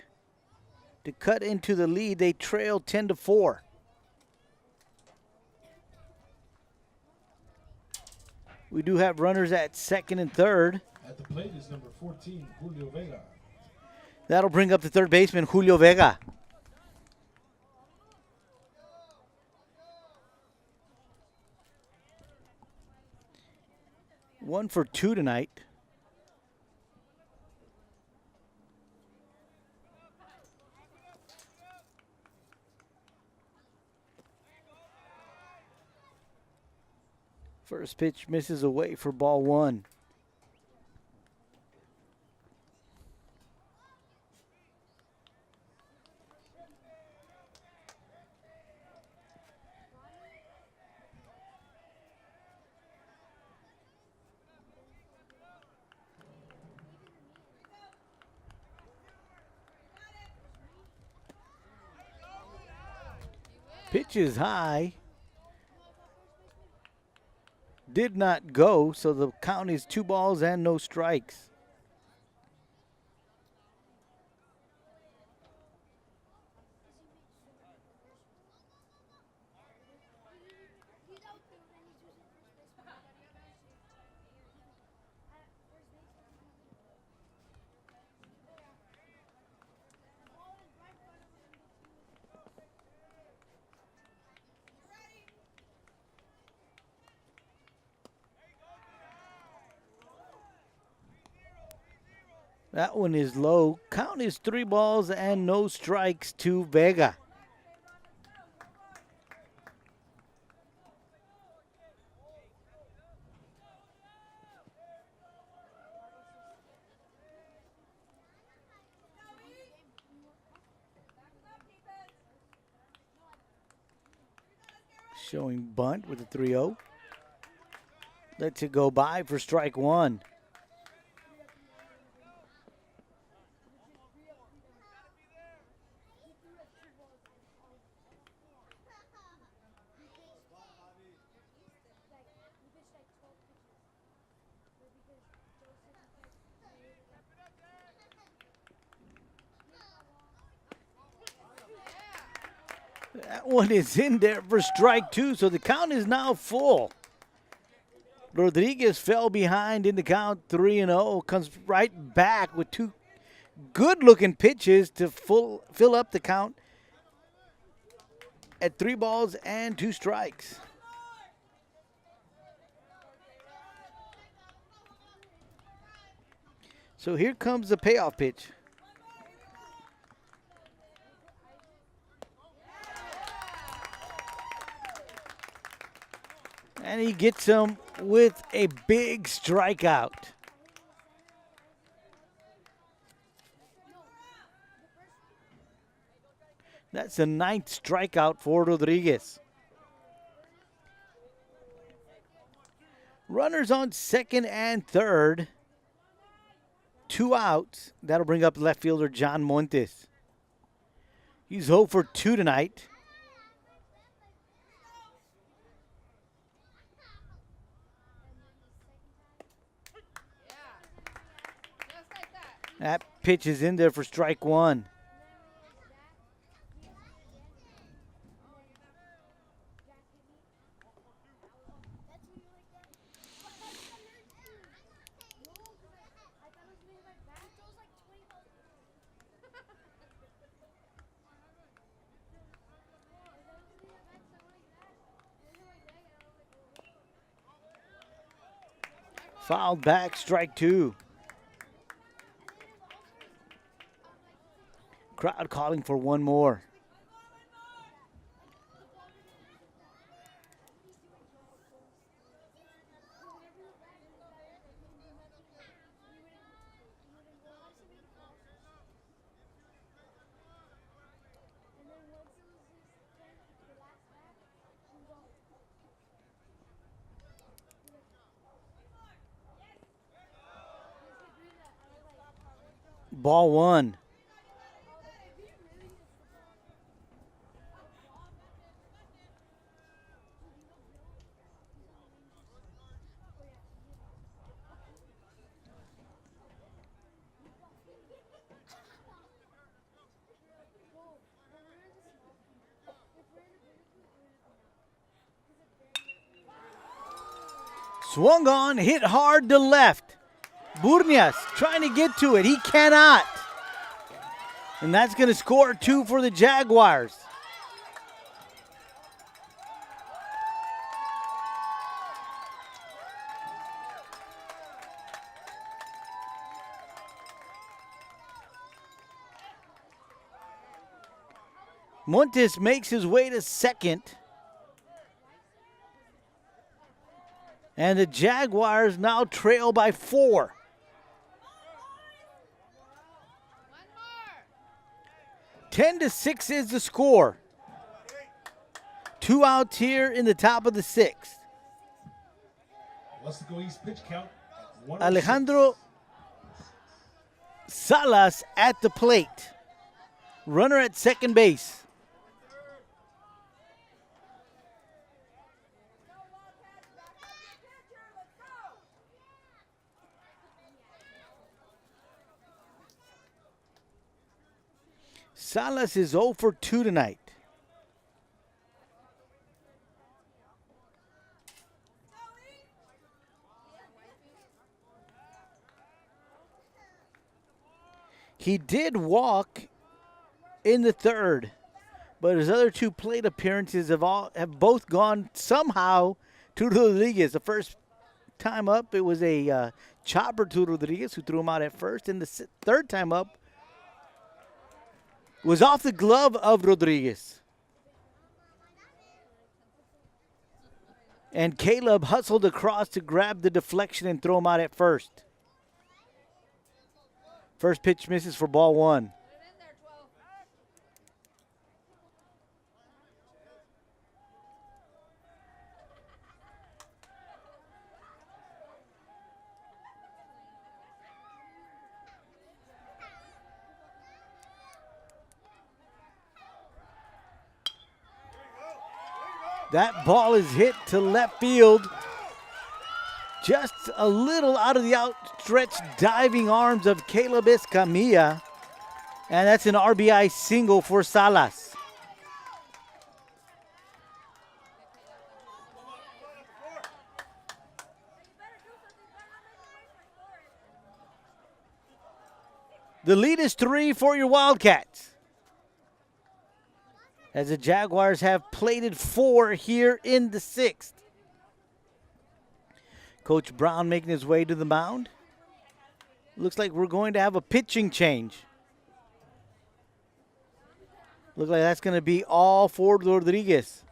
to cut into the lead. They trail 10-4. We do have runners at second and third. At the plate is number 14, Julio Vega. That'll bring up the third baseman, Julio Vega. One for two tonight. First pitch misses away for ball one. Pitch is high. Did not go, so the count is 2 balls and no strikes. That one is low. Count is 3 balls and no strikes to Vega. Showing bunt with a 3-0. Lets it go by for strike one. That one is in there for strike two, so the count is now full. Rodriguez fell behind in the count 3-0, comes right back with 2 good-looking pitches to fill up the count at 3 balls and 2 strikes. So here comes the payoff pitch. And he gets him with a big strikeout. That's the 9th strikeout for Rodriguez. Runners on second and third. 2 outs. That'll bring up left fielder John Montes. He's 0 for 2 tonight. That pitch is in there for strike one. Fouled back, strike two. Crowd calling for one more. Ball one. Swung on, hit hard to left. Burnias trying to get to it. He cannot. And that's going to score 2 for the Jaguars. Montes makes his way to second. And the Jaguars now trail by 4. Ten to 6 is the score. 2 outs here in the top of the 6th. Weslaco East pitch count. Alejandro Salas at the plate. Runner at second base. Salas is 0 for 2 tonight. He did walk in the third, but his other 2 plate appearances have both gone somehow to Rodriguez. The first time up, it was a chopper to Rodriguez who threw him out at first, and the third time up was off the glove of Rodriguez. And Caleb hustled across to grab the deflection and throw him out at first. First pitch misses for ball 1. That ball is hit to left field. Just a little out of the outstretched diving arms of Caleb Escamilla. And that's an RBI single for Salas. The lead is 3 for your Wildcats, as the Jaguars have plated 4 here in the 6th. Coach Brown making his way to the mound. Looks like we're going to have a pitching change. Looks like that's going to be all for Rodriguez.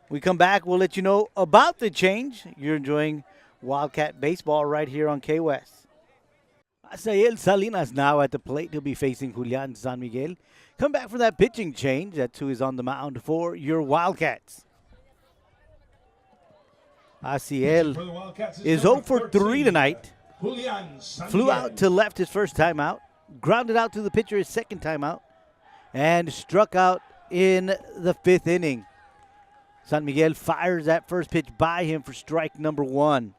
We come back, we'll let you know about the change. You're enjoying Wildcat baseball right here on K-West. Asael Salinas now at the plate. He'll be facing Julian San Miguel. Come back for that pitching change. That's who is on the mound for your Wildcats. Asael is 0 for 3 tonight. Flew out to left his first time out. Grounded out to the pitcher his second time out. And struck out in the 5th inning. San Miguel fires that first pitch by him for strike number 1.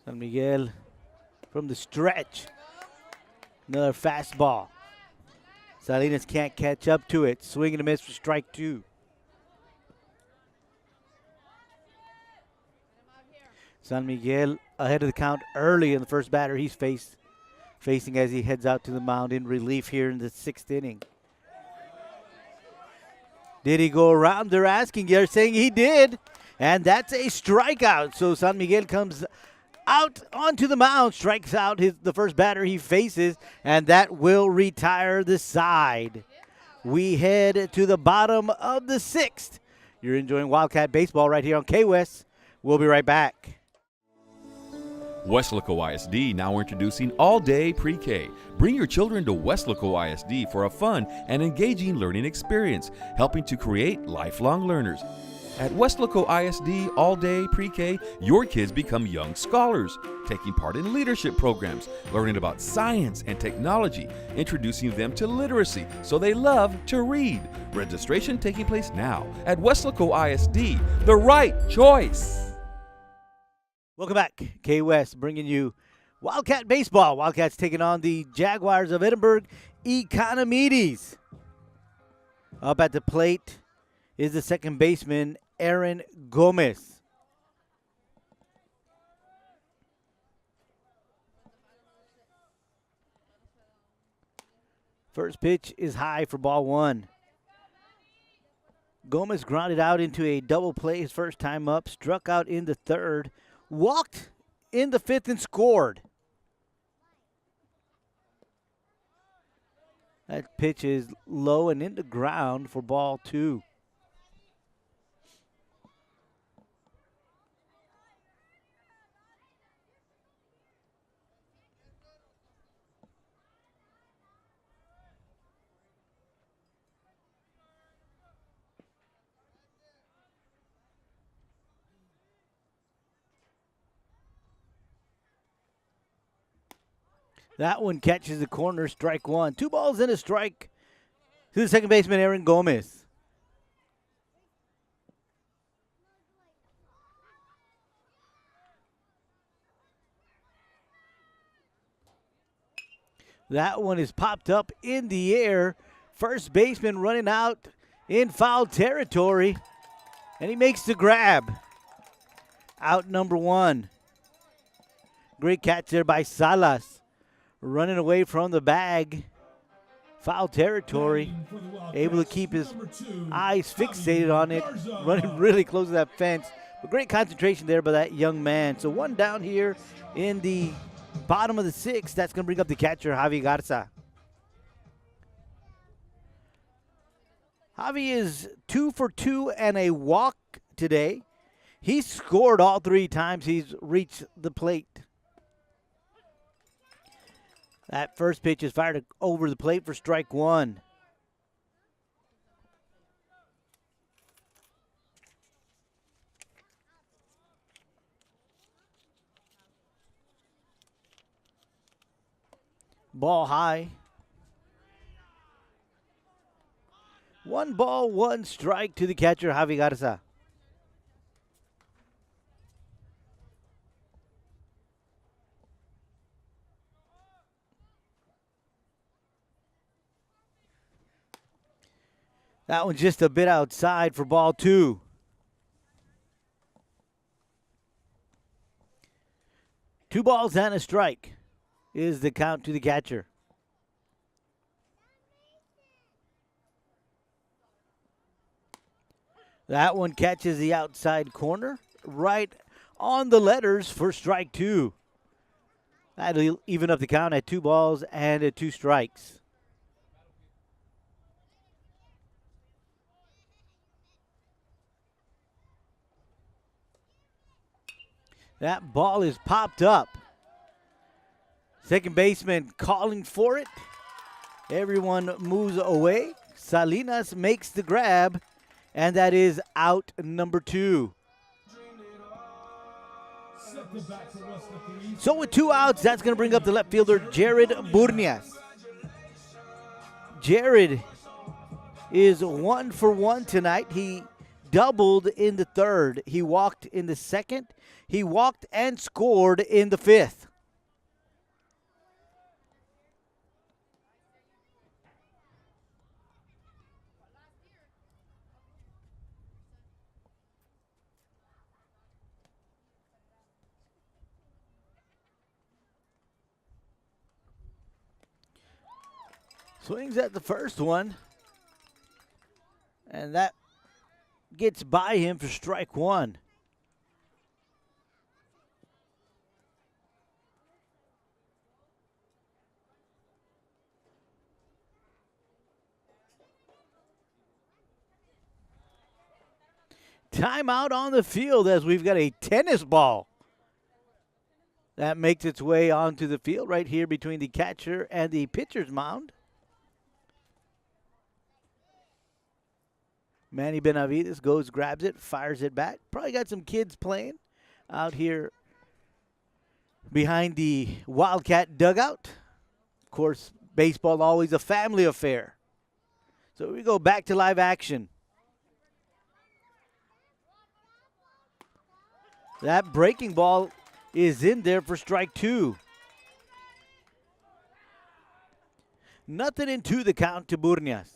San Miguel from the stretch. Another fastball. Salinas can't catch up to it. Swing and a miss for strike 2. San Miguel ahead of the count early in the first batter he's facing as he heads out to the mound in relief here in the 6th inning. Did he go around? They're asking. They're saying he did. And that's a strikeout. So San Miguel comes out onto the mound, strikes out the first batter he faces, and that will retire the side. We head to the bottom of the 6th. You're enjoying Wildcat baseball right here on K-West. We'll be right back. Weslaco ISD now introducing all-day pre-K. Bring your children to Weslaco ISD for a fun and engaging learning experience, helping to create lifelong learners. At Weslaco ISD all-day pre-K, your kids become young scholars, taking part in leadership programs, learning about science and technology, introducing them to literacy so they love to read. Registration taking place now at Weslaco ISD, the right choice. Welcome back. K West bringing you Wildcat baseball. Wildcats taking on the Jaguars of Edinburg Economedes. Up at the plate is the second baseman, Aaron Gomez. First pitch is high for ball one. Gomez grounded out into a double play his first time up, struck out in the third, walked in the fifth and scored. That pitch is low and in the ground for ball two. That one catches the corner, strike one. 2 balls and a strike to the second baseman, Aaron Gomez. That one is popped up in the air. First baseman running out in foul territory, and he makes the grab. Out number one. Great catch there by Salas. Running away from the bag. Foul territory. Able to keep his eyes fixated on it. Running really close to that fence. But great concentration there by that young man. So one down here in the bottom of the sixth. That's going to bring up the catcher, Javi Garza. Javi is 2 for 2 and a walk today. He's scored all 3 times he's reached the plate. That first pitch is fired over the plate for strike one. Ball high. 1 ball, 1 strike to the catcher, Javi Garza. That one's just a bit outside for ball two. Two balls and a strike is the count to the catcher. That one catches the outside corner right on the letters for strike two. That'll even up the count at 2 balls and 2 strikes. That ball is popped up. Second baseman calling for it. Everyone moves away. Salinas makes the grab, and that is out number 2. So with 2 outs, that's going to bring up the left fielder, Jared Burnias. Jared is 1 for 1 tonight. He doubled in the third. He walked in the second. He walked and scored in the fifth. Swings at the first one. And that gets by him for strike one. Timeout on the field as we've got a tennis ball. That makes its way onto the field right here between the catcher and the pitcher's mound. Manny Benavides goes, grabs it, fires it back. Probably got some kids playing out here behind the Wildcat dugout. Of course, baseball always a family affair. So we go back to live action. That breaking ball is in there for strike 2. 0-2 the count to Burnias.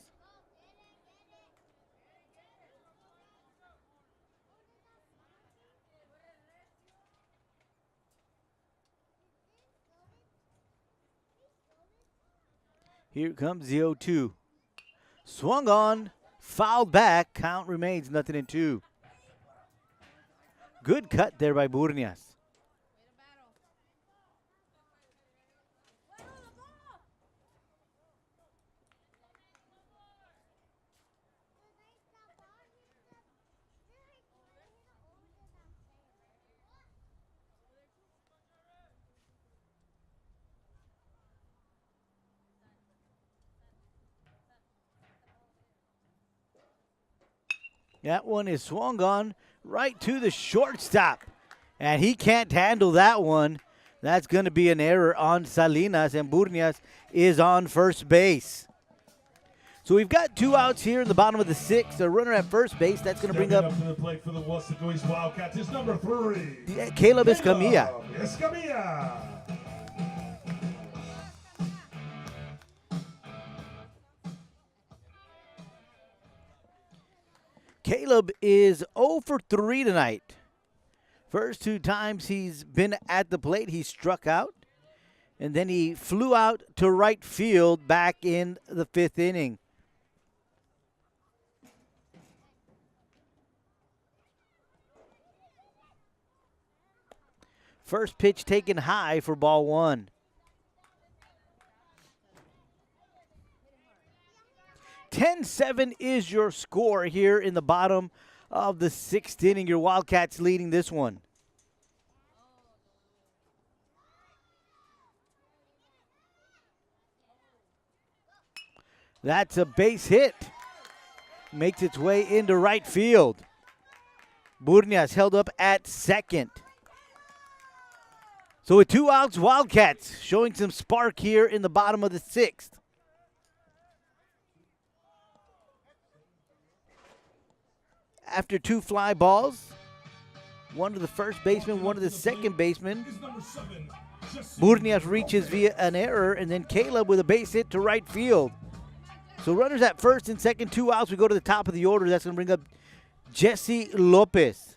Here comes the 0-2. Swung on, fouled back, count remains 0-2. Good cut there by Burnias. That one is swung on right to the shortstop. And he can't handle that one. That's going to be an error on Salinas, and Burnias is on first base. So we've got 2 outs here in the bottom of the 6th. A runner at first base. That's going to bring up to the plate for the Weslaco East Wildcats is number 3. Caleb Escamilla. Escamilla. Caleb is 0 for 3 tonight. First 2 times he's been at the plate, he struck out. And then he flew out to right field back in the 5th inning. First pitch taken high for ball 1. 10-7 is your score here in the bottom of the 6th inning. Your Wildcats leading this one. That's a base hit. Makes its way into right field. Burnias held up at second. So with 2 outs, Wildcats showing some spark here in the bottom of the 6th. After 2 fly balls, one to the first baseman, one to the second baseman, Burnias reaches via an error, and then Caleb with a base hit to right field. So runners at first and second, 2 outs. We go to the top of the order. That's going to bring up Jesse Lopez.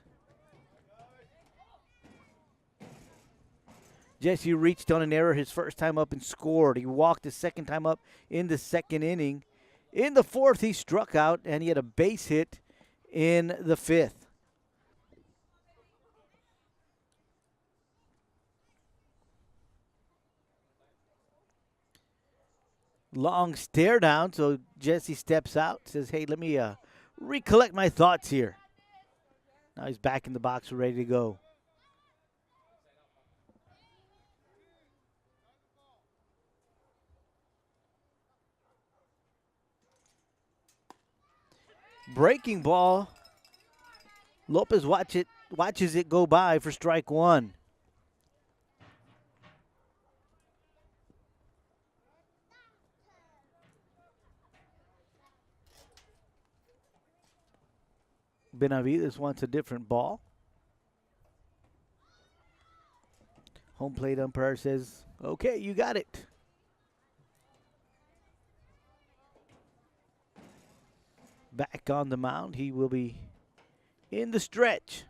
Jesse reached on an error his first time up and scored. He walked his second time up in the 2nd inning. In the 4th, he struck out, and he had a base hit in the 5th. Long stare down, so Jesse steps out, says, hey, let me recollect my thoughts here. Now he's back in the box, ready to go. Breaking ball. Lopez watches it go by for strike 1. Benavides wants a different ball. Home plate umpire says, okay, you got it. Back on the mound, he will be in the stretch.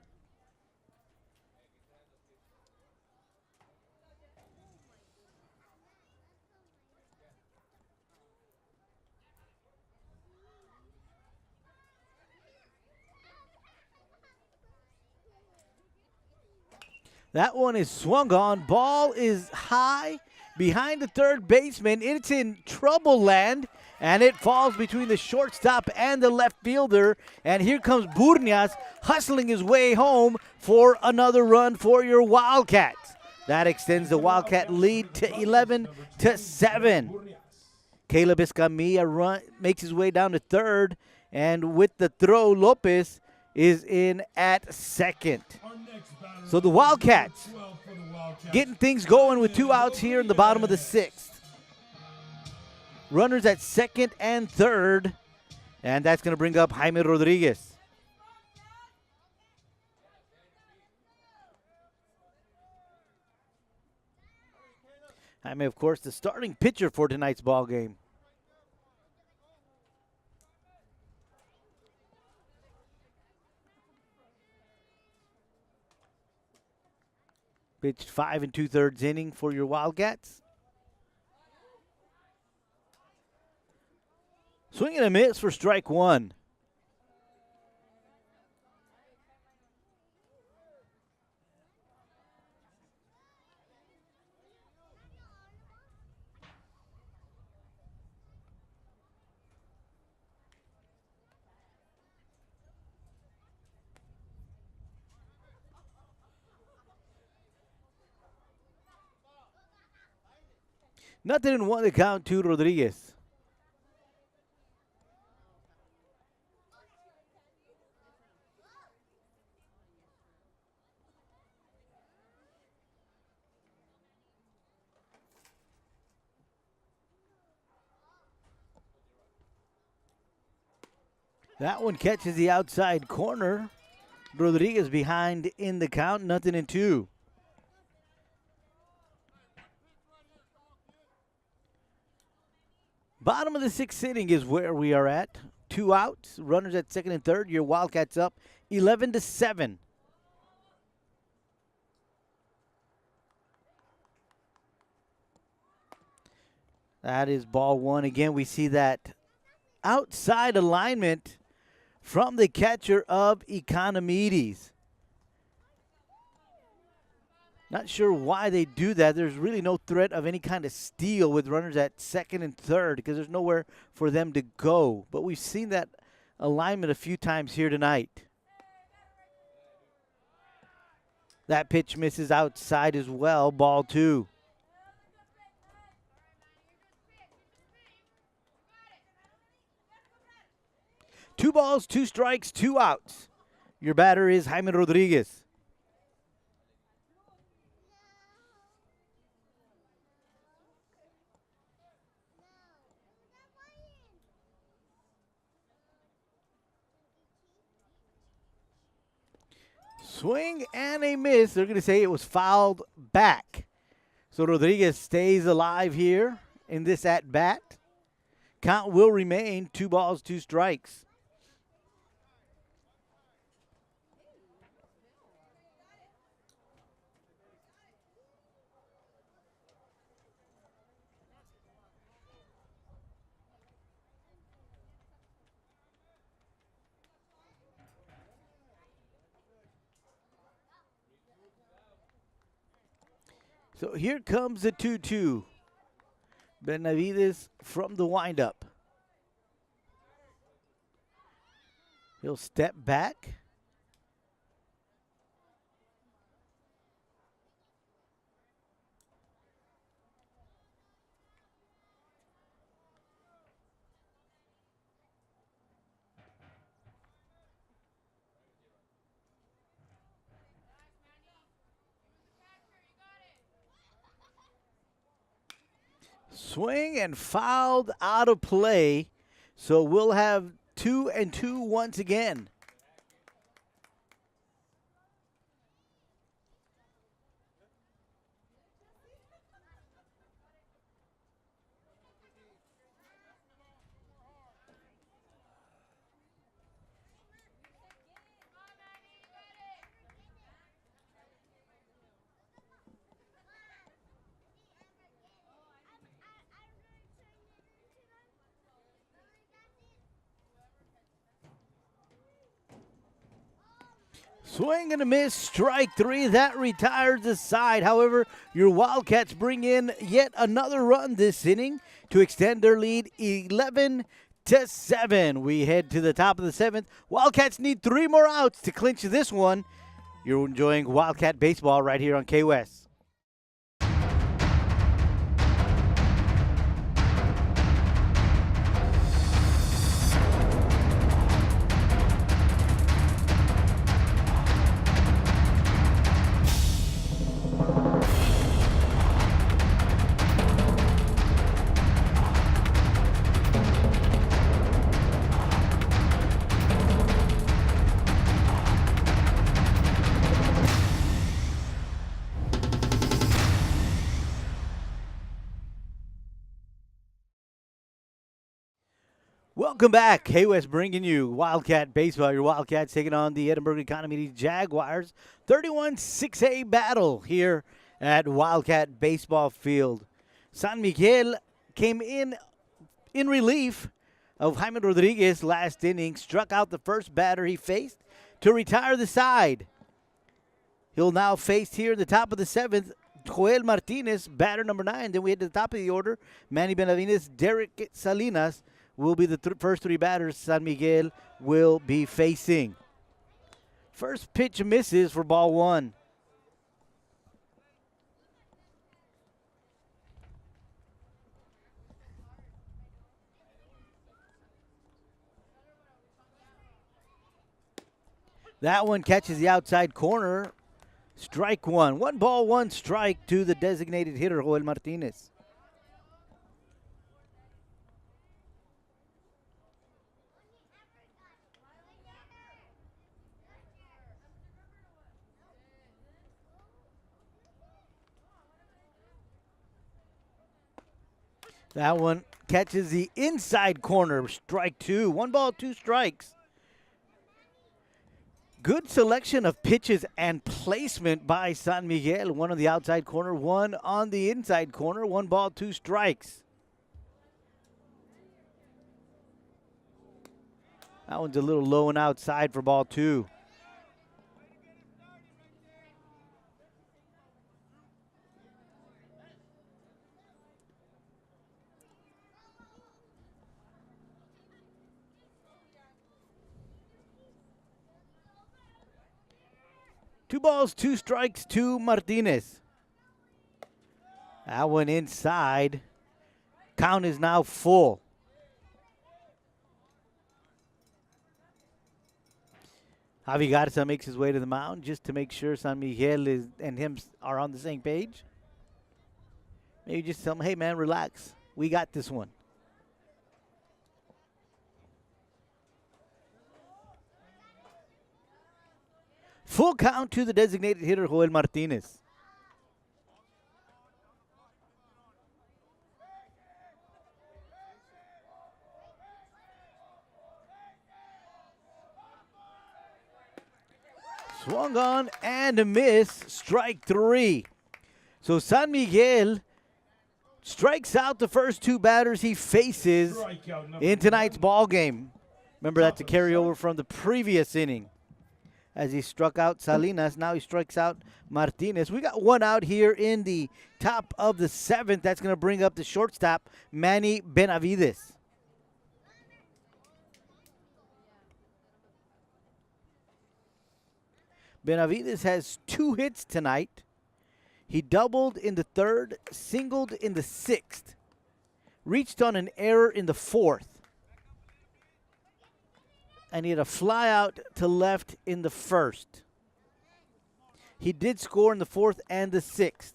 That one is swung on. Ball is high behind the third baseman. It's in trouble land, and it falls between the shortstop and the left fielder. And here comes Burnias hustling his way home for another run for your Wildcats. That extends the Wildcat lead to 11-7. Caleb Escamilla makes his way down to third, and with the throw, Lopez is in at second. So the Wildcats getting things going with 2 outs here in the bottom of the 6th. Runners at second and third, and that's going to bring up Jaime Rodriguez. Jaime, of course, the starting pitcher for tonight's ball game. Pitched 5 2/3 inning for your Wildcats. Swing and a miss for strike 1. Nothing in 1 to count to Rodriguez. That one catches the outside corner. Rodriguez behind in the count, nothing in 2. Bottom of the 6th inning is where we are at. 2 outs, runners at second and third. Your Wildcats up 11-7. That is ball 1. Again, we see that outside alignment from the catcher of Economedes. Not sure why they do that. There's really no threat of any kind of steal with runners at second and third because there's nowhere for them to go. But we've seen that alignment a few times here tonight. That pitch misses outside as well, ball 2. Two balls, 2 strikes, 2 outs. Your batter is Jaime Rodriguez. Swing and a miss. They're going to say it was fouled back. So Rodriguez stays alive here in this at-bat. Count will remain 2 balls, 2 strikes. So here comes the 2-2. Benavides from the windup. He'll step back. Swing and fouled out of play. So we'll have 2-2 once again. Swing and a miss, strike 3. That retires the side. However, your Wildcats bring in yet another run this inning to extend their lead 11-7. We head to the top of the 7th. Wildcats need 3 more outs to clinch this one. You're enjoying Wildcat baseball right here on KWS. Welcome back. Hey West bringing you Wildcat Baseball. Your Wildcats taking on the Edinburg Economedes Jaguars. 31-6A battle here at Wildcat Baseball Field. San Miguel came in relief of Jaime Rodriguez last inning, struck out the first batter he faced to retire the side. He'll now face here in the top of the 7th, Joel Martinez, batter number 9. Then we head to the top of the order. Manny Benavides, Derek Salinas will be the first 3 batters San Miguel will be facing. First pitch misses for ball 1. That one catches the outside corner. Strike 1. 1 ball, 1 strike to the designated hitter, Joel Martinez. That one catches the inside corner. Strike 2. 1 ball, 2 strikes. Good selection of pitches and placement by San Miguel. 1 on the outside corner, 1 on the inside corner. 1 ball, 2 strikes. That one's a little low and outside for ball 2. Two balls, 2 strikes to Martinez. That one inside. Count is now full. Javi Garza makes his way to the mound just to make sure San Miguel and him are on the same page. Maybe just tell him, hey man, relax. We got this one. Full count to the designated hitter, Joel Martinez. Swung on and a miss, strike 3. So San Miguel strikes out the first 2 batters he faces in tonight's ball game. Remember, that's a carryover from the previous inning. As he struck out Salinas, now he strikes out Martinez. We got 1 out here in the top of the 7th. That's going to bring up the shortstop, Manny Benavides. Benavides has 2 hits tonight. He doubled in the 3rd, singled in the 6th, reached on an error in the 4th. And he had a fly out to left in the 1st. He did score in the 4th and the 6th.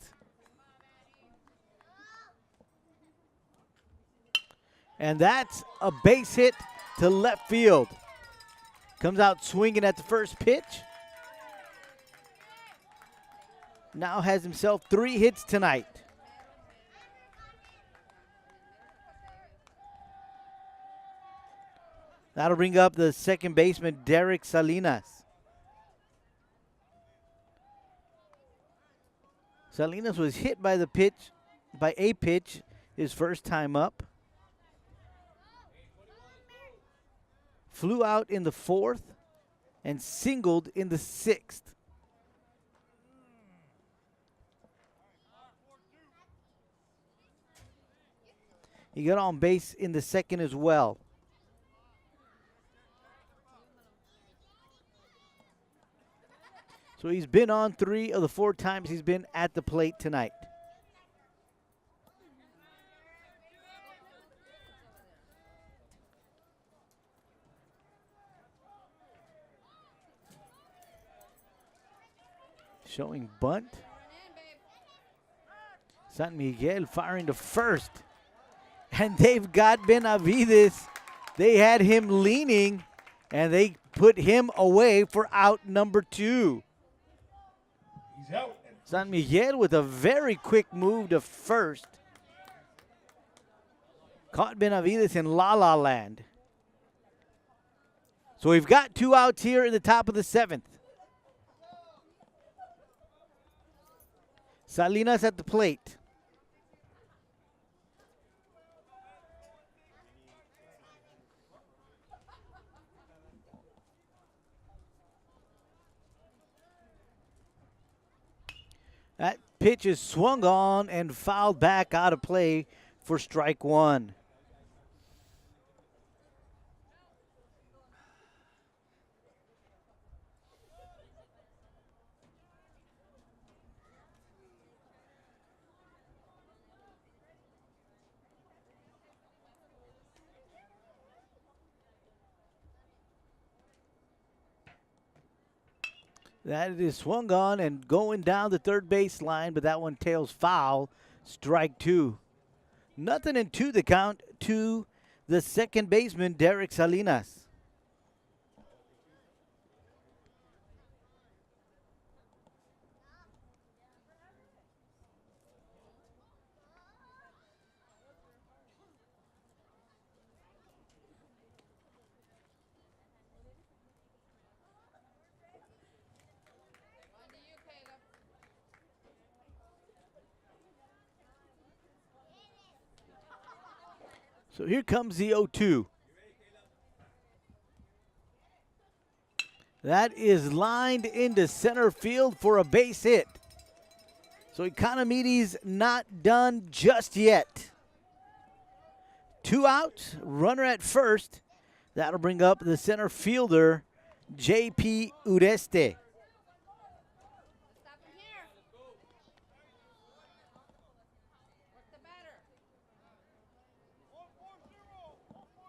And that's a base hit to left field. Comes out swinging at the first pitch. Now has himself 3 hits tonight. That'll bring up the second baseman, Derek Salinas. Salinas was hit by a pitch his first time up. Flew out in the 4th and singled in the 6th. He got on base in the 2nd as well. So he's been on 3 of the 4 times he's been at the plate tonight. Showing bunt. San Miguel firing to first. And they've got Benavides. They had him leaning, and they put him away for out number 2. He's out. San Miguel with a very quick move to first. Caught Benavides in La La Land. So we've got 2 outs here in the top of the 7th. Salinas at the plate. That pitch is swung on and fouled back out of play for strike 1. That is swung on and going down the third base line, but that one tails foul. Strike 2. Nothing in 2 the count to the second baseman, Derek Salinas. So here comes the 0-2. That is lined into center field for a base hit. So Economedes not done just yet. 2 outs, runner at first. That'll bring up the center fielder, J.P. Ureste.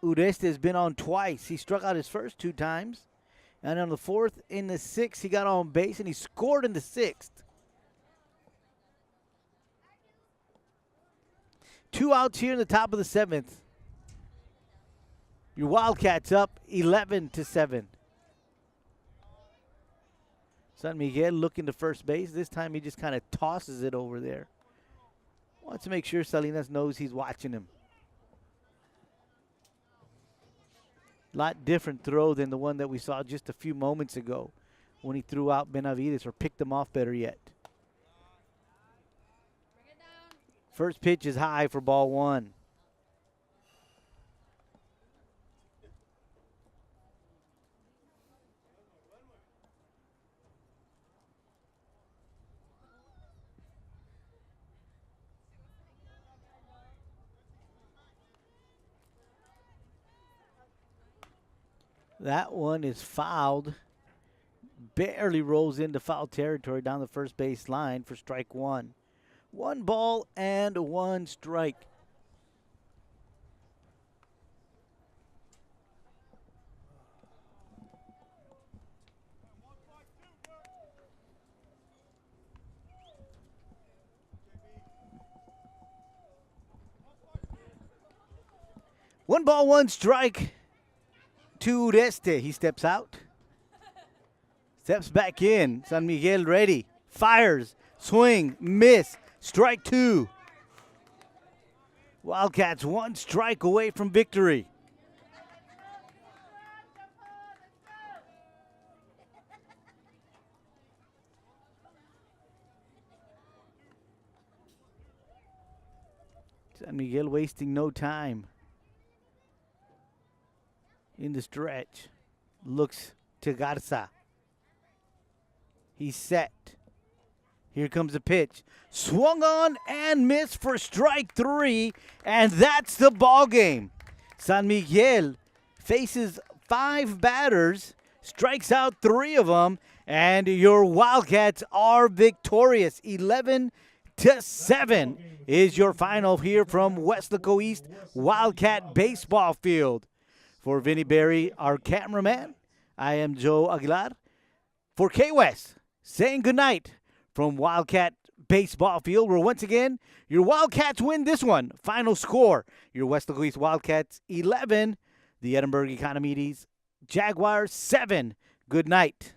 Ureste has been on twice. He struck out his first 2 times. And on the 4th, in the 6th, he got on base and he scored in the 6th. 2 outs here in the top of the 7th. Your Wildcats up 11-7. San Miguel looking to first base. This time he just kind of tosses it over there. Wants to make sure Salinas knows he's watching him. Lot different throw than the one that we saw just a few moments ago when he threw out Benavides, or picked him off better yet. First pitch is high for ball 1. That one is fouled. Barely rolls into foul territory down the first base line for strike 1. 1 ball and 1 strike. One ball, 1 strike to Ureste. He steps out. Steps back in. San Miguel ready. Fires. Swing. Miss. Strike 2. Wildcats 1 strike away from victory. San Miguel wasting no time in the stretch. Looks to Garza. He's set. Here comes the pitch. Swung on and missed for strike 3, and that's the ball game. San Miguel faces 5 batters, strikes out 3 of them, and your Wildcats are victorious. 11-7 is your final here from Weslaco East Wildcat Baseball Field. For Vinny Berry, our cameraman, I am Joe Aguilar. For K-West, saying goodnight from Wildcat Baseball Field, where once again, your Wildcats win this one. Final score, your Weslaco East Wildcats 11, the Edinburg Economedes Jaguars 7. Good night.